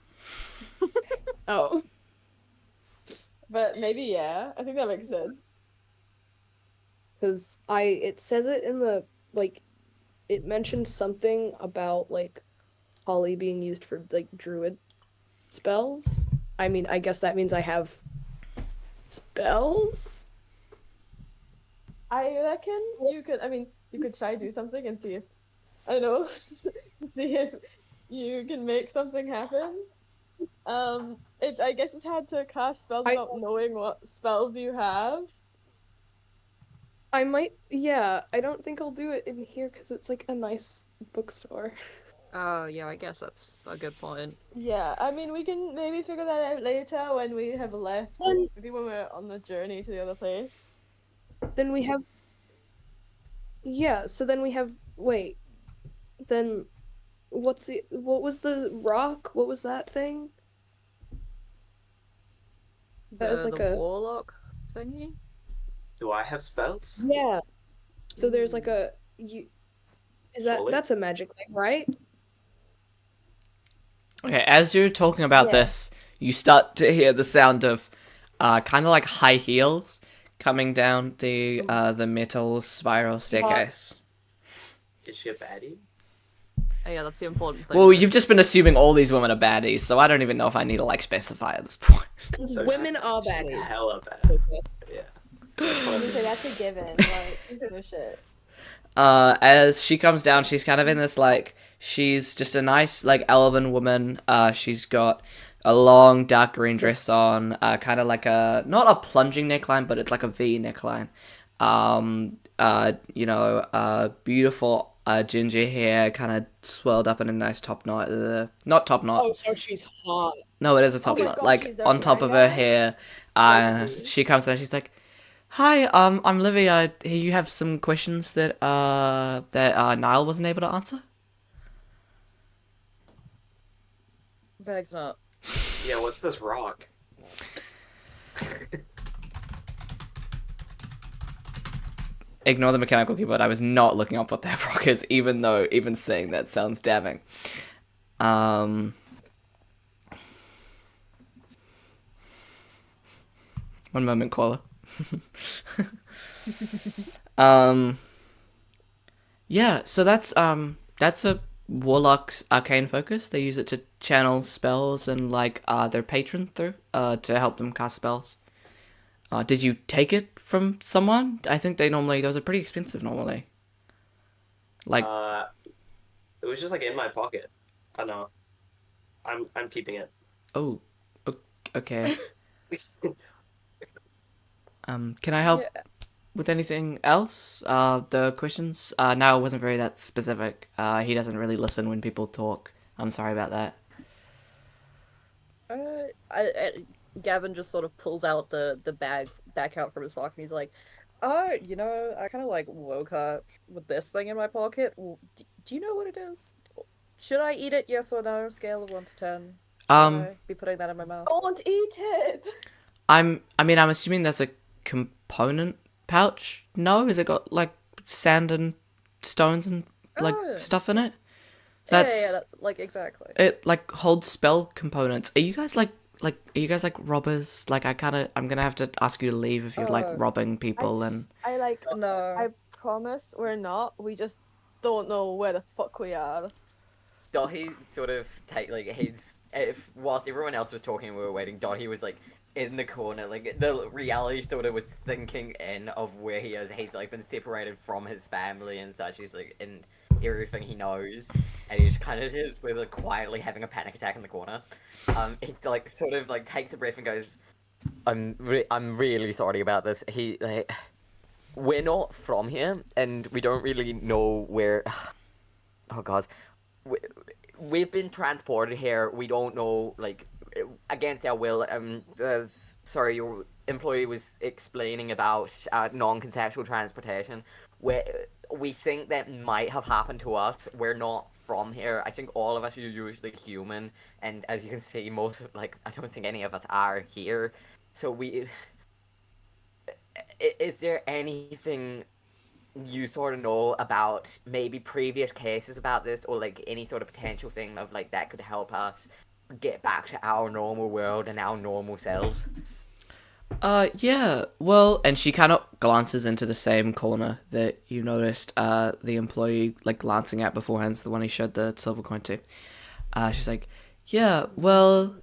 Oh, But maybe yeah, I think that makes sense. because it says it in the like it mentioned something about like Holly being used for like druid spells. I mean, I guess that means I have spells. I reckon you could. I mean, you could try do something and see if I don't know, see if you can make something happen. It's I guess it's hard to cast spells I without knowing what spells you have. I might, yeah. I don't think I'll do it in here because it's like a nice bookstore. Oh yeah, I guess that's a good point. Yeah, I mean, we can maybe figure that out later when we have left. Then, Maybe when we're on the journey to the other place. then we have, yeah. So then we have. Wait. Then, what was the rock? What was that thing? That was like The a warlock thingy. Do I have spells? yeah. So there's like a Surely? that's a magic thing, right? Okay, as you're talking about Yeah. this, you start to hear the sound of kind of like high heels coming down the metal spiral staircase. Is she a baddie? Oh yeah, that's the important thing. Well, you've just been assuming all these women are baddies, so I don't even know if I need to like specify at this point. Because So women she's- are she's baddies. hella bad. Yeah. That's I what was gonna say that's a given. Like, no shit. As she comes down, she's kind of in this like she's just a nice like elven woman. She's got a long dark green dress on, kind of like a not a plunging neckline, but it's like a V neckline. Beautiful ginger hair, kind of swirled up in a nice top knot. Not top knot. Oh, so she's hot. No, it is a top my knot. God, Like she's a on top of her hair. Okay. She comes down. She's like, "Hi, I'm Livi. I hear you have some questions that Niall wasn't able to answer." Bag's not. Yeah, what's this rock? Ignore the mechanical keyboard. I was not looking up what that rock is, even though even saying that sounds damning. One moment, caller. Yeah, so that's a warlock's arcane focus. They use it to channel spells and like their patron through to help them cast spells. Did you take it from someone? I think those are pretty expensive normally. Like It was just like in my pocket. I don't know. I'm keeping it. oh, okay. Can I help with anything else? The questions? No, it wasn't very that specific. He doesn't really listen when people talk. I'm sorry about that. Gavin just sort of pulls out the bag back out from his pocket and he's like, "Oh, I kind of like woke up with this thing in my pocket. Do you know what it is? Should I eat it? Yes or no? Scale of 1 to 10. Should I be putting that in my mouth?" Don't eat it. I'm assuming that's a component pouch. No, has it got like sand and stones and like stuff in it? Like exactly. It like holds spell components. Are you guys like robbers? Like I'm gonna have to ask you to leave if you're like robbing people and No. I promise we're not. We just don't know where the fuck we are. Dottie sort of whilst everyone else was talking and we were waiting, Dottie was like in the corner, like the reality sort of was sinking in of where he is. He's like been separated from his family and such. He's like in everything he knows, and he's kind of just like quietly having a panic attack in the corner. He's like sort of like takes a breath and goes, I'm really sorry about this. We're not from here, and we don't really know where. Oh god, we've been transported here. We don't know, like, against our will. Sorry, your employee was explaining about non-consensual transportation. We think that might have happened to us. We're not from here. I think all of us are usually human, and as you can see, I don't think any of us are here. So is there anything you sort of know about maybe previous cases about this, or like any sort of potential thing of like that could help us get back to our normal world and our normal selves? Yeah, well, and she kind of glances into the same corner that you noticed the employee, like, glancing at beforehand, the one he showed the silver coin to. She's like, yeah, well,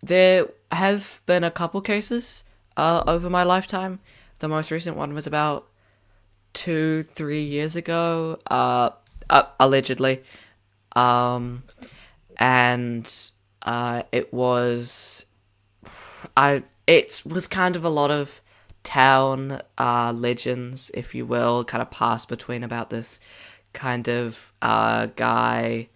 there have been a couple cases over my lifetime. The most recent one was about 2-3 years ago, allegedly. And it was kind of a lot of town legends, if you will, kind of passed between about this kind of guy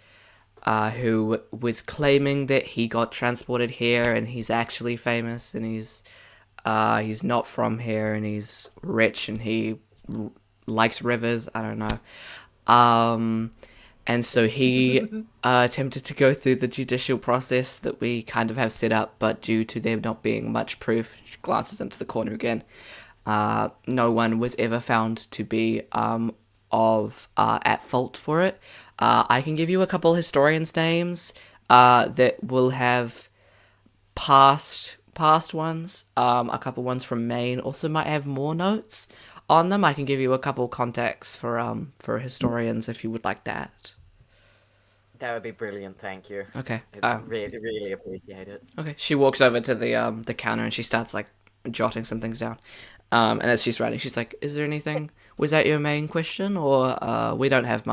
who was claiming that he got transported here and he's actually famous and he's not from here and he's rich and he likes rivers. I don't know. And so he attempted to go through the judicial process that we kind of have set up, but due to there not being much proof, she glances into the corner again. No one was ever found to be at fault for it. I can give you a couple historians' names that will have past ones. A couple ones from Maine also might have more notes on them. I can give you a couple contacts for historians if you would like that. That would be brilliant, thank you. Okay. I really, really appreciate it. Okay. She walks over to the counter and she starts like jotting some things down. And as she's writing, she's like, "Is there anything? Was that your main question, or we don't have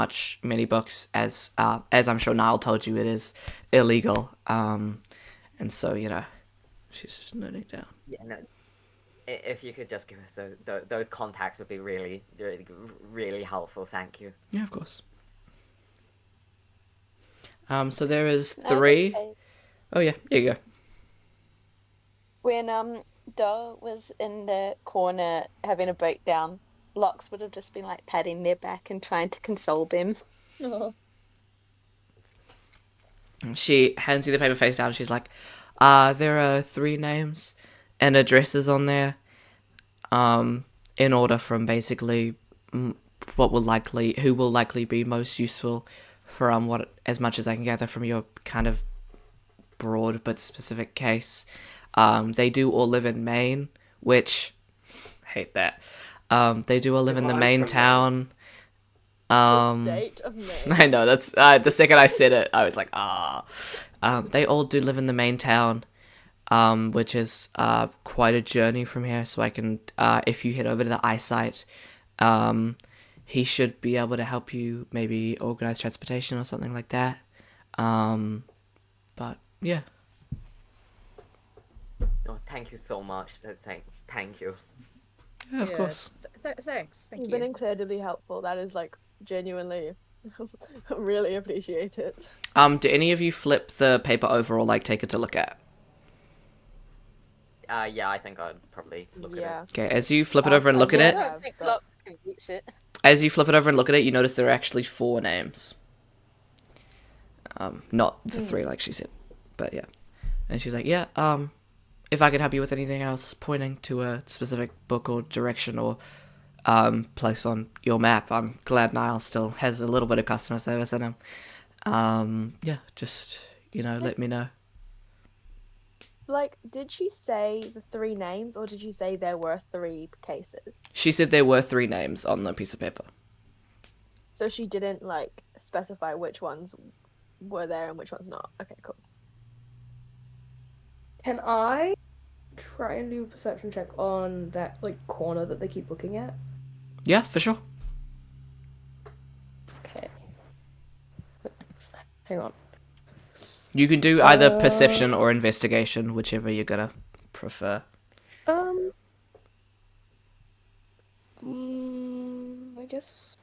many books as I'm sure Niall told you, it is illegal. And so she's just noting down." Yeah, no. If you could just give us those contacts would be really, really, really helpful. Thank you. Yeah, of course. So there is 3. Okay. Oh yeah, here you go. When Doe was in the corner having a breakdown, Locks would have just been like patting their back and trying to console them. She hands you the paper face down and she's like, there are 3 names and addresses on there, in order from basically who will likely be most useful from what, as much as I can gather from your kind of broad but specific case. They do all live in Maine, which, hate that. They do all live in the Maine town. The state of Maine. I know, that's, the second I said it, I was like, they all do live in the Maine town, which is, quite a journey from here, so I can, if you head over to the I Site, he should be able to help you maybe organize transportation or something like that. But, yeah. Oh, thank you so much. Thank you. Yeah, of course. Thanks. Thank You've you. been incredibly helpful. That is like genuinely really appreciate it. Do any of you flip the paper over or like take it to look at? Yeah, I think I'd probably look at it. Okay, as you flip it over and look at it, I don't think Locks can reach it. as you flip it over and look at it, you notice there are actually 4 names. Not the 3 like she said, but yeah. And she's like, yeah, if I could help you with anything else, pointing to a specific book or direction or place on your map, I'm glad Niall still has a little bit of customer service in him. Yeah, just, let me know. Like, did she say the 3 names, or did you say there were 3 cases? She said there were 3 names on the piece of paper. So she didn't, like, specify which ones were there and which ones not. Okay, cool. Can I try and do a perception check on that like corner that they keep looking at? Yeah, for sure. Okay. Hang on. You can do either perception or investigation, whichever you're gonna prefer. I I guess.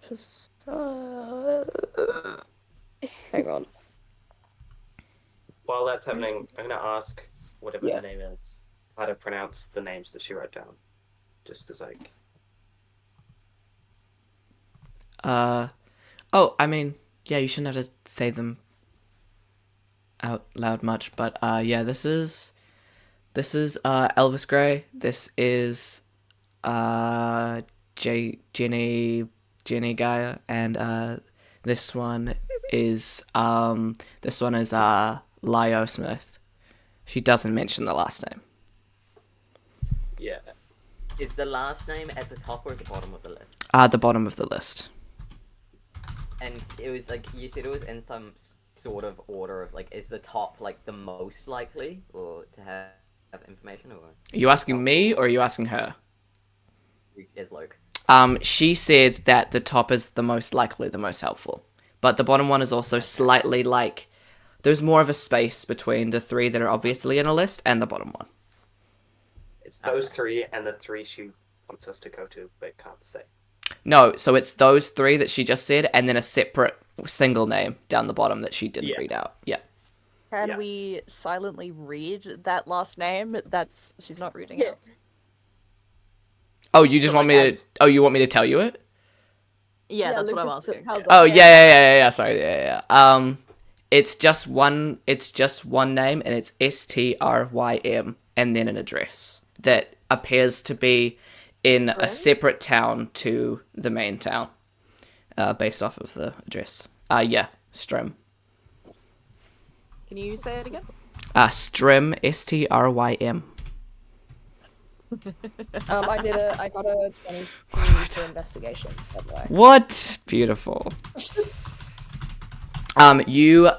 Hang on. While that's happening, I'm gonna ask whatever Yeah. her name is how to pronounce the names that she wrote down. Just because, like, Oh, I mean, yeah, you shouldn't have to say them out loud much, but yeah, this is Elvis Gray. This is Jenny Gaia, and this one is Lio Smith. She doesn't mention the last name. yeah. Is the last name at the top or at the bottom of the list? At the bottom of the list. And it was like you said, it was in some sort of order of like, is the top like the most likely, or to have information, or Are you asking me or are you asking her? is Luke? She said that the top is the most likely, the most helpful, but the bottom one is also slightly like there's more of a space between the three that are obviously in a list and the bottom one. It's those three and the three she wants us to go to, but can't say. No, so it's those three that she just said, and then a separate single name down the bottom that she didn't read out. Yeah. Can Yeah. we silently read that last name? She's not reading Yeah. it. Oh, you just So, want like, me to? as- Oh, you want me to tell you it? Yeah, that's what I'm Lucas asking. held on. Oh, yeah. Sorry, yeah. It's just one name, and it's STRYM, and then an address that appears to be in a separate town to the main town, based off of the address. Yeah, Strim. Can you say it again? Strim, STRYM. I got a 23 for investigation, by the way. What? Beautiful. You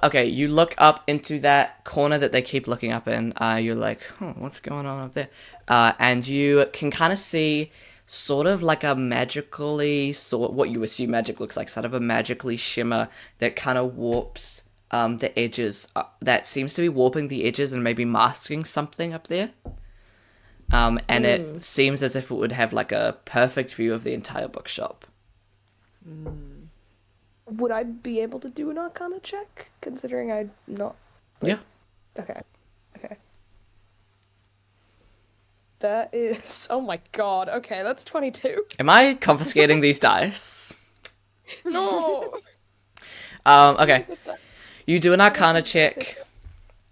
look up into that corner that they keep looking up in. You're like, what's going on up there? And you can kind of see sort of like a what you assume magic looks like, sort of a magically shimmer that kind of warps the edges. That seems to be warping the edges and maybe masking something up there. And it seems as if it would have like a perfect view of the entire bookshop. Would I be able to do an Arcana check, considering I'm not... Yeah. Okay. That is... Oh my god, okay, that's 22. Am I confiscating these dice? No! Okay. You do an Arcana check,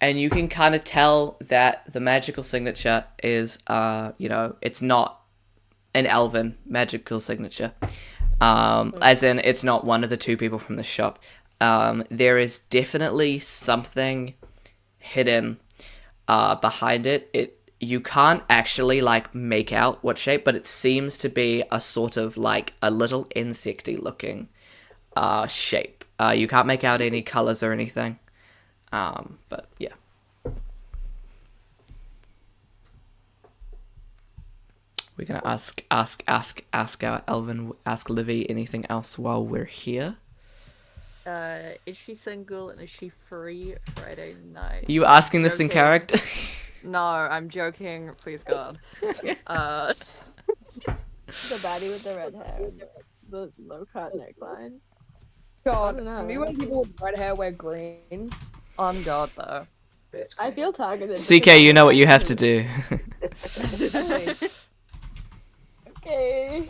and you can kind of tell that the magical signature is, it's not an elven magical signature. As in, it's not one of the two people from the shop. There is definitely something hidden behind it. You can't actually, like, make out what shape, but it seems to be a sort of, like, a little insecty looking shape. You can't make out any colors or anything. But, yeah. We're gonna ask our Elven, ask Livi anything else while we're here. Is she single and is she free Friday night? Are you asking this in Joking. character? No, I'm joking. Please God. The baddie with the red hair and the low cut neckline. God, I don't know. me when people with red hair wear green. On God though. Best I feel targeted. CK, you know what you have to do. Okay.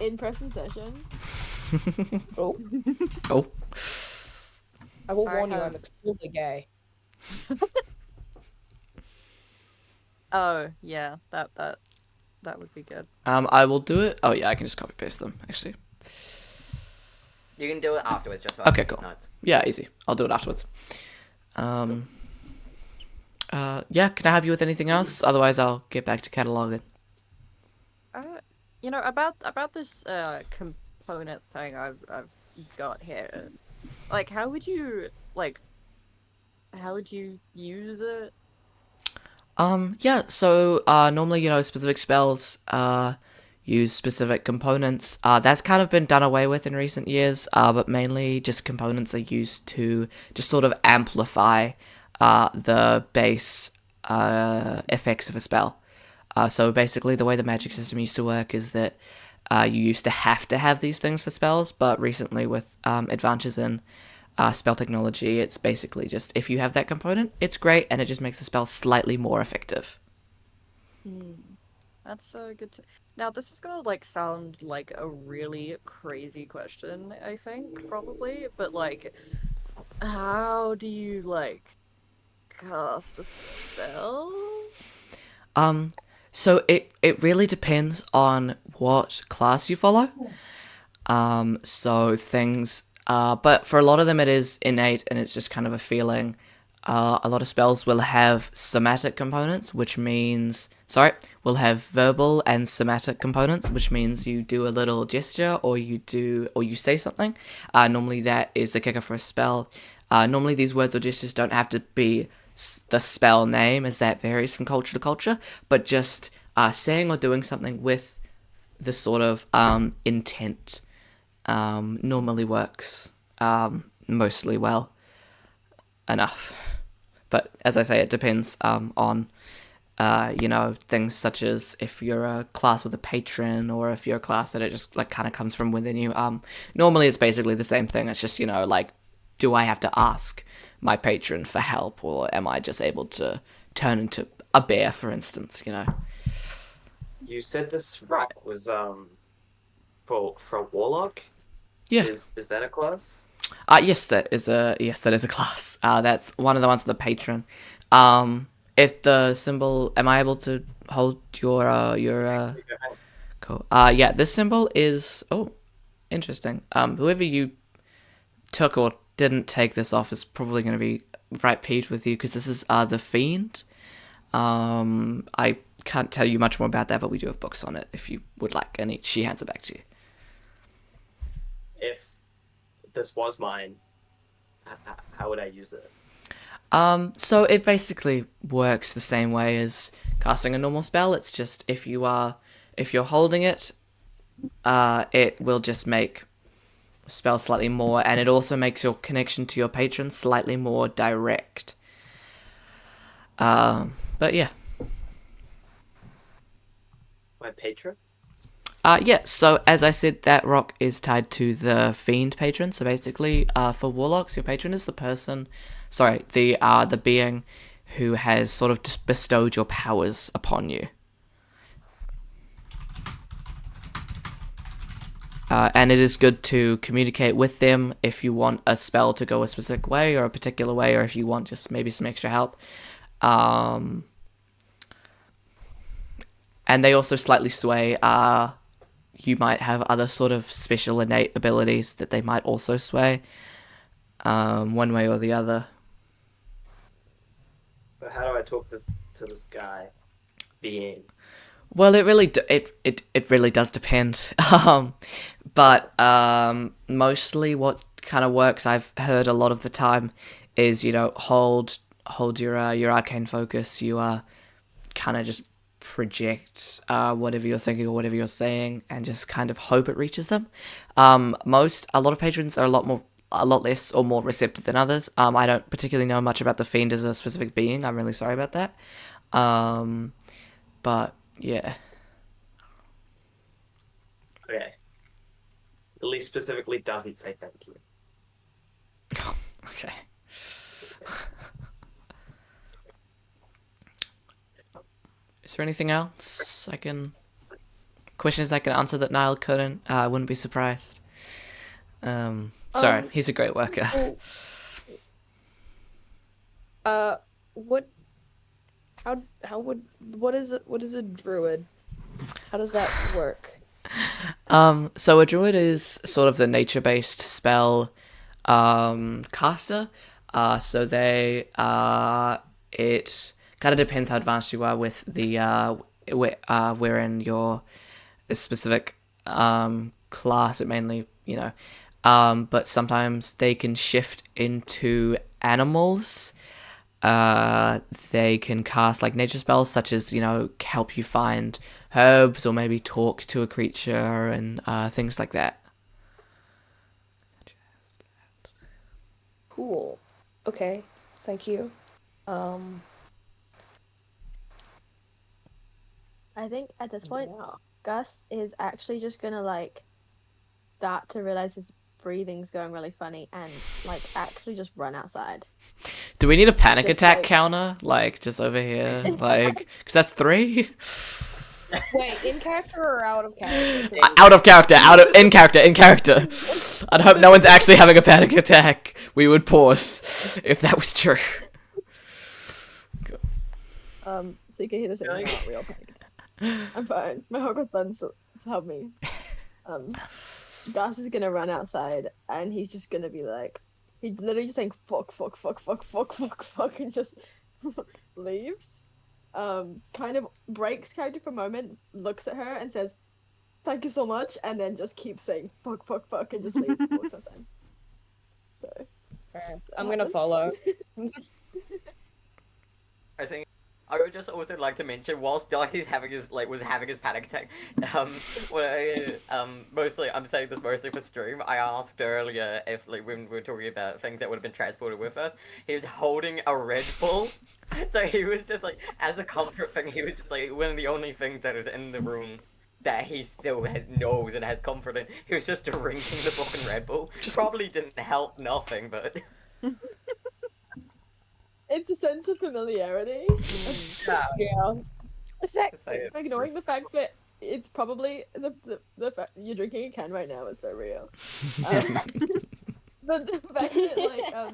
In person session. Oh, Oh. I will I warn you, have- I'm extremely gay. Oh yeah, that would be good. I will do it. Oh yeah, I can just copy paste them, actually. You can do it afterwards, just so Okay, I can cool. take notes. Yeah, easy. I'll do it afterwards. Yeah, can I help you with anything else? Otherwise, I'll get back to cataloging. About this component thing I've got here. Like, how would you use it? Yeah, so, normally, specific spells, use specific components. That's kind of been done away with in recent years, but mainly just components are used to just sort of amplify, the base, effects of a spell. So basically, the way the magic system used to work is that you used to have these things for spells, but recently with advances in spell technology, it's basically just if you have that component, it's great, and it just makes the spell slightly more effective. That's good to... Now, this is gonna, like, sound like a really crazy question, I think, probably, but, like, how do you, like, cast a spell? So it really depends on what class you follow. So things, but for a lot of them it is innate and it's just kind of a feeling. A lot of spells will have somatic components, which means, will have verbal and somatic components, which means you do a little gesture or you say something. Normally that is the kicker for a spell. Normally these words or gestures don't have to be the spell name, as that varies from culture to culture, but just saying or doing something with the sort of intent normally works mostly well enough. But as I say, it depends on things such as if you're a class with a patron or if you're a class that it just like kind of comes from within you. Normally it's basically the same thing. It's just, like, do I have to ask my patron for help, or am I just able to turn into a bear, for instance, You said this rock was for Warlock? Yeah. Is that a class? Yes, that is a class. That's one of the ones with the patron. If the symbol, am I able to hold your cool. Yeah, this symbol is interesting. Whoever you took or didn't take this off is probably going to be right peeved with you, because this is the Fiend. I can't tell you much more about that, but we do have books on it if you would like, and she hands it back to you. If this was mine, how would I use it? So it basically works the same way as casting a normal spell. It's just if you're holding it, it will just make spell slightly more, and it also makes your connection to your patron slightly more direct. But yeah. My patron? Yeah, so as I said, that rock is tied to the Fiend patron. So basically, for Warlocks, your patron is the being who has sort of just bestowed your powers upon you. And it is good to communicate with them if you want a spell to go a specific way or a particular way, or if you want just maybe some extra help. And they also slightly sway. You might have other sort of special innate abilities that they might also sway, one way or the other. But how do I talk to this guy? Being. Well, it really does depend. But mostly what kind of works, I've heard a lot of the time, is hold your arcane focus. You kind of just project whatever you're thinking or whatever you're saying, and just kind of hope it reaches them. A lot of patrons are a lot less or more receptive than others. I don't particularly know much about the Fiend as a specific being. I'm really sorry about that. But yeah. Okay. At least specifically doesn't say thank you. Okay. Is there anything else questions I can answer that Niall couldn't? I wouldn't be surprised. Sorry, he's a great worker. What is a druid? How does that work? So a druid is sort of the nature-based spell caster. So they it kind of depends how advanced you are with the wherein your specific class. It mainly but sometimes they can shift into animals. They can cast like nature spells, such as help you find herbs, or maybe talk to a creature and things like that. Cool. Okay. Thank you. I think at this point, Gus is actually just gonna like start to realize his breathing's going really funny and like actually just run outside. Do we need a panic Just, attack like- counter? Like, just over here? Like, because that's 3? Wait, in character or out of character? Out of character, in character. I'd hope no one's actually having a panic attack. We would pause if that was true. So you can hear this Really? not real panic. I'm fine. My Hogwarts buttons help me. Gus is gonna run outside and he's just gonna be like, he's literally just saying fuck, and just leaves. Kind of breaks character for a moment, looks at her and says, "Thank you so much," and then just keeps saying fuck, and just leaves. Walks outside. So, I'm gonna follow. I think I would just also like to mention whilst Darky's was having his panic attack. Mostly I'm saying this mostly for stream. I asked earlier if when we were talking about things that would have been transported with us, he was holding a Red Bull. So he was just like, as a comfort thing, he was just like one of the only things that is in the room that he still knows and has comfort in. He was just drinking the fucking Red Bull. Probably didn't help nothing, but. it's a sense of familiarity. Yeah. Ignoring the fact that it's probably the fact you're drinking a can right now is so real. But the fact that like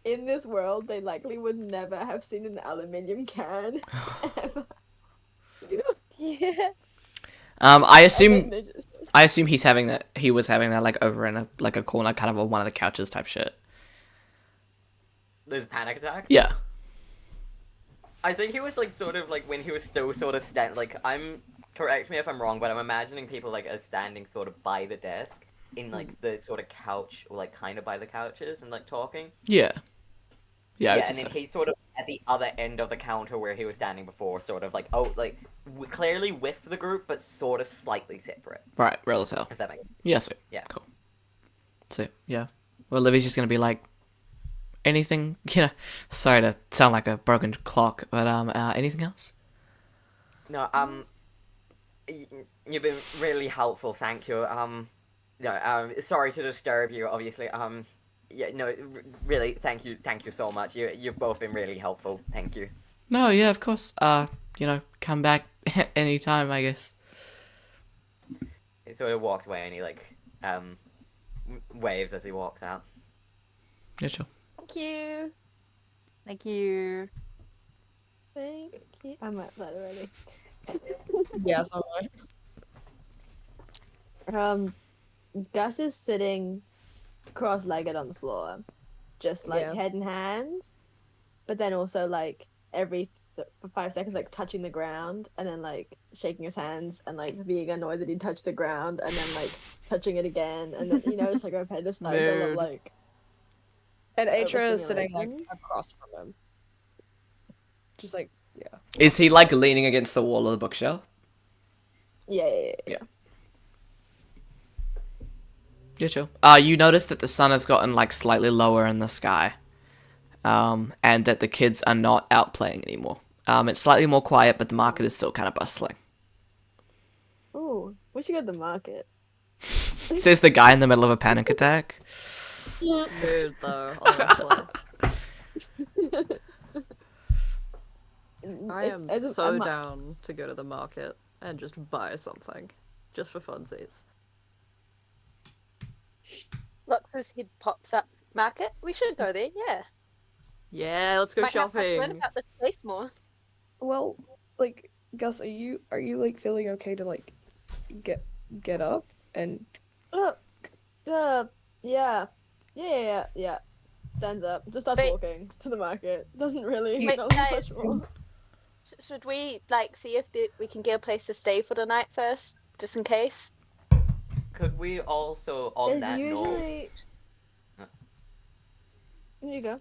in this world they likely would never have seen an aluminium can ever. Yeah. I And assume then they just- he was having that like over in a corner, kind of on one of the couches type shit. This panic attack? Yeah. I think he was like sort of like when he was still sort of correct me if I'm wrong, but I'm imagining people like as standing sort of by the desk in like the sort of couch or like kind of by the couches and like talking. Yeah. Yeah, I would and say then so. he's sort of at the other end of the counter where he was standing before, sort of like clearly with the group, but sort of slightly separate. Right, real as hell. If that makes sense. Yeah, sweet. Yeah. Cool. So, yeah. Well, Livy's just gonna be like, anything, sorry to sound like a broken clock, but, anything else? No, you've been really helpful, thank you. Sorry to disturb you, obviously. Yeah, no, really, thank you so much. You've both been really helpful, thank you. No, yeah, of course. Come back anytime, I guess. He sort of walks away and he waves as he walks out. Yeah, sure. Thank you. Thank you. Thank you. I'm at that already. Yeah, so am I. Gus is sitting cross-legged on the floor, just like Yeah. head in hands, but then also like for 5 seconds like touching the ground and then like shaking his hands and like being annoyed that he touched the ground and then like touching it again and then it's like a repetitive cycle of Mood. like And Atra is sitting like overstimulation. across from him. Just like, yeah. Is he like leaning against the wall of the bookshelf? yeah. Yeah, sure. You notice that the sun has gotten like slightly lower in the sky, and that the kids are not out playing anymore. It's slightly more quiet, but the market is still kind of bustling. Ooh, we should go to the market. Says the guy in the middle of a panic attack. Mood though, honestly. I am so down to go to the market and just buy something. Just for funsies. Lux's head pops up. Market? We should go there, yeah. Yeah, let's go Might help us learn shopping. about the place more. Well, like, Gus, are you like feeling okay to like get up and Yeah. Stands up, just starts Wait. walking to the market. Doesn't really Wait, not guys. much more. Should we like see if we can get a place to stay for the night first, just in case? Could we also, on There's that note... usually. There you go.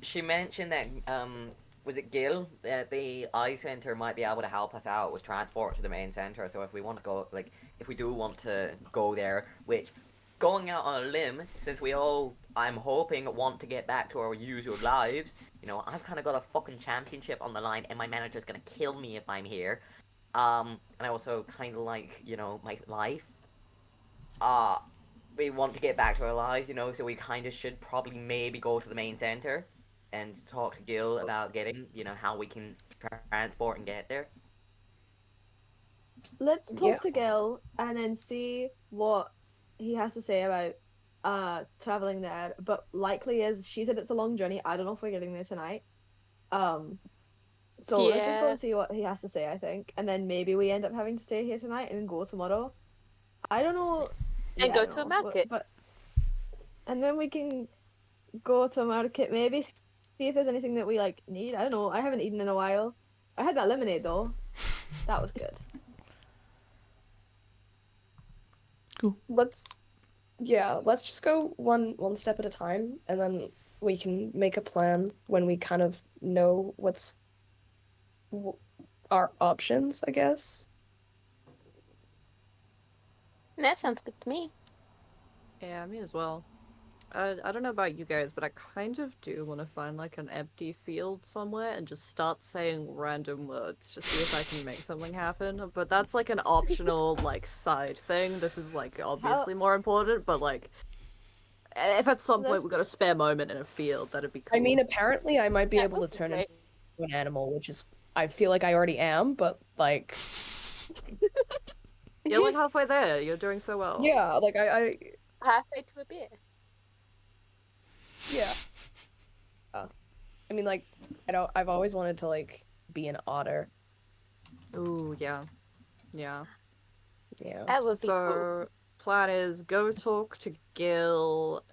She mentioned that, was it Gil? That the eye center might be able to help us out with transport to the main center. So if we want to go, like, if we do want to go there, which going out on a limb, since we all, I'm hoping, want to get back to our usual lives. You know, I've kind of got a fucking championship on the line, and my manager's gonna kill me if I'm here. And I also kind of like, you know, my life. We want to get back to our lives, you know, so we kind of should probably maybe go to the main center and talk to Gil about getting, you know, how we can transport and get there. Let's talk Yeah. to Gil and then see what he has to say about traveling there. But likely is she said it's a long journey. I don't know if we're getting there tonight. So let's just go Yeah. and see what he has to say, I think. And then maybe we end up having to stay here tonight and go tomorrow. I don't know. And Yeah, go I to a don't know, market. but and then we can go to a market, maybe see if there's anything that we like need. I don't know. I haven't eaten in a while. I had that lemonade though. That was good. Let's just go one step at a time, and then we can make a plan when we kind of know what's our options, I guess. That sounds good to me. Yeah, me as well. I don't know about you guys, but I kind of do want to find like an empty field somewhere and just start saying random words, just see if I can make something happen. But that's like an optional like side thing. This is like obviously more important, but like if at some point Let's- we got a spare moment in a field, that'd be cool. I mean, apparently I might be That able to would be turn great. into an animal, which is I feel like I already am, but like You're like halfway there. You're doing so well. yeah, like I Halfway to a bear. yeah. I mean, like I've always wanted to like be an otter. Ooh, yeah, yeah. Yeah. That would be cool. So plan is go talk to Gil,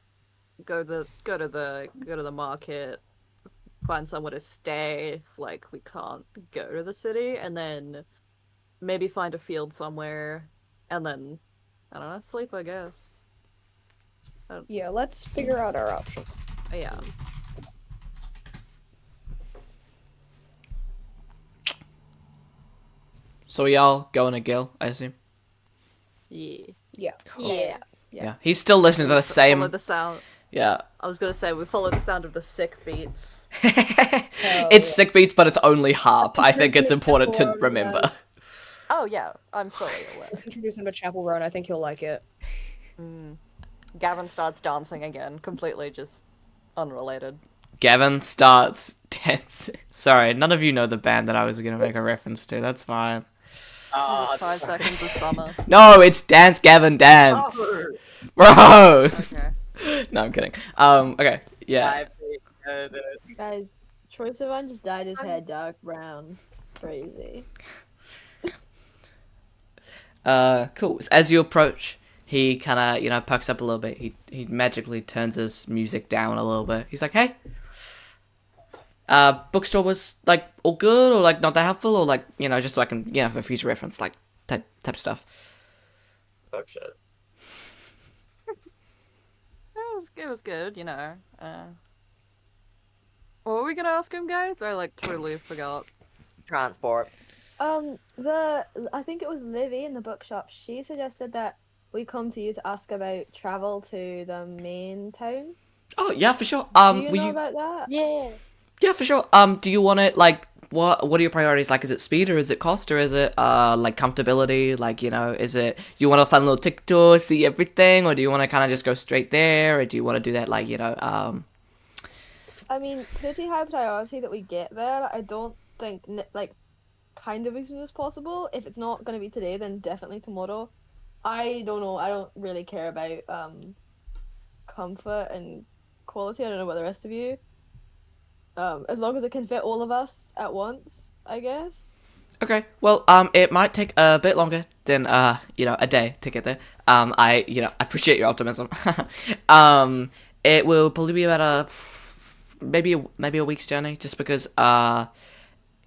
go to the market, find somewhere to stay if like we can't go to the city, and then maybe find a field somewhere, and then I don't know, sleep, I guess. Yeah, let's figure out our options. Yeah. So y'all going to Gil, I assume. Yeah. Yeah. Yeah. Yeah. He's still listening to the Follow same. the sound. Yeah. I was gonna say we follow the sound of the sick beats. It's sick beats, but it's only harp. I think it's important to remember. Oh yeah, I'm fully aware. Let's introduce him to Chapel Roan. I think he'll like it. Gavin starts dancing again, completely just unrelated. Gavin starts dancing. Sorry, none of you know the band that I was gonna make a reference to. That's fine. 5 seconds of summer. No, it's Dance Gavin Dance. Bro. Okay. No, I'm kidding. Okay. Yeah. Guys, Troy Sivan just dyed his hair dark brown. Crazy. Cool. So as you approach, he kind of, you know, perks up a little bit. He magically turns his music down a little bit. He's like, "Hey, bookstore was like all good, or like not that helpful, or like, you know, just so I can, you know, for future reference, like type stuff." Oh shit. It was good, you know. What were we gonna ask him, guys? I like totally forgot. Transport. I think it was Livi in the bookshop. She suggested that we come to you to ask about travel to the main town. Oh yeah, for sure. Do you will know you? about that? Yeah. Yeah, for sure. Do you want it like what are your priorities? Like, is it speed, or is it cost, or is it like comfortability? Like, you know, is it you want a fun little tick tour, see everything, or do you want to kind of just go straight there, or do you want to do that like, you know, I mean, pretty high priority that we get there. I don't think like kind of as soon as possible. If it's not going to be today, then definitely tomorrow. I don't know. I don't really care about comfort and quality. I don't know about the rest of you. As long as it can fit all of us at once, I guess. Okay, well, it might take a bit longer than, you know, a day to get there. I, you know, appreciate your optimism. It will probably be about maybe a week's journey, just because,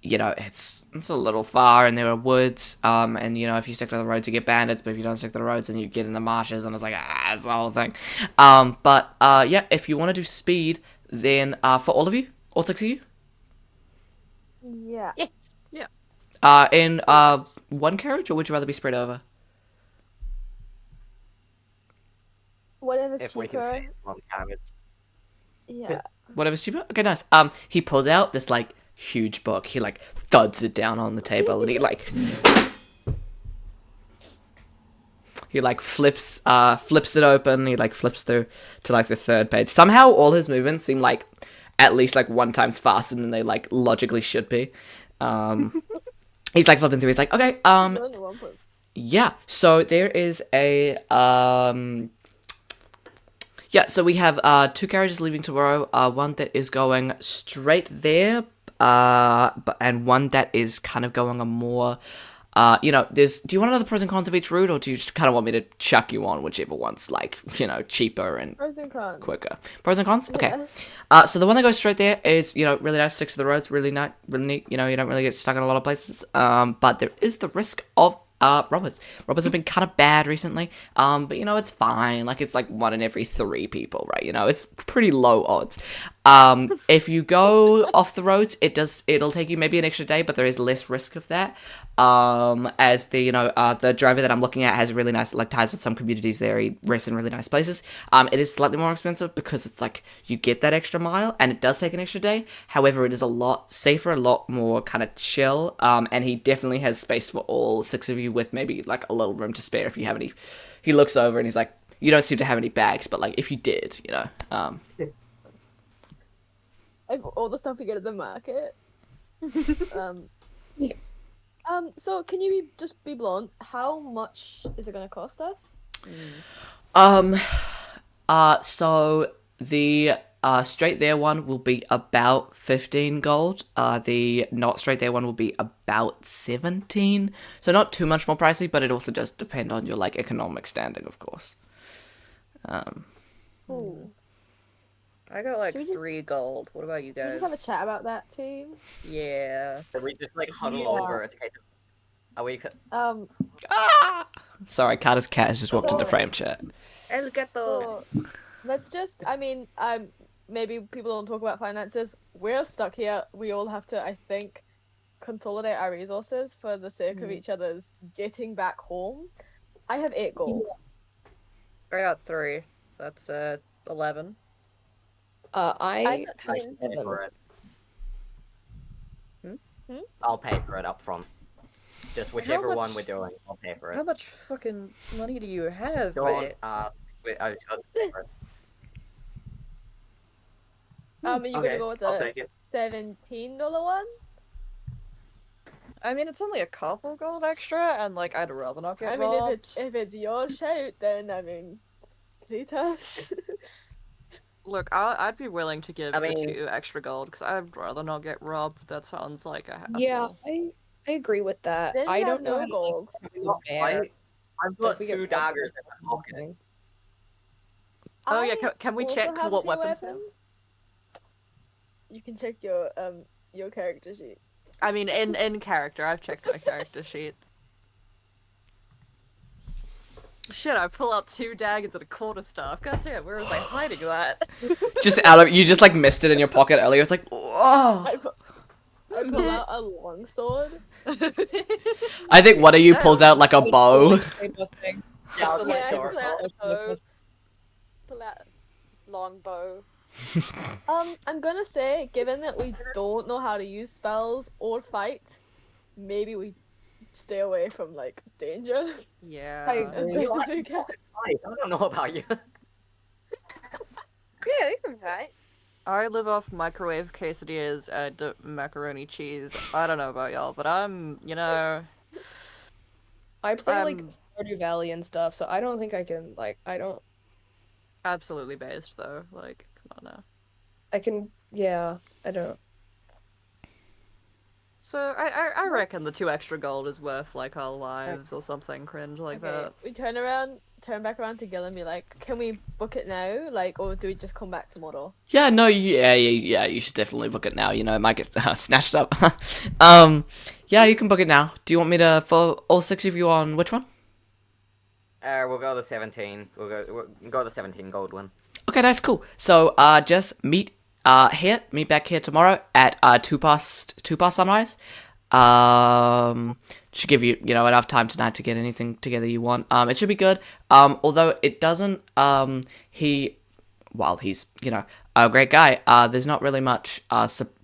you know, it's a little far, and there are woods, and, you know, if you stick to the roads, you get bandits, but if you don't stick to the roads, then you get in the marshes, and it's like, it's the whole thing. But, yeah, if you want to do speed, then, for all of you, all 6 of you, Yeah. Yes. in one carriage, or would you rather be spread over? Whatever's If we can cheaper. fit on Caverns. Yeah. Whatever's cheaper. Okay, nice. He pulls out this like huge book. He like thuds it down on the table, and he like flips it open. He like flips through to like the third page. Somehow all his movements seem like at least like 1 times faster than they like logically should be. He's like flipping through. He's like, okay, yeah. So there is a yeah. So we have 2 carriages leaving tomorrow. One that is going straight there, and one that is kind of going a more. Do you want to know the pros and cons of each route, or do you just kind of want me to chuck you on whichever one's like, cheaper and Pros and cons. quicker? Pros and cons? Okay. Yeah. So the one that goes straight there is, really nice, sticks to the roads, really nice, really neat. You don't really get stuck in a lot of places. But there is the risk of robbers. Robbers have been kind of bad recently. But it's fine. Like it's like 1 in every 3 people, right? It's pretty low odds. If you go off the roads, it'll take you maybe an extra day, but there is less risk of that. As the driver that I'm looking at has really nice like ties with some communities there. He rests in really nice places. It is slightly more expensive because it's like you get that extra mile and it does take an extra day. However, it is a lot safer, a lot more kind of chill. And he definitely has space for all 6 of you with maybe like a little room to spare if you have any. He looks over and he's like, you don't seem to have any bags, but like if you did, Like all the stuff we get at the market. So can you just be blunt? How much is it gonna cost us? So the straight there one will be about 15 gold. The not straight there one will be about 17. So not too much more pricey, but it also does depend on your like economic standing, of course. Ooh. I got like Should we just- 3 gold. What about you Can we guys? just have a chat about that, team? Yeah. Can we just like huddle Yeah. over? It's a case of, are we? Sorry, Carter's cat has just walked into So- frame chat. El gato. So let's just. I mean, maybe people don't talk about finances. We're stuck here. We all have to, I think, consolidate our resources for the sake of each other's getting back home. I have 8 gold. I got 3. So that's 11. I got have 10. Pay 7. for it. Hmm? I'll pay for it up front. Just whichever one much- we're doing, I'll pay for How it. much fucking money do you have, Go on, mate? I'll pay for it. Are you Okay, gonna go with I'll the take it. $17 one? I mean, it's only a couple gold extra, and like, I'd rather not get I mean, robbed. if it's your shout, then I mean, treat us. Look, I'd be willing to give I the mean- 2 extra gold because I'd rather not get robbed. That sounds like a hassle. Yeah, I agree with that. Then we I have don't know no how to gold. Not bear. quite. I've So if got we get 2 robbed, daggers in my pocket. thing. Oh yeah, I can we also check have what 2 weapons we have? You can check your character sheet. I mean, in character, I've checked my character sheet. Shit, I pull out 2 daggers and a quarterstaff. God damn, where was I hiding that? You just like missed it in your pocket earlier. It's like, whoa. I pull out a longsword. I think one of you pulls out like a bow. Thing. Yeah, the Yeah, like, pull out a bow. dark- Pull out a long bow. I'm gonna say, given that we don't know how to use spells or fight, maybe we stay away from like danger Yeah. as best as we can. I don't know about you. Yeah, we can fight. I live off microwave quesadillas and macaroni cheese. I don't know about y'all, but I'm, I play like Um, Stardew Valley and stuff, so I don't think I can I don't absolutely based though. Like, come on now. I can yeah, I don't. So I reckon the 2 extra gold is worth like our lives or something cringe like Okay, that. we turn back around to Gil and be like, can we book it now? Like, or do we just come back tomorrow? Yeah, no, yeah, you should definitely book it now. It might get snatched up. Yeah, you can book it now. Do you want me to, for all 6 of you on which one? We'll go the 17. We'll go the 17 gold one. Okay, that's cool. So, just meet back here tomorrow at 2 past sunrise. should give you, you know, enough time tonight to get anything together you want. It should be good. Although it doesn't, while he's, you know, a great guy, there's not really much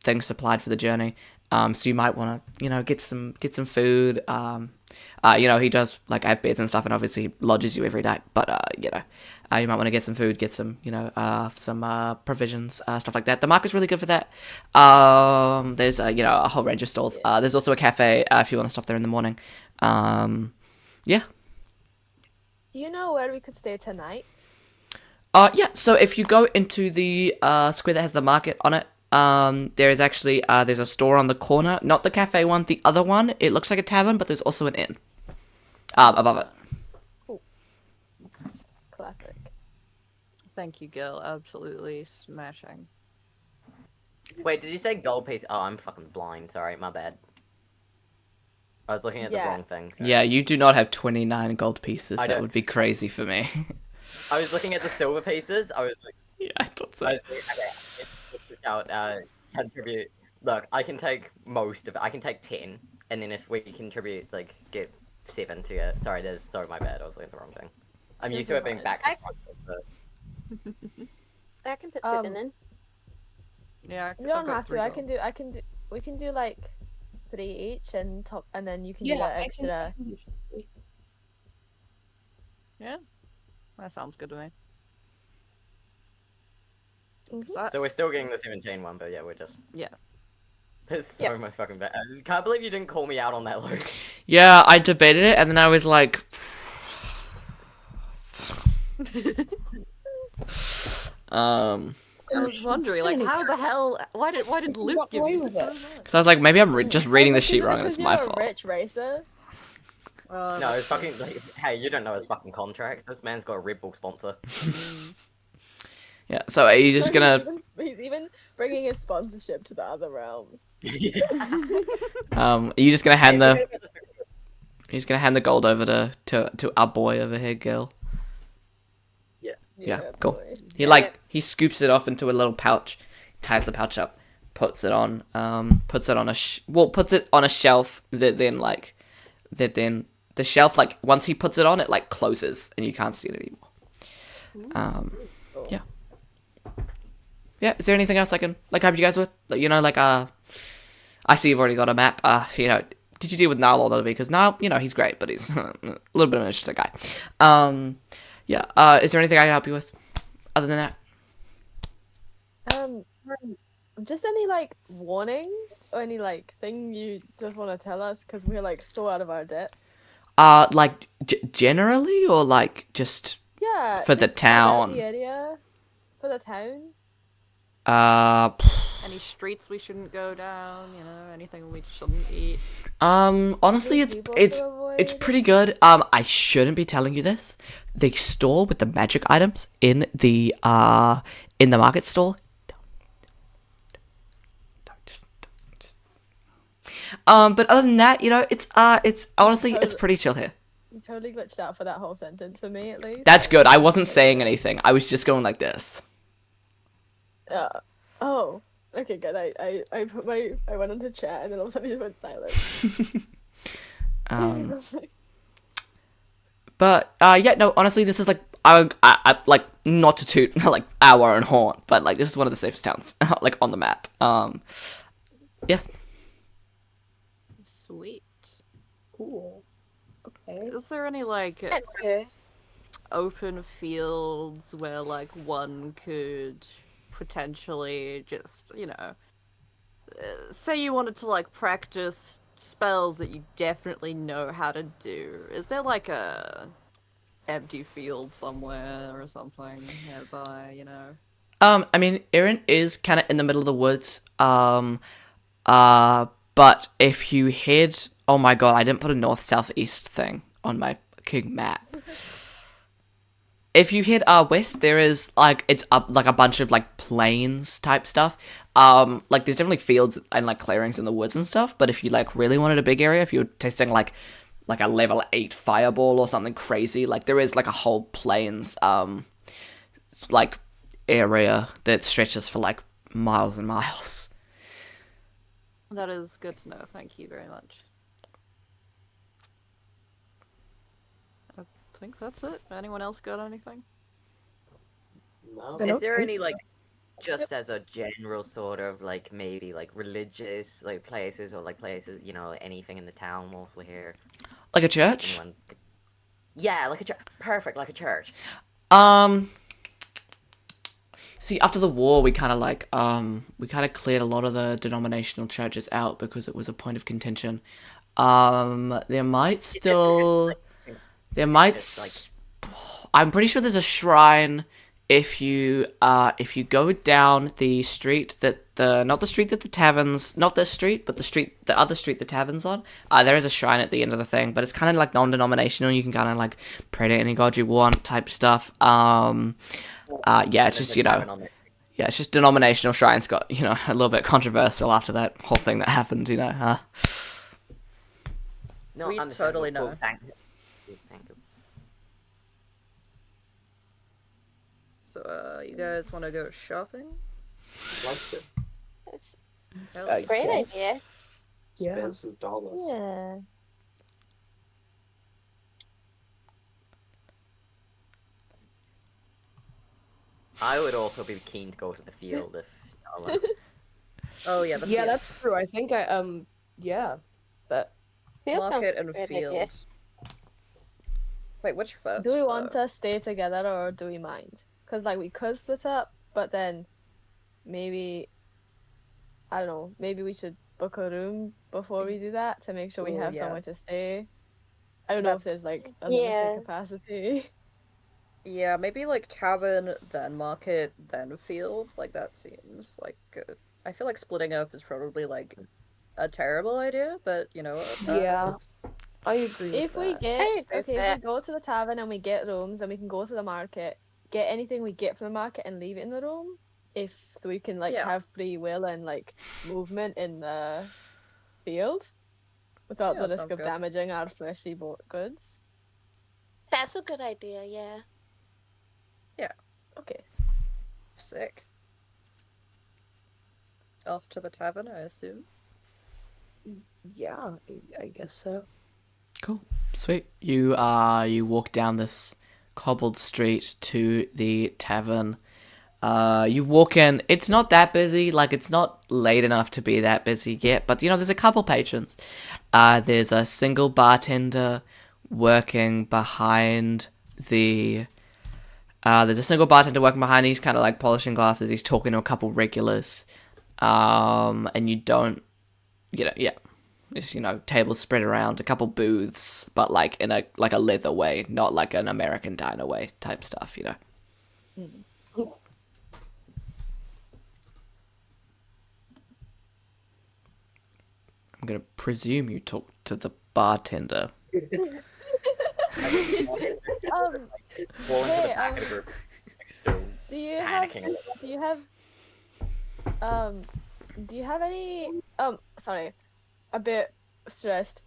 things supplied for the journey. So you might want to, you know, get some food. You know, he does like have beds and stuff, and obviously he lodges you every night. But you know, you might want to get some food, get some, you know, some provisions, stuff like that. The market's really good for that. There's you know, a whole range of stalls. There's also a cafe if you want to stop there in the morning. Yeah. Do you know where we could stay tonight? Yeah, so if you go into the square that has the market on it, there is actually, there's a store on the corner, not the cafe one, the other one. It looks like a tavern, but there's also an inn above it. Cool. Classic. Thank you, Gil. Absolutely smashing. Wait, did you say gold piece? Oh, I'm fucking blind. Sorry, my bad. I was looking at the Yeah. wrong thing. Sorry. Yeah, you do not have 29 gold pieces. I That don't. would be crazy for me. I was looking at the silver pieces. I was like, Yeah, I thought so. I was like, okay, let's out, contribute. Look, I can take most of it. I can take 10, and then if we contribute, like, get 7 to it. Sorry, my bad. I was looking at the wrong thing. I'm used to it being back to front. But... I can put Um, 7 in. Yeah, You don't have to. I can do. We can do like 3 each and then you can do that extra. Yeah, that sounds good to me. Mhm. 'Cause I- So we're still getting the 17 one, but yeah, we're just... Yeah. It's so my fucking bad. I can't believe you didn't call me out on that, Luke. Yeah, I debated it, and then I was like... I was wondering, like, how the hell? Why did Luke walk give away you with so it. much? Because I was like, maybe I'm just reading the Is sheet it wrong, and it's because my you're fault. a rich racer? No, it's fucking like, hey, you don't know his fucking contracts. This man's got a Red Bull sponsor. Yeah, so are you just gonna... He's even bringing his sponsorship to the other realms. Are you just gonna hand the... He's gonna hand the gold over to our boy over here, Gil. Yeah, cool. boy. He scoops it off into a little pouch, ties the pouch up, puts it on puts it on a shelf that then the shelf, like, once he puts it on, it like closes and you can't see it anymore. Yeah. Yeah, is there anything else I can like help you guys with? Like, you know, like I see you've already got a map. You know, did you deal with Niall or Livi? Because Niall, you know, he's great, but he's a little bit of an interesting guy. Yeah. Is there anything I can help you with other than that? Just any like warnings or any like thing you just want to tell us because we're like so out of our depth. Like generally, or like just Yeah. for the just about town? The area. For the town. Any streets we shouldn't go down? You know, anything we shouldn't eat? Honestly, Any people it's to avoid? it's pretty good. I shouldn't be telling you this. The store with the magic items in the market stall. But other than that, you know, it's honestly, it's pretty chill here. You totally glitched out for that whole sentence for me at least. That's good. I wasn't saying anything. I was just going like this. Oh. Okay, good. I went into chat and then all of a sudden it went silent. But yeah, no. Honestly, this is like I like, not to toot like our own horn, but like this is one of the safest towns like on the map. Yeah. Sweet. Cool. Okay. Is there any like Okay. open fields where like one could potentially just, you know, say you wanted to like practice spells that you definitely know how to do? Is there like a empty field somewhere or something nearby, you know? I mean, Erin is kind of in the middle of the woods. But if you head, oh my god, I didn't put a north, south, east thing on my king map. If you head west, there is like, it's up like a bunch of like plains type stuff. Like there's definitely fields and like clearings in the woods and stuff. But if you like really wanted a big area, if you're testing like a level 8 fireball or something crazy, like there is like a whole plains like area that stretches for like miles and miles. That is good to know. Thank you very much. think that's it. Anyone else got anything? No. I Is don't there think any so. like just as a general sort of like maybe like religious like places or like places, you know, anything in the town while we're here? Like a church? Anyone? Yeah, like a church. Perfect, like a church. See, after the war, we kind of cleared a lot of the denominational churches out because it was a point of contention. There might still, there might, Just, I'm pretty sure there's a shrine if you go down the street not the street that the taverns, not this street, but the other street the taverns on. There is a shrine at the end of the thing, but it's kind of like non-denominational. You can kind of like pray to any god you want type stuff. Yeah, it's just, yeah, it's just denominational shrines got, a little bit controversial after that whole thing that happened, huh? No, We understandable. totally know. Cool, thank you. Thank you. So, you guys want to go shopping? Love to It's Hell a great yes. idea. spend Yeah. some dollars. Yeah. I would also be keen to go to the field if someone... Oh yeah, yeah, that's true. I think yeah, that Field sounds market and like a great field. idea. Wait, which first? Do we want to stay together or do we mind? Because like we could split up, but then maybe I don't know. Maybe we should book a room before we do that to make sure we Ooh, have yeah. somewhere to stay. I don't know if there's like a limited Yeah. capacity. Yeah, maybe like tavern, then market, then field. Like that seems like good. I feel like splitting up is probably like a terrible idea, but you know what? Yeah, I agree with If we that. get I agree with if we that. go to the tavern and we get rooms and we can go to the market, get anything we get from the market and leave it in the room. So we can like Yeah. have free will and like movement in the field without Yeah, the that risk sounds of good. damaging our fleshy goods. That's a good idea, yeah. Okay. Sick. Off to the tavern, I assume. Yeah, I guess so. Cool. Sweet. You walk down this cobbled street to the tavern. You walk in. It's not that busy. Like, it's not late enough to be that busy yet. But, there's a couple patrons. There's a single bartender working behind the... There's a single bartender working behind. He's kind of like polishing glasses. He's talking to a couple regulars. And you don't... yeah. It's, tables spread around, a couple booths, but like in a leather way, not like an American diner way type stuff, I'm gonna presume you talk to the bartender. Fall into Hey, the back of the group. Still do you have panicking. do you have any sorry, a bit stressed.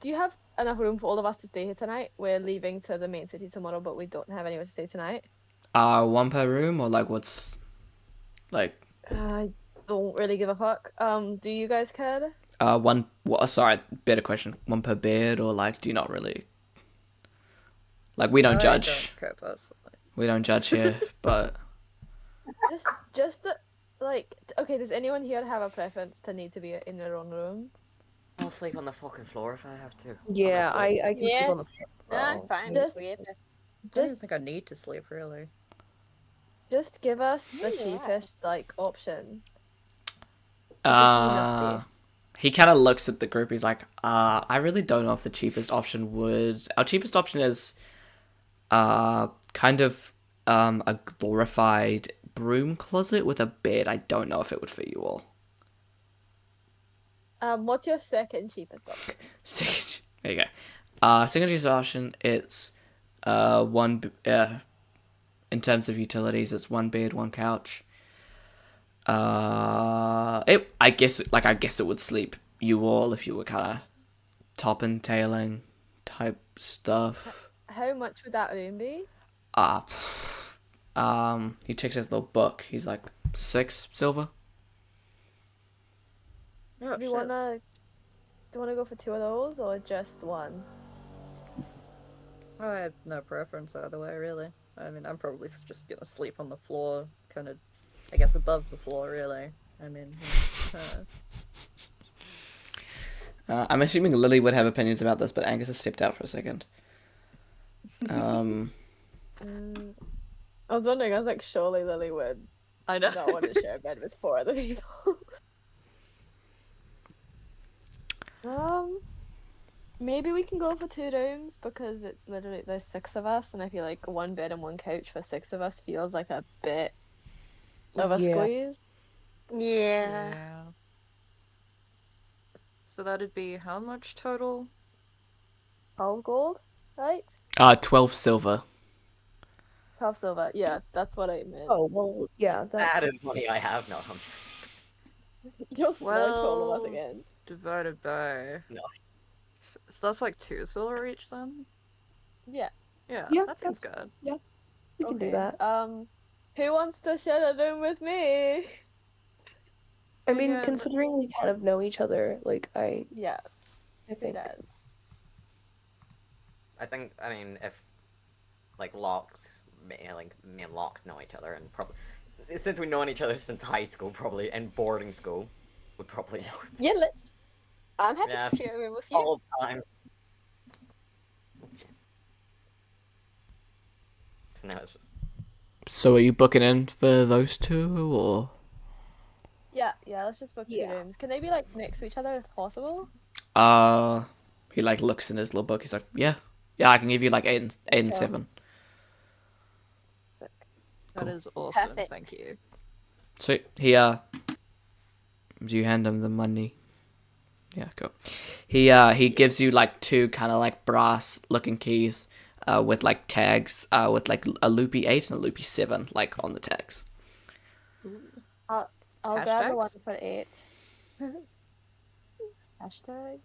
Do you have enough room for all of us to stay here tonight? We're leaving to the main city tomorrow, but we don't have anywhere to stay tonight. One per room, or like what's like I don't really give a fuck. Do you guys care? one? Sorry, better question. One per bed, or like do you not really? Like we don't I judge. don't care personally. We don't judge here, but Okay, does anyone here have a preference to need to be in their own room? I'll sleep on the fucking floor if I have to. Yeah, honestly. I can sleep Yeah. on the floor. No, I'm fine Just- with it. I don't even Just think I need to sleep really. just give us the Yeah. cheapest like option. We just need enough space. he kind of looks at the group. He's like, I really don't know if the cheapest option would. Our cheapest option is, kind of, a glorified broom closet with a bed. I don't know if it would fit you all. What's your second cheapest option? Second, there you go. Second cheapest option. It's, in terms of utilities, it's one bed, one couch. I guess it would sleep you all if you were kind of top and tailing type stuff. How much would that room be? He checks his little book. He's like 6 silver. Oh, Do you shit. wanna go for 2 of those or just one? I have no preference either way, really. I mean, I'm probably just gonna sleep on the floor, kind of, I guess, above the floor, really. I mean, I'm assuming Lily would have opinions about this, but Angus has stepped out for a second. I was wondering, I was like, surely Lily would I know. not want to share a bed with 4 other people. Maybe we can go for 2 rooms because it's literally there's 6 of us, and I feel like 1 bed and 1 couch for 6 of us feels like a bit of a Yeah. squeeze. Yeah. So that'd be how much total? 12 gold, right? 12 silver. 12 silver. Yeah, that's what I meant. Oh well, yeah. That That's is money I have not. You're smart to all of us Well, again. divided by... No. So that's like 2 silver each then? Yeah. Yeah, Yeah, that seems good. we can do that. Who wants to share the room with me? I mean, Yeah, considering we kind of know each other, like I Yeah, he think. does. I think, I mean, if, like, Locks, like, me and Locks know each other, and probably, since we've known each other since high school, probably, and boarding school, would probably know Yeah, let's. I'm happy Yeah. to share a room with you. all times. So now it's just, So are you booking in for those 2, or? Yeah, let's just book 2 Yeah. rooms. Can they be like next to each other if possible? He like looks in his little book. He's like, yeah, I can give you like 8 and Sure. 7. Sick. That Cool. is awesome, Perfect. thank you. So he do you hand him the money? Yeah, cool. He gives you like 2 kind of like brass looking keys, with like tags, with like a loopy 8 and a loopy 7 like on the tags. I'll grab the one Hashtags? for 8. Hashtags.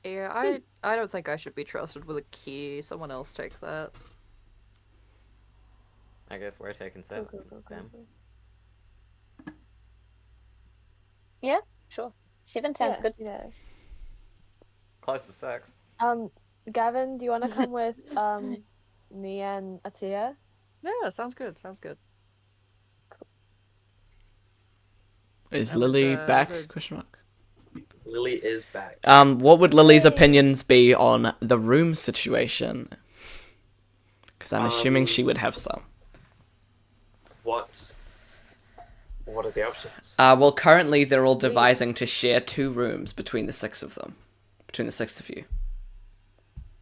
Yeah, I don't think I should be trusted with a key. Someone else take that. I guess we're taking 7. Them. Sure. 7 sounds good. Yes. Close to 6. Gavin, do you want to come with me and Atia? Yeah, sounds good, sounds good. Is That was, Lily back? was it- Question mark. Lily is back. What would Lily's Yay. opinions be on the room situation? Because I'm assuming Um, she would have some. What are the options? Well, currently they're all devising to share 2 rooms between the 6 of them. Between the 6 of you.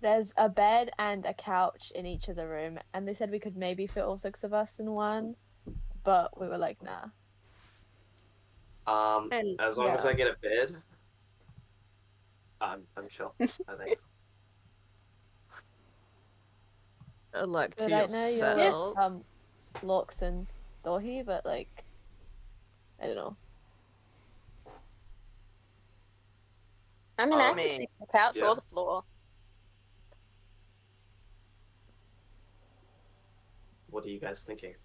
There's a bed and a couch in each of the room, and they said we could maybe fit all 6 of us in one, but we were like, nah. And As long as yeah. I get a bed, I'm chill. I think. Like to But right now you're yourself. with Lux and Dohi, but like, I don't know. I mean, I can mean, sleep on the couch yeah. or the floor. What are you guys thinking?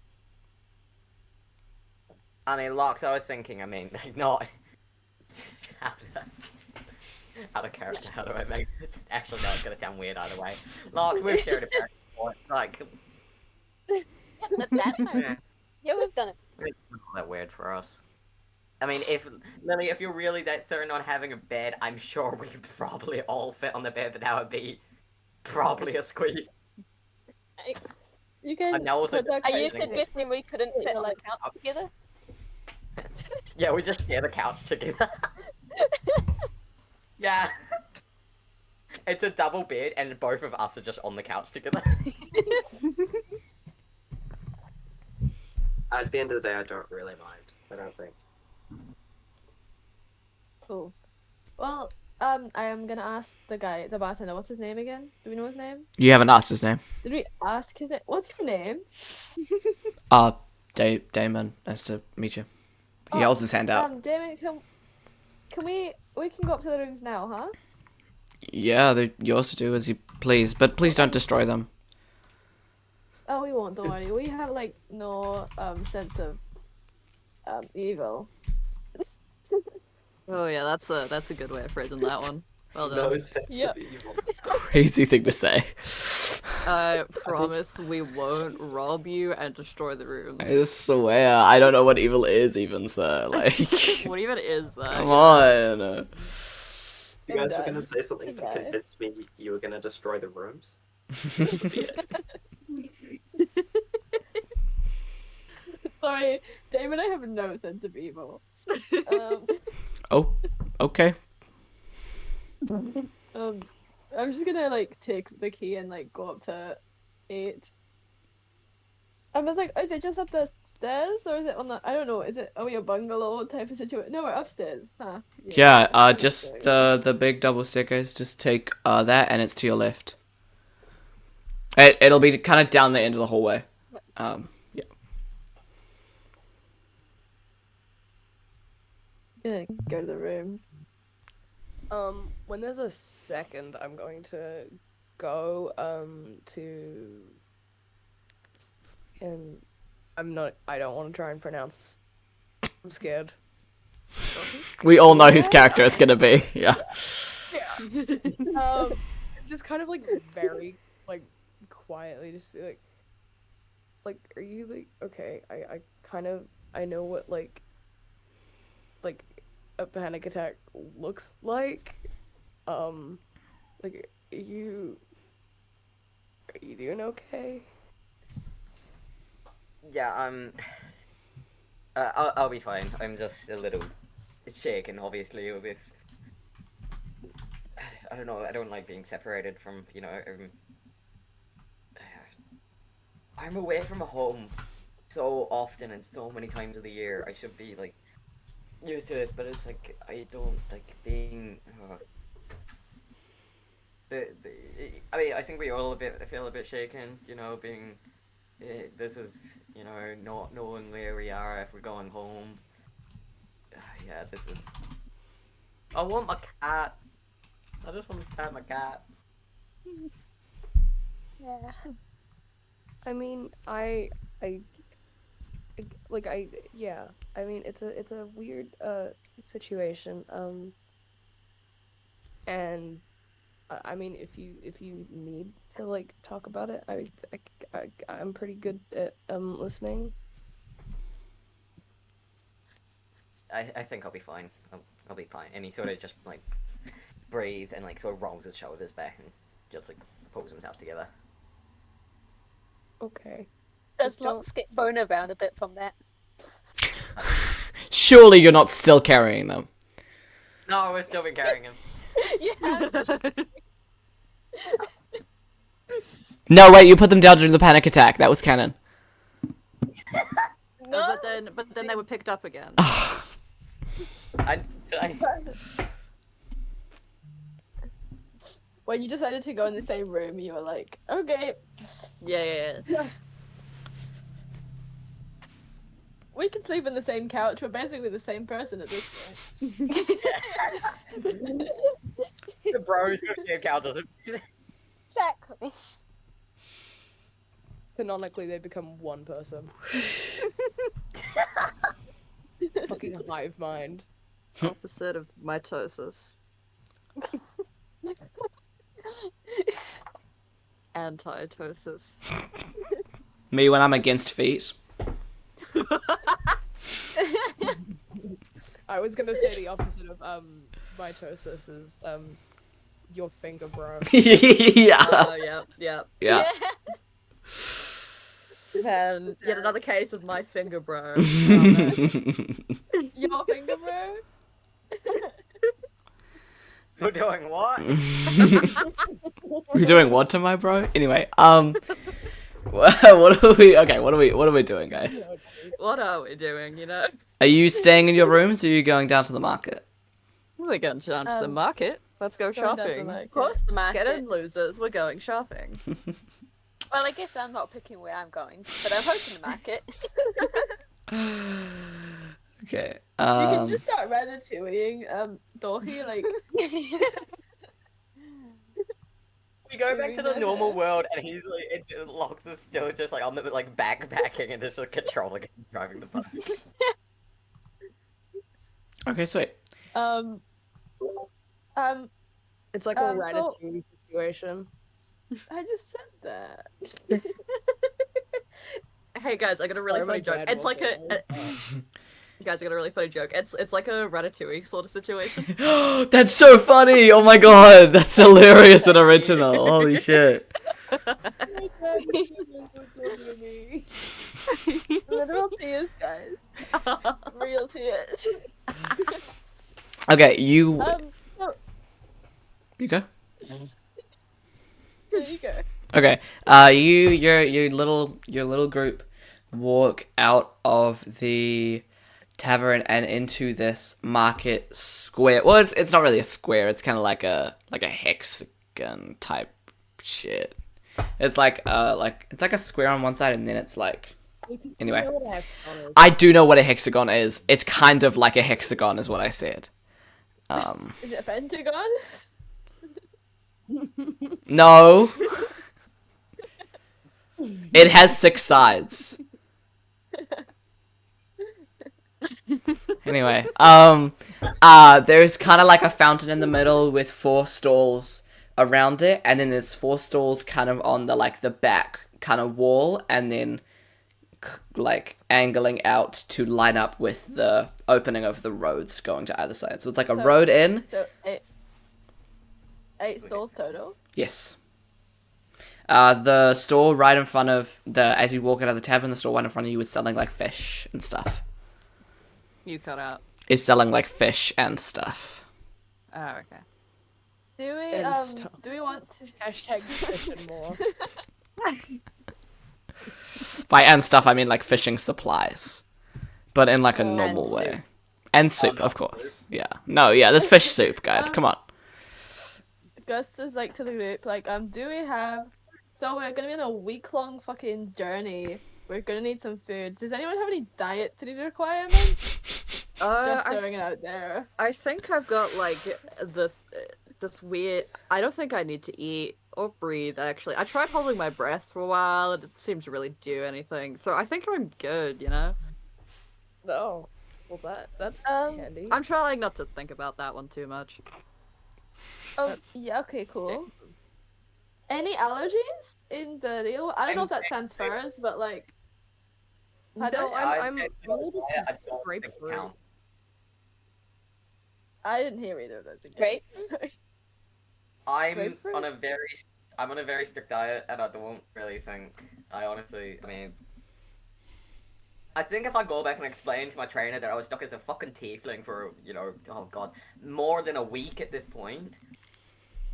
I mean, Locks, I was thinking, I mean, not... how do I make this? Actually, no, it's gonna sound weird either way. Locks, we've shared a bed before. Like, Yeah, that's fine. yeah, Yeah, we've done it. it's not that weird for us. I mean, if, Lily, if you're really that certain on having a bed, I'm sure we could probably all fit on the bed, but that would be probably a squeeze. You guys I'm now also put that Are you Crazy. suggesting we couldn't Wait, fit you're on the like- couch together? Yeah, we just share the couch together. Yeah. It's a double bed, and both of us are just on the couch together. At the end of the day, I don't really mind. I don't think. Cool. Well, I am gonna ask the bartender. What's his name again? Do we know his name? You haven't asked his name. Did we ask his name? What's your name? Damon. Nice to meet you. He Oh, holds his hand out. Damon, can we can go up to the rooms now, huh? Yeah, they're yours to do as you please, but please don't destroy them. Oh, we won't. Don't worry. We have like no sense of evil. Oh yeah, that's a good way of phrasing that one. Well No done. sense Yeah. of evil. Crazy thing to say. I promise we won't rob you and destroy the rooms. I swear, I don't know what evil is even, sir. Like, What even is that? come Yeah. on. You guys were done. gonna say something to Okay. convince me you were gonna destroy the rooms. This would be it. Sorry, Dave and I have no sense of evil. Oh, okay. I'm just gonna like take the key and like go up to 8. I was like, is it just up the stairs or is it on the? I don't know. Is it are we a bungalow type of situation? No, we're upstairs. Huh? Yeah, we're just upstairs. the big double staircase. Just take that, and it's to your left. It'll be kind of down the end of the hallway. Yeah. Gonna go to the room. When there's a second, I'm going to go to and I don't want to try and pronounce. I'm scared. We all know whose character it's gonna be. Yeah. Just kind of like very like quietly just be like are you like okay, I kind of I know what like a panic attack looks like. Like are you doing okay? Yeah, I'll be fine. I'm just a little shaken, obviously, with. I don't know. I don't like being separated from, I'm away from home so often and so many times of the year. I should be like used to it, but it's like I don't like being. I mean, I think we all feel a bit shaken, being. This is, not knowing where we are if we're going home. Yeah, this is. I want my cat. I just want to pet my cat. Yeah. I mean, yeah. I mean, it's a weird situation. And I mean, if you need to like talk about it, I'm pretty good at listening. I think I'll be fine. I'll be fine. And he sort of just like breathes and like sort of rolls his shoulders back and just like pulls himself together. Okay. Does Just don't- Lux get thrown around a bit from that? Surely you're not still carrying them. No, we're still been carrying him. Yeah. No, wait, you put them down during the panic attack. That was canon. No, but then they were picked up again. I When you decided to go in the same room, you were like, okay, Yeah. we can sleep in the same couch. We're basically the same person at this point. The bros got new couches. Exactly. Canonically, they become one person. Fucking hive mind. Opposite of mitosis. Antitosis. Me when I'm against feet. I was gonna say the opposite of mitosis is your finger, bro. Yeah. Yeah. Yeah. And yet another case of my finger, bro. Your finger, bro? We're doing what? We're doing what to my bro? Anyway, what are we doing, guys? What are we doing, Are you staying in your rooms or are you going down to the market? We're going down to the market. Let's go Going down to the shopping. market. Of course, the market. Get in, losers. We're going shopping. Well, I guess I'm not picking where I'm going, but I'm hoping the market. Okay. You can just start ratatouilleing, Dorothy, like... We go back to the normal world, and he's like, Locks is still just like on the like backpacking and just like controlling it, driving the bus. Okay, sweet. It's like a So- Ratatouille situation. I just said that. Hey guys, I got a really Sorry, my funny joke. dad It's like walked in. guys, I got a really funny joke. It's like a Ratatouille sort of situation. That's so funny! Oh my god, that's hilarious and original. Holy shit. Literal tears, guys. Real tears. Okay, you So, you go. there you go. Okay. Your little group walk out of the tavern and into this market square. Well, it's not really a square. It's kind of like a hexagon type shit. It's like it's like a square on one side and then it's like anyway. You know what a hexagon is. I do know what a hexagon is. It's kind of like a hexagon is what I said. Is it a pentagon? No. It has 6 sides. Anyway, there's kind of like a fountain in the middle with 4 stalls around it, and then there's 4 stalls kind of on the back kind of wall, and then like angling out to line up with the opening of the roads going to either side. So it's like a road in. So 8 stalls total. Yes. The store right in front of as you walk out of the tavern, the store right in front of you is selling like fish and stuff. You cut out. Is selling like fish and stuff. Oh, okay. Do we want to Hashtag fish and more. By and stuff, I mean like fishing supplies, but in like a normal way. soup. And soup, of course. Yeah. No, yeah. There's fish soup, guys. Come on. Gus is like to the group, like, do we have? So we're gonna be on a week-long fucking journey. We're gonna need some food. Does anyone have any dietary requirements? Just throwing it out there. I think I've got like this weird. I don't think I need to eat or breathe. Actually, I tried holding my breath for a while, and it seemed to really do anything. So I think I'm good. You know. No. Well, that's handy. I'm trying not to think about that one too much. Oh yeah, okay, cool. Any allergies in the deal? I don't know if that transfers, but like, No, I'm I don't think grapefruit. count. I didn't hear either of those again. Grapefruit? Sorry. I'm Grapefruit? on a very strict diet, and I don't really think. I mean, I think if I go back and explain to my trainer that I was stuck as a fucking tiefling for, oh god, more than a week at this point,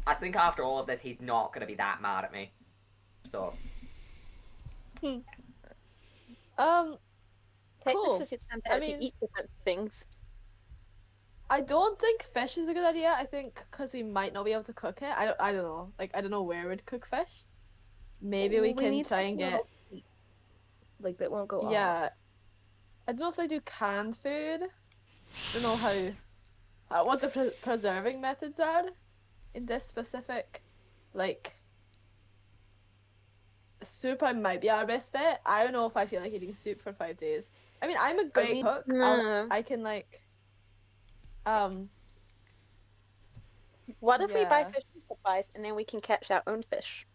I think after all of this, he's not gonna be that mad at me. So. Take Cool. this as your time to I actually mean- eat different things. I don't think fish is a good idea. I think because we might not be able to cook it. I don't know. Like, I don't know where we'd cook fish. Maybe we can need try and something get. that'll- like that won't go Yeah. off. I don't know if they do canned food. I don't know what the preserving methods are in this specific, like, soup. I might be our best bet. I don't know if I feel like eating soup for 5 days. I mean, I'm a great mean, cook. I can like, What if we buy Yeah. fishing supplies and then we can catch our own fish?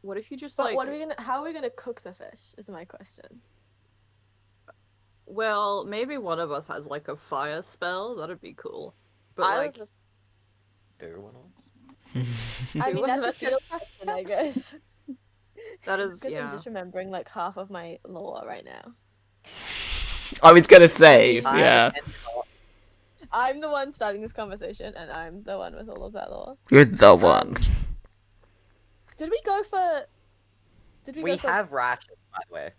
What if you just but like? what are we gonna? How are we gonna cook the fish? Is my question. Well, maybe one of us has like a fire spell. That'd be cool. But I like, was just Do one of us? I mean, one of that's a us has field question, I guess. that is Because I'm yeah. just remembering like half of my lore right now. I was gonna say, yeah. I'm the one starting this conversation, and I'm the one with all of that lore. You're the one. Did we go for? Did we, We go for? have rations, by the way.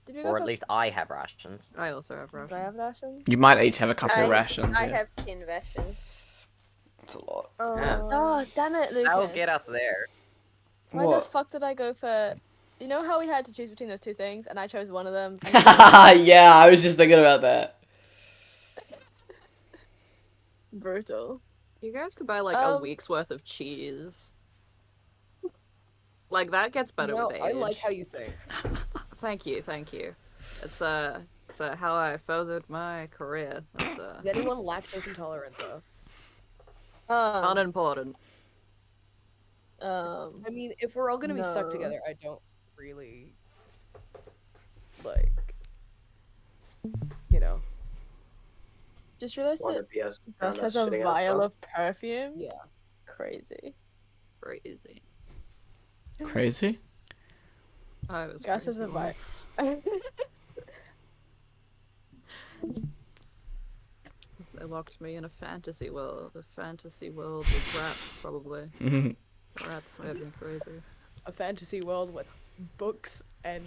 Did we go Or for? at least I have rations. I also have Do I rations. have rations? You might each have a couple of I- rations. I Yeah. have 10 rations. That's a lot. Oh damn it, Lucas! That'll get us there. Why the What? fuck did I go for? You know how we had to choose between those two things, and I chose one of them. And Yeah, I was just thinking about that. brutal. You guys could buy like a Um, week's worth of cheese. Like that gets better No, with age. I like how you think. Thank you, thank you. It's how I furthered my career. That's Is anyone lactose intolerant though? Unimportant. Um, I mean, if we're all gonna be stuck No. together, I don't really like, you know. just realized Want that to be us Gus around us has a shitting out vial stuff? of perfume. Yeah. Crazy. Crazy. Crazy? I was Gus crazy is a vi- once. They locked me in a fantasy world. A fantasy world with rats, probably. Rats made me crazy. A fantasy world with books and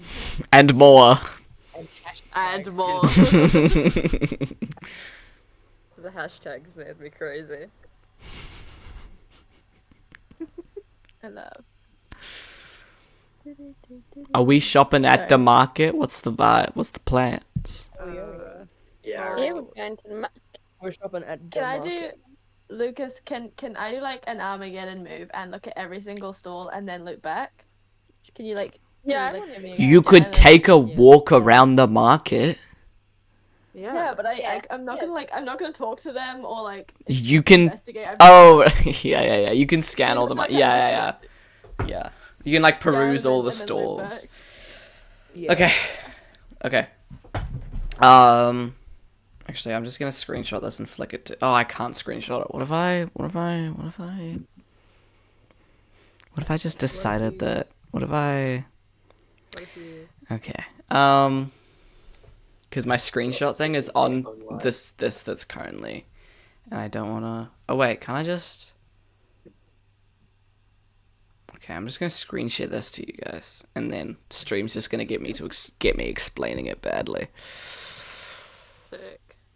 And more. And hashtags. more. The hashtags made me crazy. I love. Are we shopping at the Sorry. market? What's the vibe? What's the plans? Oh yeah, we are. Yeah. Yeah, we're going to the We're shopping at the Can I do, market. Lucas? Can I do like an Armageddon move and look at every single stall and then look back? Can you like? Yeah, I can you, wanna give me a do You scan could and, take a like, walk around the market. Yeah, but Yeah. I'm not gonna I'm not gonna talk to them or like You can. investigate. I'm Oh, yeah. You can scan all the like, money. I'm just Yeah. gonna Yeah. You can like scan peruse and all then- the and then look stalls. back. Yeah. Okay. Actually, I'm just gonna screenshot this and flick it to. Oh, I can't screenshot it. What if I just decided that? What if I? What if you... Okay. Because my screenshot thing is on this that's currently, and I don't wanna. Oh wait, can I just? Okay, I'm just gonna screen share this to you guys, and then stream's just gonna get me explaining it badly.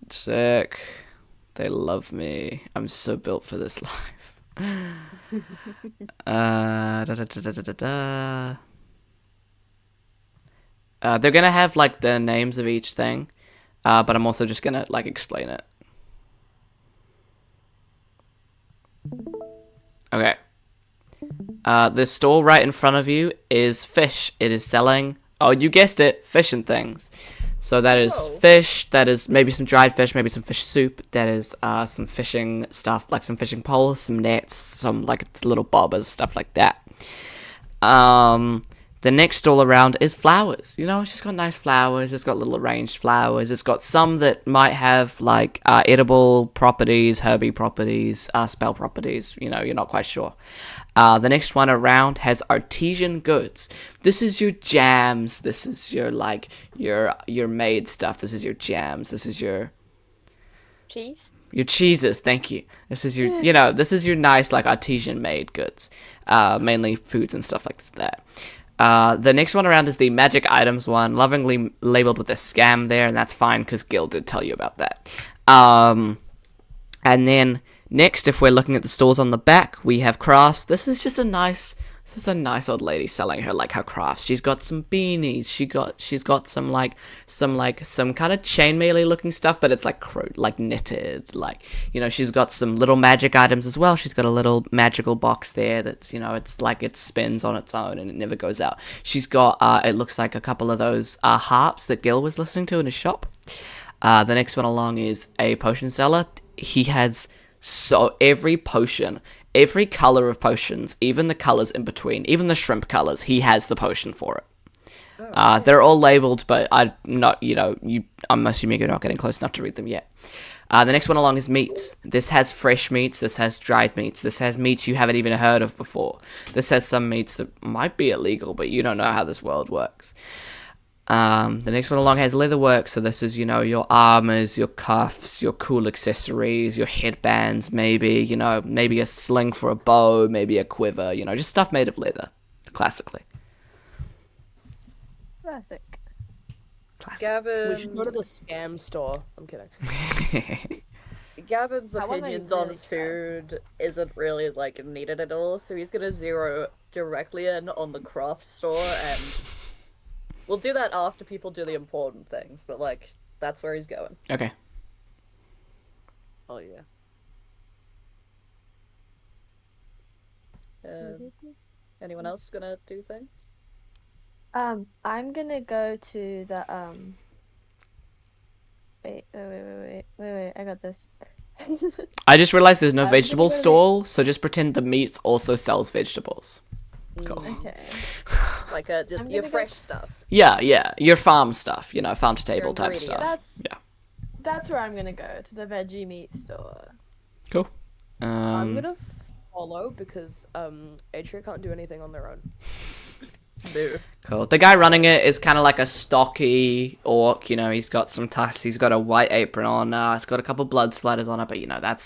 Sick. They love me. I'm so built for this life. They're gonna have like the names of each thing, but I'm also just gonna like explain it. Okay. The store right in front of you is fish. It is selling. Oh, you guessed it, fish and things. So that is fish. That is maybe some dried fish, maybe some fish soup. That is some fishing stuff, like some fishing poles, some nets, some like little bobbers, stuff like that. The next stall around is flowers. You know, it's just got nice flowers. It's got little arranged flowers. It's got some that might have like edible properties, herby properties, spell properties. You know, you're not quite sure. The next one around has artesian goods. This is your jams. This is your like your made stuff. This is your jams. This is your cheese. Your cheeses, thank you. This is your, this is your nice like artesian made goods, mainly foods and stuff like that. The next one around is the magic items one, lovingly labeled with a scam there, and that's fine because Gil did tell you about that. And then next, if we're looking at the stalls on the back, we have crafts. This is a nice old lady selling her like her crafts. She's got some beanies. She's got some kind of chainmail looking stuff, but it's like knitted. Like, she's got some little magic items as well. She's got a little magical box there that's, it's like it spins on its own and it never goes out. She's got it looks like a couple of those harps that Gil was listening to in his shop. The next one along is a potion seller. He has every potion, every color of potions, even the colors in between, even the shrimp colors, he has the potion for it. They're all labeled, but I'm assuming you're not getting close enough to read them yet. The next one along is meats. This has fresh meats, this has dried meats, this has meats you haven't even heard of before. This has some meats that might be illegal, but you don't know how this world works. The next one along has leatherwork, so this is, your armors, your cuffs, your cool accessories, your headbands, maybe, maybe a sling for a bow, maybe a quiver, just stuff made of leather, classically. Classic. Gavin... We should go to the scam store. I'm kidding. Gavin's That one opinions made on really food isn't really, needed at all, so he's gonna zero directly in on the craft store, and we'll do that after people do the important things, but, that's where he's going. Okay. Oh, yeah. Anyone else gonna do things? I'm gonna go to the wait, I got this. I just realized there's no I'm vegetable gonna go stall, so just pretend the meat also sells vegetables. Cool. Okay. Like I'm your gonna go- fresh stuff. Yeah, your farm stuff, farm to table Your type ingredients. stuff. That's where I'm gonna go, to the veggie meat store. Cool. I'm gonna follow because Atria can't do anything on their own. No. Cool. The guy running it is kind of like a stocky orc. He's got some tusks. He's got a white apron on. It's got a couple blood splatters on it, but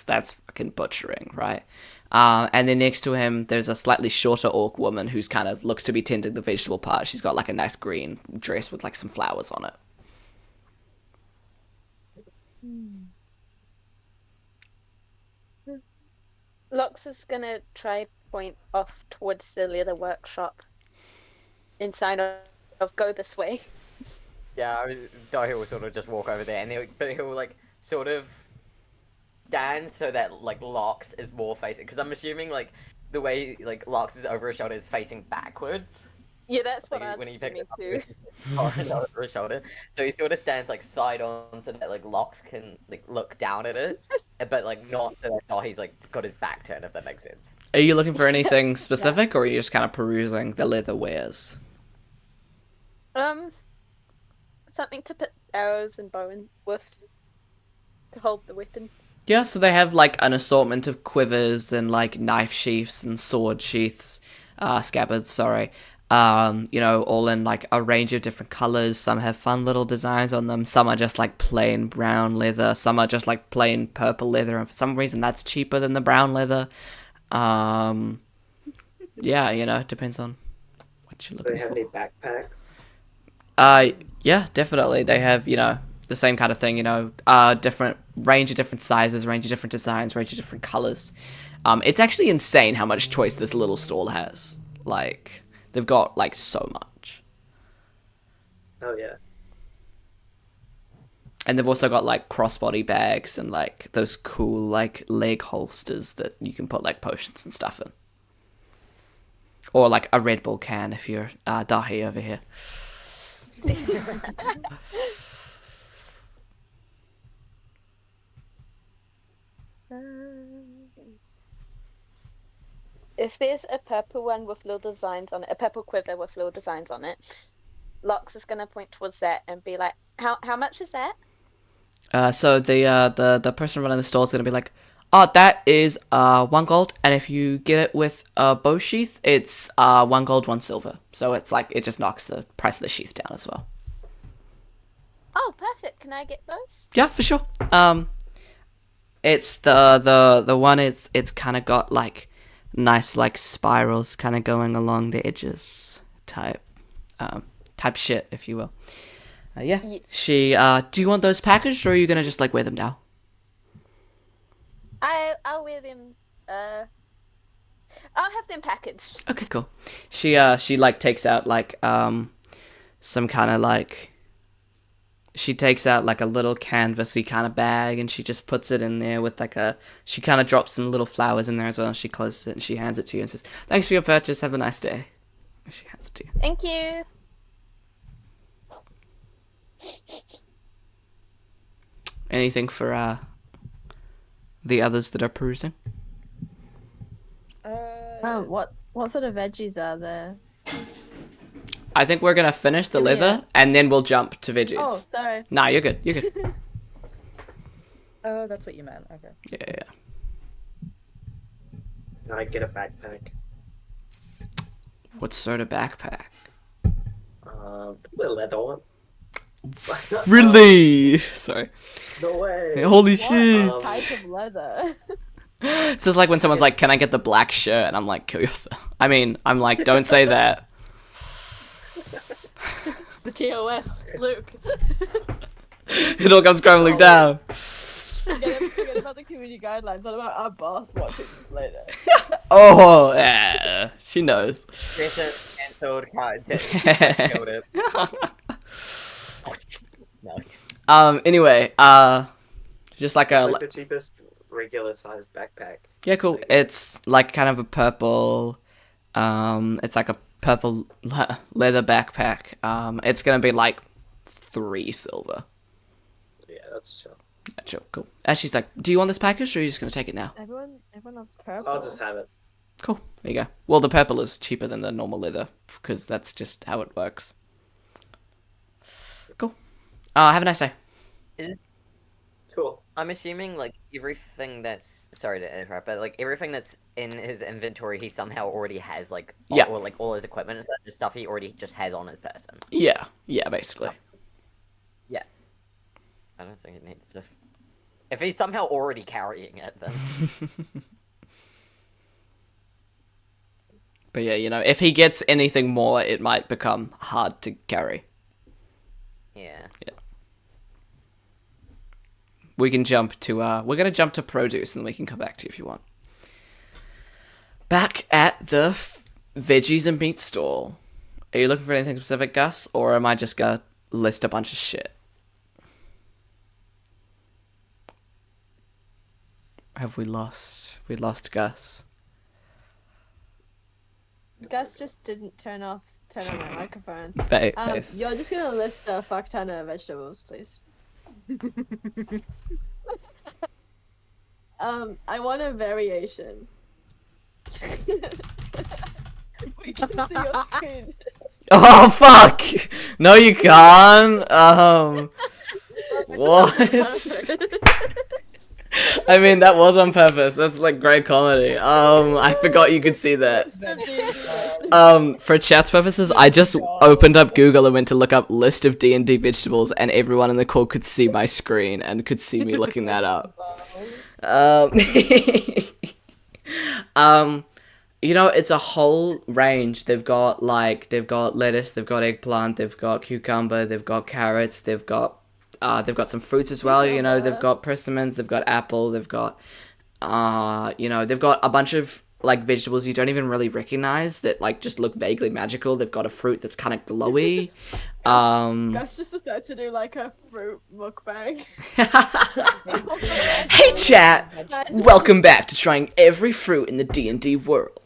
that's fucking butchering, right? And then next to him, there's a slightly shorter orc woman who's kind of looks to be tending the vegetable part. She's got like a nice green dress with like some flowers on it. Lux is gonna try point off towards the leather workshop. In sign of go this way. Yeah, Dahi will sort of just walk over there, and he'll like sort of stand so that like Lox is more facing. Because I'm assuming like the way like Lox is over his shoulder is facing backwards. Yeah, that's what Like, I was when he picks thinking it too. up over his shoulder, so he sort of stands like side on so that like Lox can like look down at it, but like not so that Dahi's like got his back turned. If that makes sense. Are you looking for anything specific, or are you just kind of perusing the leather wares? Something to put arrows and bow in with to hold the weapon. Yeah, so they have like an assortment of quivers and like knife sheaths and sword sheaths, scabbards, sorry. All in like a range of different colors. Some have fun little designs on them. Some are just like plain brown leather. Some are just like plain purple leather, and for some reason that's cheaper than the brown leather. Yeah, it depends on what you're Do looking they have for. any backpacks? Yeah, definitely. They have, the same kind of thing, different range of different sizes, range of different designs, range of different colors. It's actually insane how much choice this little stall has. Like, they've got, like, so much. Oh yeah. And they've also got, like, crossbody bags and, like, those cool, like, leg holsters that you can put, like, potions and stuff in. Or, like, a Red Bull can if you're Dahi over here. If there's a purple one with little designs on it, a purple quiver with little designs on it, Lux is gonna point towards that and be like, "How much is that?" So the person running the store is gonna be like, "Oh, that is 1 gold, and if you get it with a bow sheath, it's 1 gold, 1 silver. So it's like it just knocks the price of the sheath down as well." Oh, perfect. Can I get those? Yeah, for sure. It's the one. It's kind of got like nice like spirals kind of going along the edges type shit, if you will. Yeah. She. Do you want those packaged, or are you gonna just like wear them now? I'll wear them. I'll have them packaged. Okay, cool. She like takes out like some kind of like. She takes out like a little canvasy kind of bag, and she just puts it in there with like she kind of drops some little flowers in there as well, and she closes it and she hands it to you and says, "Thanks for your purchase, have a nice day." And she hands it to you. Thank you. Anything for the others that are perusing? What sort of veggies are there? I think we're gonna finish the leather and then we'll jump to veggies. Oh, sorry. Nah, you're good. You're good. Oh, that's what you meant. Okay. Yeah. Can I get a backpack? What sort of backpack? The leather one. Really? Sorry. No way. Holy What shit. type of leather? It's just like when someone's like, "Can I get the black shirt?" And I'm like, "Kill yourself." I mean, I'm like, "Don't say that." The TOS, Luke. It all comes crumbling down. Forget about the community guidelines. What about our boss watching this later? Oh, yeah. She knows. Jason cancelled. Killed it. No. Anyway, just like It's a... like the cheapest regular sized backpack. Yeah, cool. It's like kind of a purple... it's like a purple leather backpack. It's gonna be like 3 silver. Yeah, that's chill. Chill, cool. And she's like, "Do you want this package, or are you just gonna take it now?" Everyone loves purple. I'll just have it. Cool. There you go. Well, the purple is cheaper than the normal leather because that's just how it works. Cool. Have a nice day. Is Cool. I'm assuming like everything that's sorry to interrupt, but like everything that's in his inventory, he somehow already has like Yeah. or like all his equipment and such stuff he already just has on his person. Yeah, basically. Yeah. I don't think it needs to. If he's somehow already carrying it, then But yeah, if he gets anything more, it might become hard to carry. yeah. We can jump to we're gonna jump to produce, and then we can come back to you if you want. Back at the veggies and meat stall. Are you looking for anything specific, Gus, or am I just gonna list a bunch of shit? Have we lost? We lost Gus. Gus just didn't turn on my microphone. Based. You're just gonna list a fuck ton of vegetables, please. I want a variation. We can see your screen. Oh fuck! No, you can't. What? I mean, that was on purpose. That's like great comedy. I forgot you could see that. For chat's purposes, I just opened up Google and went to look up list of D&D vegetables, and everyone in the call could see my screen and could see me looking that up. It's a whole range. They've got lettuce, they've got eggplant, they've got cucumber, they've got carrots, they've got some fruits as well. They've got persimmons, they've got apple, they've got they've got a bunch of like vegetables you don't even really recognize that like just look vaguely magical. They've got a fruit that's kind of glowy. Gus just decided to do like a fruit mukbang. Hey chat, welcome back to trying every fruit in the D&D world.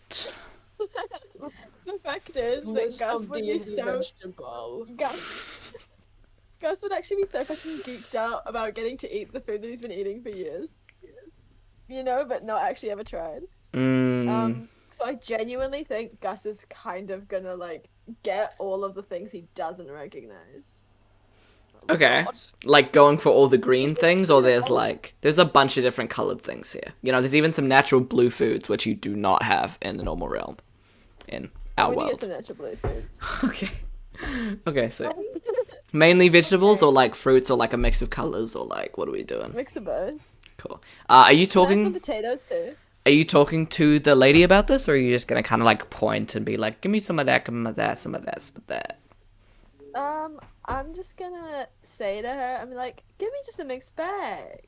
The fact is that Gus would be so Gus would actually be so fucking geeked out about getting to eat the food that he's been eating for years. But not actually ever tried. So I genuinely think Gus is kind of gonna like get all of the things he doesn't recognize. Okay. Like going for all the green things, or there's a bunch of different colored things here. There's even some natural blue foods which you do not have in the normal realm. In our I'm gonna world. get some natural blue foods. Okay, so mainly vegetables or like fruits or like a mix of colors or like what are we doing? Mix of both. Cool. Are you Can I have some talking potatoes too? Are you talking to the lady about this, or are you just gonna kind of like point and be like, give me some of that, give me that, some of that, some of that? I'm just gonna say to her, I'm like, give me just a mixed bag.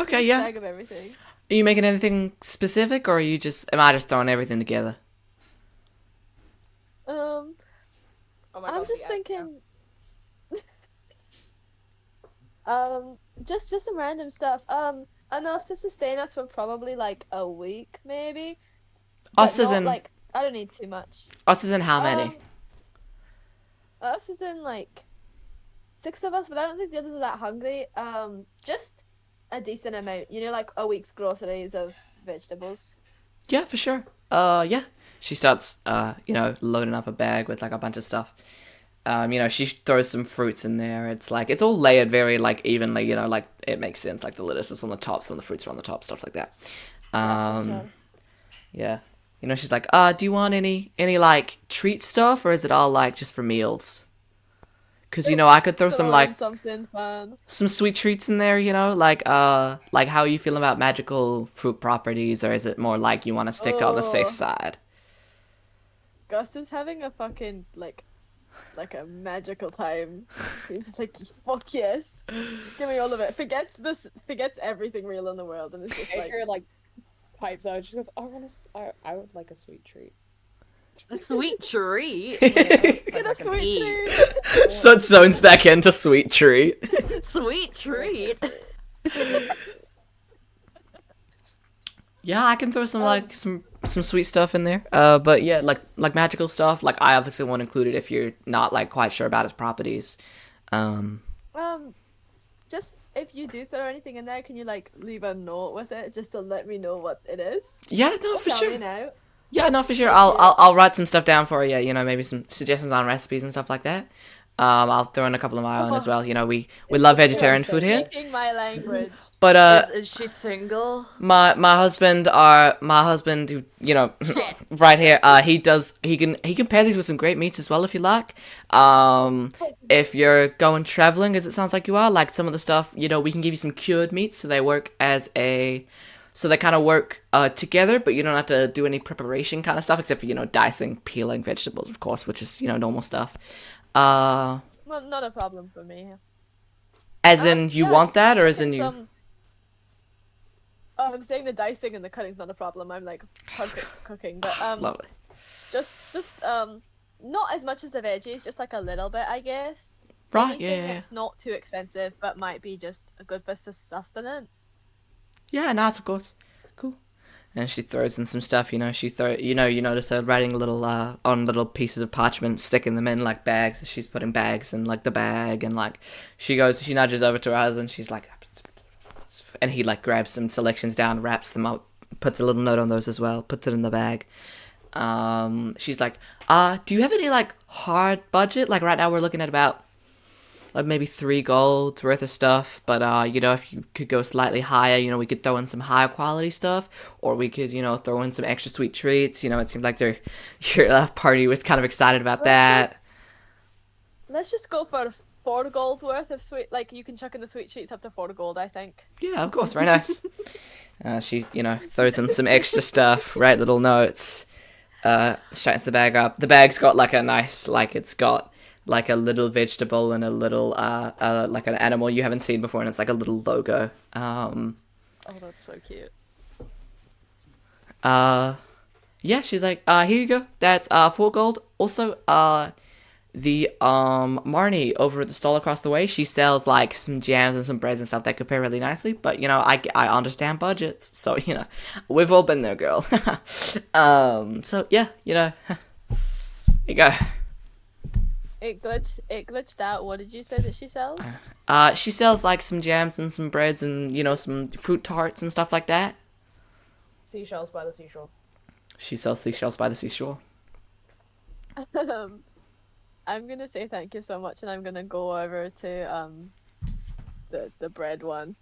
Okay, yeah. Bag of everything. Are you making anything specific, or am I just throwing everything together? I'm just thinking. Just some random stuff. Enough to sustain us for probably like a week, maybe. Us But as not, in like I don't need too much. us as in how many? Us is in like 6 of us, but I don't think the others are that hungry. Just a decent amount. Like a week's groceries of vegetables. Yeah, for sure. Yeah. She starts, loading up a bag with like a bunch of stuff. She throws some fruits in there. It's all layered very like evenly. Like it makes sense. Like the lettuce is on the top, some of the fruits are on the top, stuff like that. Yeah. She's like, do you want any like treat stuff, or is it all like just for meals? Because I could throw some like something fun. some sweet treats in there. Like how are you feeling about magical fruit properties, or is it more like you want to stick on the safe side? Gus is having a fucking like a magical time. He's just like, fuck yes, give me all of it. Forgets everything real in the world, and it's just like pipes out. She goes, I would like a sweet treat. A sweet treat? get a sweet treat. So it zones back into sweet treat. Sweet treat? Yeah, I can throw some like some sweet stuff in there. But yeah, like magical stuff. Like I obviously won't include it if you're not like quite sure about its properties. Just if you do throw anything in there, can you like leave a note with it just to let me know what it is? Yeah, no, for Tell sure. me now. Yeah, no, for sure. Thank you. I'll write some stuff down for you. You know, maybe some suggestions on recipes and stuff like that. I'll throw in a couple of my own as well. You know, we It's love just vegetarian food here. speaking my language. But Is she single? my husband who, you know, right here, he can pair these with some great meats as well if you like. If you're going traveling, as it sounds like you are, like some of the stuff, you know, we can give you some cured meats so they work so they kind of work together, but you don't have to do any preparation kind of stuff except for, you know, dicing, peeling vegetables, of course, which is, you know, normal stuff. Well, not a problem for me. As in you want that, or as in chicken, you? Oh, I'm saying the dicing and the cutting's not a problem. I'm like perfect cooking, but Lovely. just not as much as the veggies, just like a little bit, I guess. Right, Anything yeah. that's not too expensive, but might be just good for sustenance. Yeah, nice, of course. Cool. And she throws in some stuff, you know, you notice her writing little, on little pieces of parchment, sticking them in, like, bags. She's putting bags in, like, the bag, and, like, she nudges over to her husband, she's like, and he, like, grabs some selections down, wraps them up, puts a little note on those as well, puts it in the bag. She's like, do you have any, like, hard budget? Like, right now we're looking at about, like, maybe 3 golds worth of stuff, but, you know, if you could go slightly higher, you know, we could throw in some higher quality stuff, or we could, you know, throw in some extra sweet treats. You know, it seemed like your party was kind of excited about that. Let's just go for 4 gold worth of sweet. Like, you can chuck in the sweet treats up to 4 gold, I think. Yeah, of course, very nice. She, you know, throws in some extra stuff, write little notes, straightens the bag up. The bag's got, like, a nice, like, it's got like a little vegetable and a little like an animal you haven't seen before, and it's like a little logo. Oh, that's so cute. Yeah, she's like, here you go. That's 4 gold. Also, the Marnie over at the stall across the way, she sells like some jams and some breads and stuff that could pair really nicely. But you know, I understand budgets, so you know, we've all been there, girl. So yeah, you know, here you go. It glitched out. What did you say that she sells? She sells like some jams and some breads and, you know, some fruit tarts and stuff like that. Seashells by the seashore. She sells seashells by the seashore. I'm gonna say thank you so much, and I'm gonna go over to the bread one,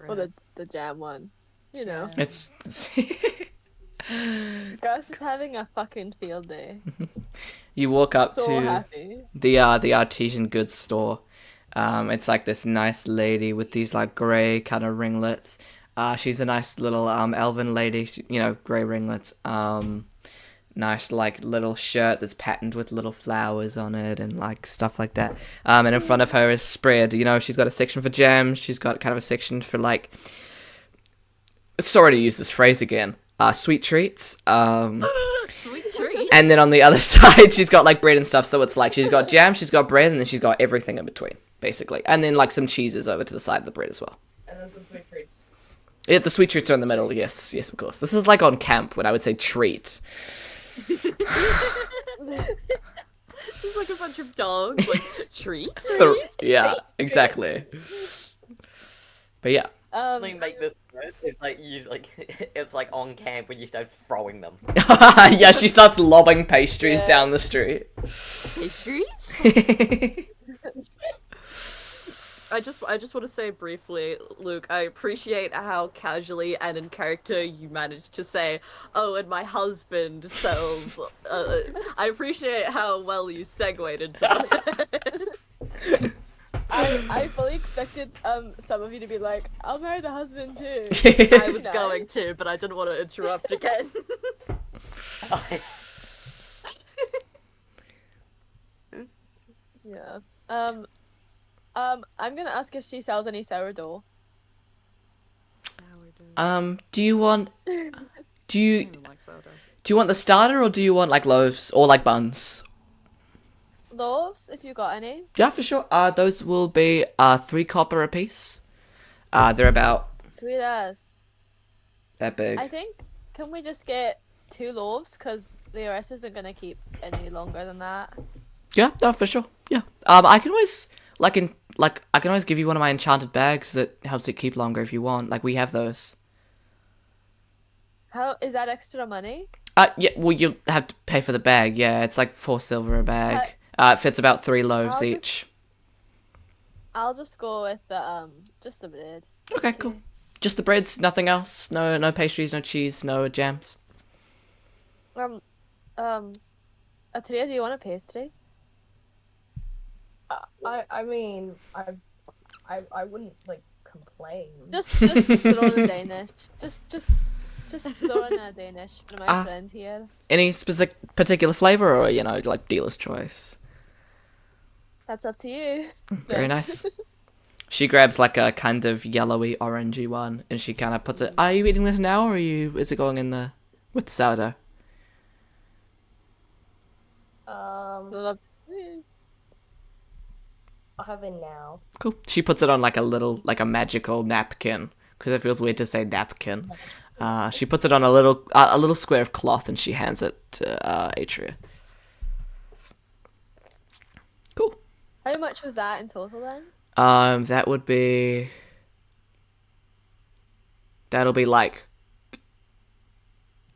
or the jam one. You know, it's Gus is having a fucking field day. You walk up so to happy. the artesian goods store. It's like this nice lady with these like grey kind of ringlets. She's a nice little elven lady, you know, grey ringlets. Nice like little shirt that's patterned with little flowers on it and like stuff like that. And in front of her is spread. You know, she's got a section for jams. She's got kind of a section for like. Sorry to use this phrase again. Sweet treats. Sweet treats. And then on the other side, she's got like bread and stuff. So it's like she's got jam, she's got bread, and then she's got everything in between, basically. And then like some cheeses over to the side of the bread as well. And then some sweet treats. Yeah, the sweet treats are in the middle. Yes, of course. This is like on camp when I would say treat. There's like a bunch of dogs, like treats. Yeah, exactly. But yeah. Make this worse. It's like it's like on camp when you start throwing them. Yeah, she starts lobbing pastries down the street. Pastries? I just want to say briefly, Luke, I appreciate how casually and in character you managed to say, "Oh, and my husband sells." I appreciate how well you segued into that. I fully expected some of you to be like, "I'll marry the husband too." I was going to, but I didn't want to interrupt again. Yeah. I'm gonna ask if she sells any sourdough. Do you want I don't like sourdough. do you want the starter, or do you want like loaves or like buns? Loaves, if you got any. Yeah, for sure. Those will be 3 copper a piece. They're about Sweet as. that big. I think, can we just get 2 loaves? Because the OS isn't gonna keep any longer than that. Yeah, no, for sure. Yeah. I can always. like I can always give you one of my enchanted bags that helps it keep longer if you want. Like we have those. How is that extra money? Yeah, well, you'll have to pay for the bag. Yeah, it's like 4 silver a bag. It fits about 3 loaves each. I'll just go with the just the bread. Okay, cool. Just the breads, nothing else. No pastries, no cheese, no jams. Atreya, do you want a pastry? I mean, I wouldn't like complain. Just throw in a Danish. Just throw in a Danish for my friend here. Any particular flavor, or like dealer's choice? That's up to you. Very nice. She grabs like a kind of yellowy, orangey one, and she kind of puts it. Are you eating this now, or is it going in with the sourdough? I'll have it now. Cool. She puts it on like a magical napkin, because it feels weird to say napkin. She puts it on a little square of cloth, and she hands it to Atreya. Cool. How much was that in total then? That'll be like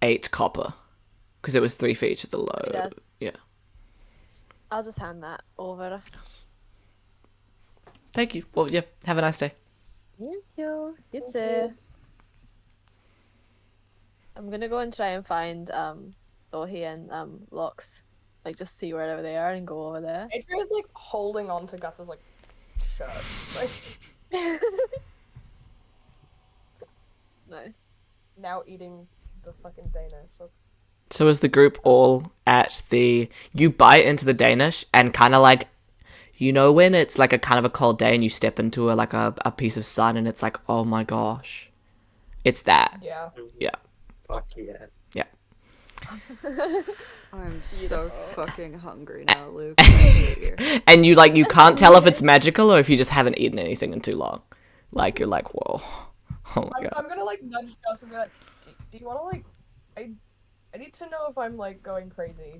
8 copper, because it was 3 for each of the loaves. Yeah. I'll just hand that over. Yes. Thank you. Well, yeah. Have a nice day. Thank you. You too. I'm gonna go and try and find Dohi and Locks, like just see wherever they are and go over there. Atreya's like holding on to Gus's like shirt. Like Nice. now eating the fucking Danish. So is the group all at you bite into the Danish and kind of like, when it's like a kind of a cold day and you step into a piece of sun and it's like, oh my gosh. It's that. Yeah. Yeah. Fuck yeah. Yeah. I'm so fucking hungry now, Luke. And you can't tell if it's magical or if you just haven't eaten anything in too long. Like, you're like, whoa. Oh my god. I'm gonna like nudge Gus and be like, do you wanna like, I need to know if I'm like going crazy.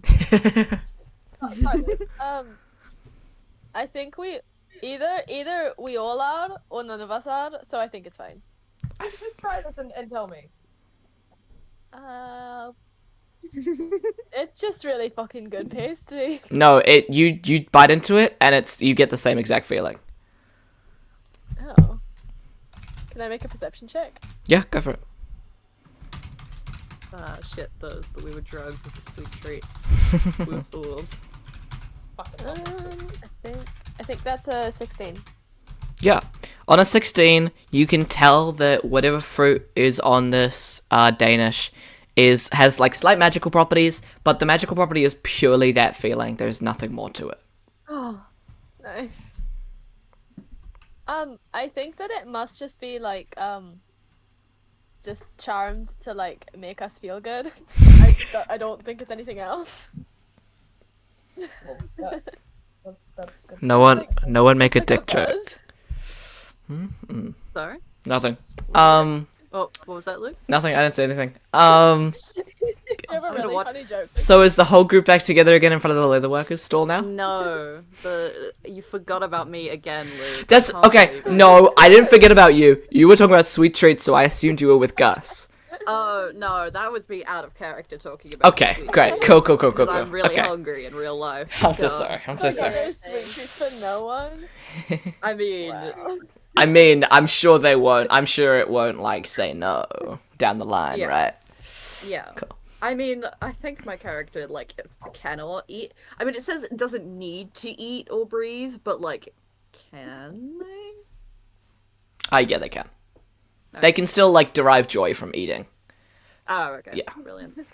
I think we either we all are or none of us are, so I think it's fine. Just try this and tell me. It's just really fucking good pastry. No, you bite into it and you get the same exact feeling. Oh. Can I make a perception check? Yeah, go for it. Ah, shit, we were drugged with the sweet treats. We were fools. I think that's a 16. Yeah. On a 16, you can tell that whatever fruit is on this Danish has like slight magical properties, but the magical property is purely that feeling. There's nothing more to it. Oh, nice. I think that it must just be like just charmed to like make us feel good. I don't think it's anything else. Well, that's good. No one make a dick joke. Sorry? Nothing. Oh, what was that, Luke? Nothing. I didn't say anything. You have a really funny joke. So is the whole group back together again in front of the leatherworkers stall now? No, you forgot about me again, Luke. That's okay. No, I didn't forget about you. You were talking about sweet treats, so I assumed you were with Gus. Oh no, that was me out of character talking about. Okay, sweet great, treats, cool. because I'm really hungry in real life. I'm so sorry. I'm so sorry. There's sweet treats for no one. I mean, Wow. I mean, I'm sure they won't. I'm sure it won't like say no down the line, Yeah. right? yeah. Cool. I mean, I think my character like cannot eat. I mean, it says it doesn't need to eat or breathe, but like, can they? Yeah, they can. They can still like derive joy from eating. Oh, okay. Yeah. Brilliant.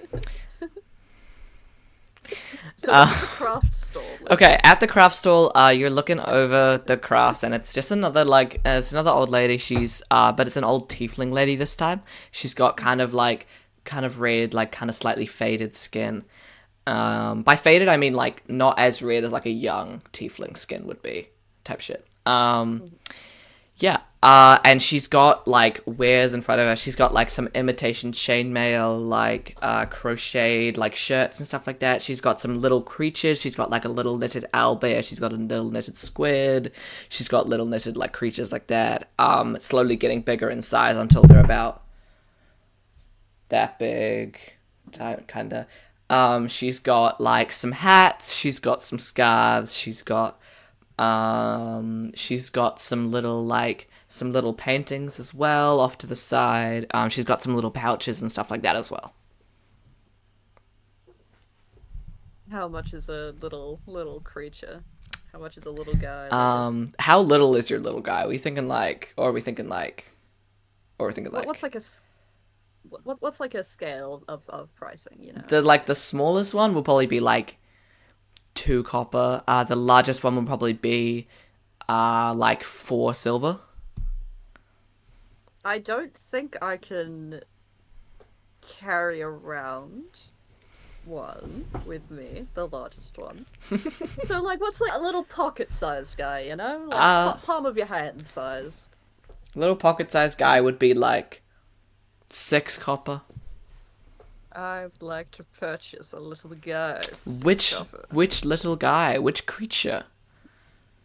So what's the craft stall? Luke? Okay, at the craft stall, you're looking over the crafts, and it's just another it's another old lady. She's but it's an old tiefling lady this time. She's got kind of red, like kind of slightly faded skin. By faded, I mean like not as red as like a young tiefling skin would be, type shit. Yeah. And she's got like wares in front of her. She's got like some imitation chainmail, like crocheted like shirts and stuff like that. She's got some little creatures. She's got like a little knitted owlbear. She's got a little knitted squid. She's got little knitted like creatures like that. Slowly getting bigger in size until they're about that big, kinda. She's got like some hats. She's got some scarves. She's got some little paintings as well off to the side. She's got some little pouches and stuff like that as well. How much is a little creature? How much is a little guy? Lucas? How little is your little guy? Are we thinking like, or are we thinking like, What's like a what's like a scale of pricing? You know, the smallest one will probably be like 2 copper. The largest one will probably be like 4 silver. I don't think I can carry around one with me, the largest one. So like, what's like a little pocket-sized guy? You know, like palm of your hand size. Little pocket-sized guy would be like 6 copper. I would like to purchase a little guy. Which little guy? Which creature?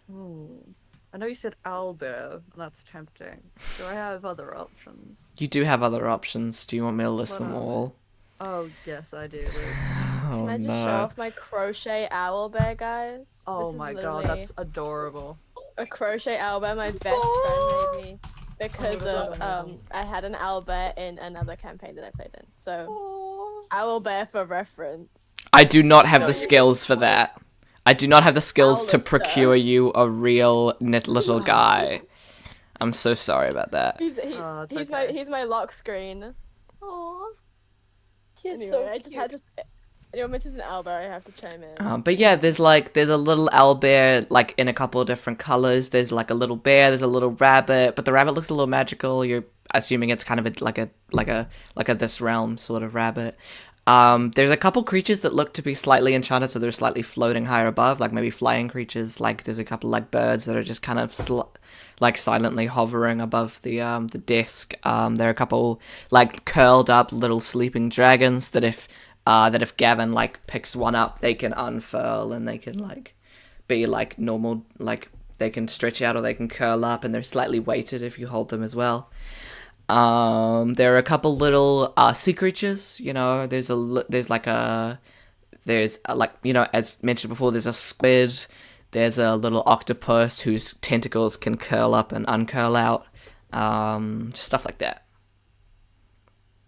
I know you said owlbear, and that's tempting. Do I have other options? You do have other options. Do you want me to list them all? Oh, yes, I do. Can I just show off my crochet owl bear, guys? Oh This is my god, literally that's adorable. a crochet owl bear my best friend made me because of I had an owl bear in another campaign that I played in. So owl bear for reference. I do not have the skills for that. I do not have the skills to procure you a real knit little guy. I'm so sorry about that. He's my lock screen. Aww. He's Anyway, so I just had to. Anyone mentions an owlbear, I have to chime in. But yeah, there's a little owlbear like in a couple of different colors. There's like a little bear. There's a little rabbit, but the rabbit looks a little magical. You're assuming it's kind of like a this realm sort of rabbit. There's a couple creatures that look to be slightly enchanted, so they're slightly floating higher above, like maybe flying creatures. Like there's a couple like birds that are just kind of like silently hovering above the desk. There are a couple like curled up little sleeping dragons that if Gavin like picks one up, they can unfurl and they can like be like normal, like they can stretch out or they can curl up, and they're slightly weighted if you hold them as well. There are a couple little sea creatures. You know, there's like you know, as mentioned before, there's a squid. There's a little octopus whose tentacles can curl up and uncurl out. Stuff like that.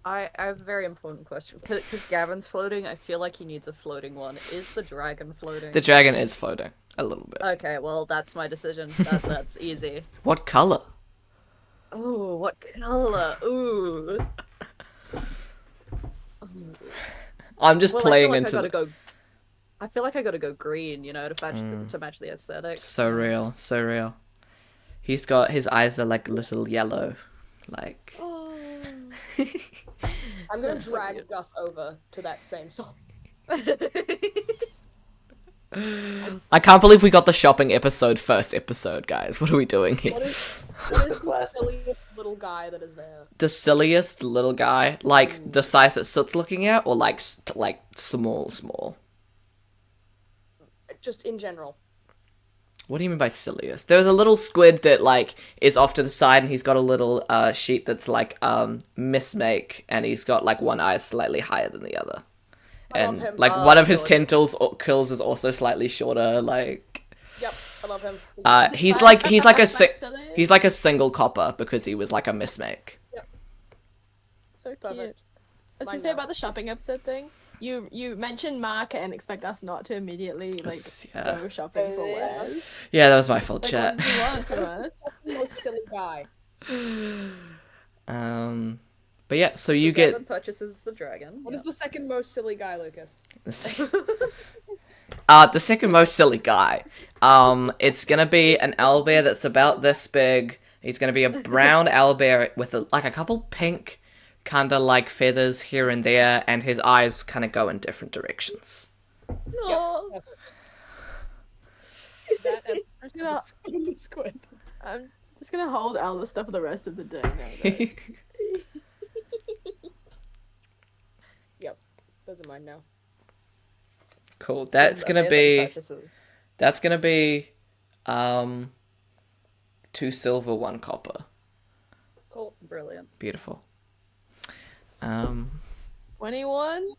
I have a very important question. Because Gavin's floating, I feel like he needs a floating one. Is the dragon floating? The dragon is floating a little bit. Okay, well, that's my decision. That's easy. What color? Ooh, what color? Ooh. I'm just playing into. I feel like I gotta go green, you know, to match the aesthetic. So real, so real. His eyes are like little yellow, like. I'm gonna drag Gus over to that same spot. I can't believe we got the shopping first episode, guys. What are we doing here? What is the silliest little guy that is there? The silliest little guy, like the size that Soot's looking at, or like small. Just in general. What do you mean by silliest? There's a little squid that like is off to the side, and he's got a little sheep that's like mismake, and he's got like one eye slightly higher than the other. And like one of his tentacles is also slightly shorter. Like, yep, I love him. He's like a single copper because he was like a mismake. Yep. So cute. As you say about the shopping episode thing, you mentioned market and expect us not to immediately like go shopping for wares. Yeah, that was my fault, Like, chat. what do you want from us? The most silly guy. But yeah, so you get. Gavin purchases the dragon. What is the second most silly guy, Lucas? The second most silly guy. It's gonna be an owlbear that's about this big. He's gonna be a brown owlbear with a couple pink, kinda like feathers here and there, and his eyes kind of go in different directions. No. That squid. Just gonna hold all the stuff for the rest of the day now. Yep. Those are mine now. Cool. That's Some gonna amazing be purchases. 2 silver, 1 copper. Cool. Brilliant. Beautiful. 21?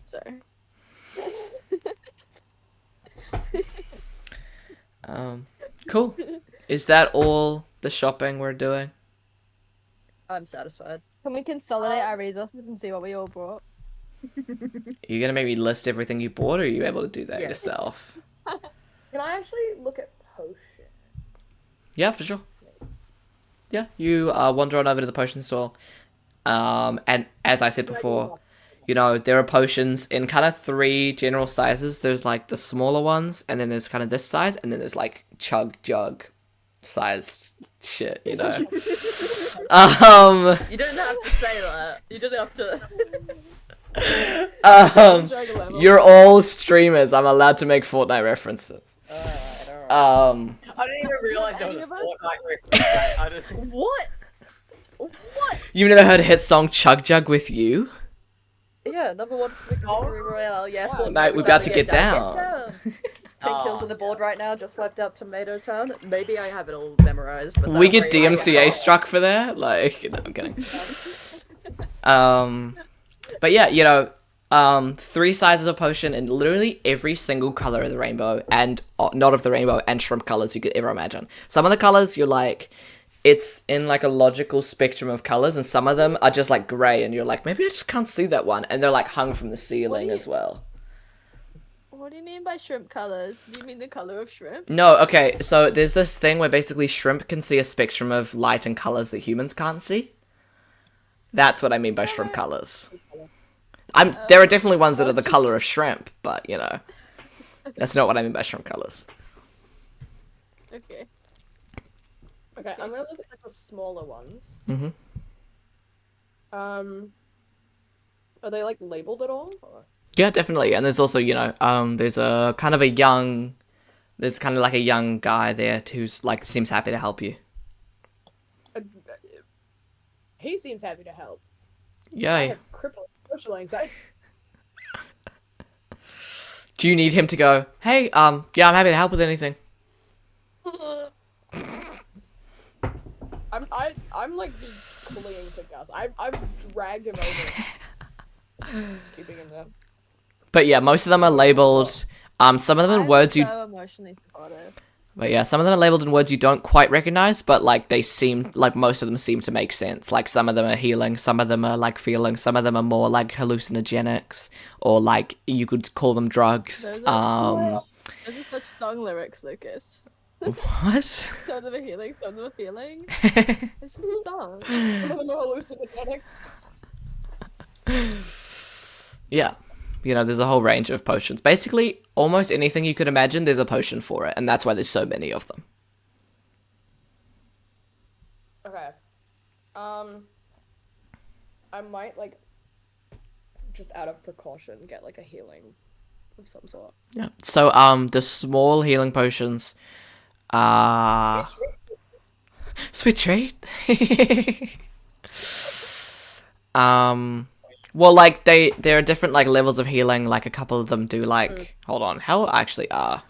Sorry. Cool. Is that all the shopping we're doing? I'm satisfied. Can we consolidate our resources and see what we all brought? Are you gonna maybe list everything you bought, or are you able to do that Yes. yourself? Can I actually look at potion? Yeah, for sure. Yeah, you wander on over to the potion store. And as I said before, you know, there are potions in kind of 3 general sizes. There's like the smaller ones, and then there's kind of this size, and then there's like chug jug sized shit, you know. You didn't have to say that. You didn't have to. You're all streamers. I'm allowed to make Fortnite references. I didn't even realize there was a Fortnite reference. I didn't... What? What? You've never heard a hit song Chug Jug with You? Yeah, number 1 victory royale. Yeah, Mate, we're about to get down. 10 kills on the board right now. Just wiped out Tomato Town. Maybe I have it all memorized. But We get that'll bring- DMCA struck for that? Like, no, I'm kidding. But yeah, you know, 3 sizes of potion in literally every single color of the rainbow, and not of the rainbow, and shrimp colors you could ever imagine. Some of the colors you're like, it's in like a logical spectrum of colors, and some of them are just like gray, and you're like, maybe I just can't see that one, and they're like hung from the ceiling as well. What do you mean by shrimp colors? Do you mean the color of shrimp? No, okay, so there's this thing where basically shrimp can see a spectrum of light and colors that humans can't see. That's what I mean by shrimp colors. There are definitely ones that are the color of shrimp, but you know, that's not what I mean by shrimp colors. Okay. Okay, I'm gonna look at like the smaller ones. Mm-hmm. Are they like labeled at all? Or? Yeah, definitely. And there's also, you know, there's a kind of a young, there's kind of like a young guy there who's like seems happy to help you. He seems happy to help. I Yay. have crippling social anxiety. Do you need him to go, hey, yeah, I'm happy to help with anything. I'm like clinging to Gus. I've dragged him over. Keeping him there. But yeah, most of them are labeled, some of them in words you, so emotionally supportive. but yeah, some of them are labeled in words you don't quite recognize, but like they seem, like most of them seem to make sense. Like some of them are healing, some of them are like feeling, some of them are more like hallucinogenics, or like you could call them drugs. Those are such song lyrics, Lucas. What? Some of a healing, some of a feeling. This is a song. Some of them are hallucinogenic. Yeah. You know, there's a whole range of potions. Basically, almost anything you could imagine, there's a potion for it, and that's why there's so many of them. Okay. I might like just out of precaution get like a healing of some sort. Yeah. So, the small healing potions are... Sweet treat. Well, like, there are different, like, levels of healing. Like, a couple of them do, like... Hold on. How actually are...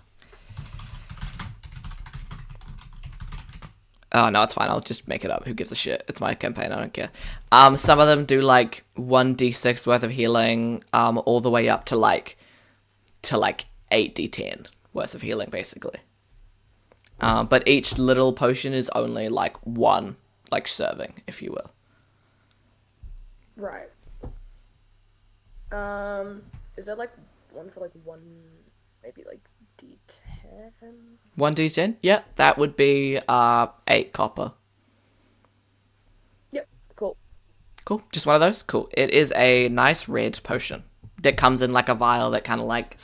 Oh, no, it's fine. I'll just make it up. Who gives a shit? It's my campaign. I don't care. Some of them do, like, 1d6 worth of healing, all the way up to, like 8d10 worth of healing, basically. But each little potion is only, like, 1, like, serving, if you will. Right. Is that like one for like one, maybe like D10? 1d10? Yeah, that would be 8 copper. Yep, cool. Cool, just one of those? Cool. It is a nice red potion that comes in like a vial that kind of like,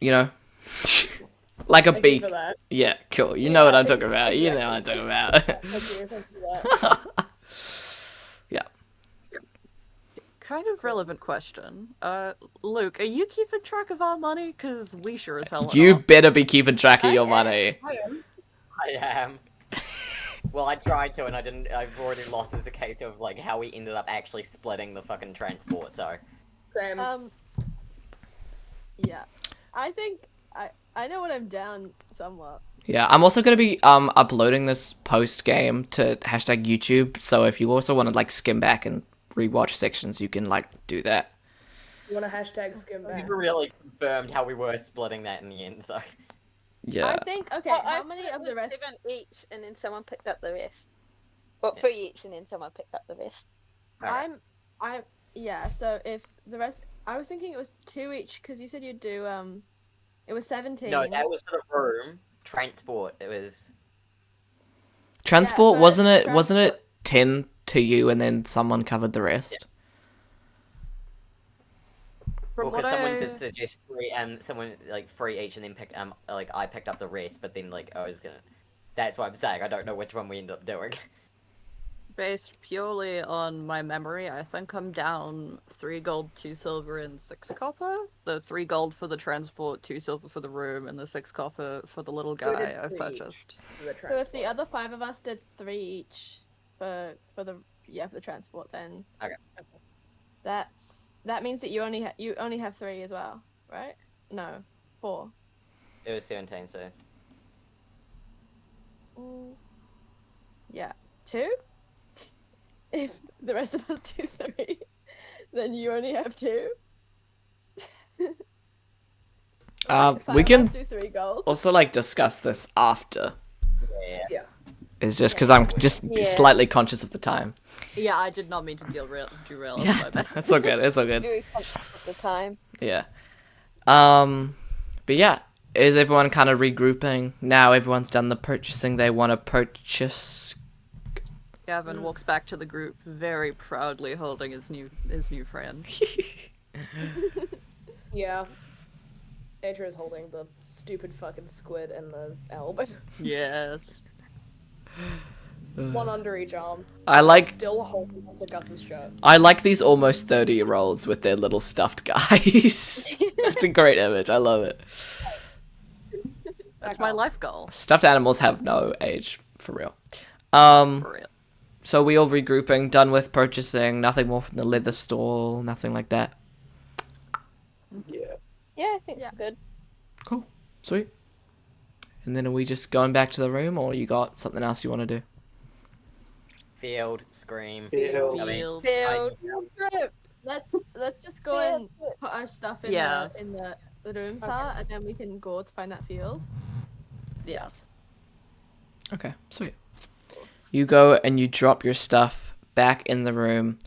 you know, like a Thank you beak. for that. Yeah, cool. You know what I'm talking about. You know what I'm talking about. Thank you for that. Yeah. Kind of relevant question. Luke, are you keeping track of our money? Cause we sure as hell are You not. better be keeping track of your money. I am. Well, I tried to, and I didn't. I've already lost as a case of like how we ended up actually splitting the fucking transport. So Yeah. I think I know what I'm down somewhat. Yeah, I'm also gonna be uploading this post game to hashtag YouTube. So if you also want to like skim back and rewatch sections, you can like do that. You want to hashtag skim we back? never really confirmed how we were splitting that in the end. So Yeah. I think okay. Oh, How I many thought it of the was rest? 7 each, and then someone picked up the rest. Well, 3 each, and then someone picked up the rest. Alright. I'm yeah. So if the rest, I was thinking it was 2 each because you said you'd do it was 17. No, that was for the room. Transport. It was. Transport but wasn't it? Wasn't transport- it 10 to you and then someone covered the rest? From Well, what because someone I... did suggest free, someone like free each, and then pick, like I picked up the rest, but then like I was gonna. That's what I'm saying. I don't know which one we ended up doing. Based purely on my memory, I think I'm down 3 gold, 2 silver, and 6 copper. The 3 gold for the transport, 2 silver for the room, and the 6 copper for the little So we guy did I've 3 each. purchased. So if the other 5 of us did 3 each for the transport, then Okay. that means that you only have 3 as well, right? No, 4. It was 17, so. Yeah, 2. If the rest of us do 3, then you only have 2. We 5 of can us do 3 gold. also like discuss this after. Yeah. It's just because I'm just Yeah. slightly conscious of the time. Yeah, I did not mean to derail. Yeah, My bad. it's all good. It's all good. Very conscious of the time. Yeah. But yeah, is everyone kind of regrouping now? Everyone's done the purchasing they want to purchase. Gavin walks back to the group, very proudly holding his new friend. Yeah. Nature is holding the stupid fucking squid and the elb. Yes. One under each arm. I like Still holding onto Gus's shirt. I like these almost 30-year-olds with their little stuffed guys. That's a great image. I love it. That's my life goal. Stuffed animals have no age, for real. For real. So we all regrouping, done with purchasing, nothing more from the leather stall, nothing like that. Yeah. Yeah, I think Yeah. good. Cool. Sweet. And then are we just going back to the room, or you got something else you want to do? Field, scream. Field. I mean, Field. Field. Let's just go and put our stuff in Yeah. the rooms, and then we can go to find that field. Yeah. Okay, sweet. You go and you drop your stuff back in the room,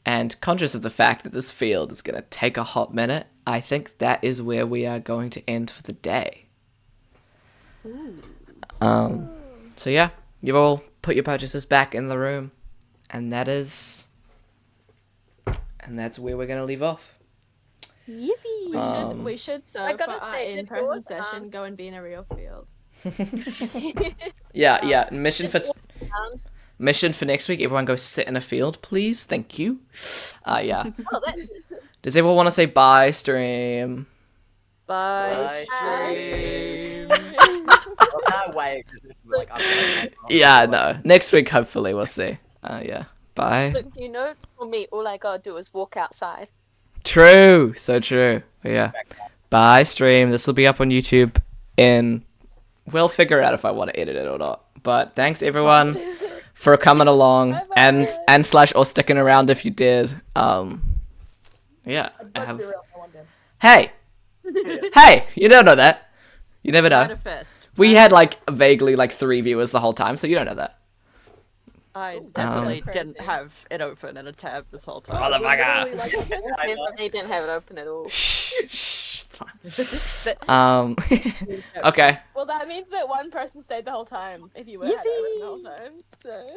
and conscious of the fact that this field is going to take a hot minute, I think that is where we are going to end for the day. So yeah, you've all put your purchases back in the room, and that's where we're going to leave off. Yippee! We should so I for gotta our say, the in-person doors, session go and be in a real field. Yeah. Mission for next week. Everyone go sit in a field, please. Thank you. Yeah. Oh, that's Does everyone want to say bye, stream? Bye, Bye. stream. Well, that way, 'cause it's like, I'm Yeah, no. Next week, hopefully, we'll see. Yeah. Bye. Look, you know, for me, all I gotta do is walk outside. True. So true. But yeah. Bye, stream. This will be up on YouTube in... We'll figure out if I want to edit it or not. But thanks, everyone, for coming along and / or sticking around if you did. Yeah. Let's be real, no one did. Hey! Hey! You don't know that. You never know. Manifest. We had like vaguely like 3 viewers the whole time, so you don't know that. I definitely Crazy. didn't have it open in a tab this whole time. Motherfucker! Definitely didn't have it open at all. Shh, it's fine. Okay. Well, that means that one person stayed the whole time. If you were had it open the whole time, so.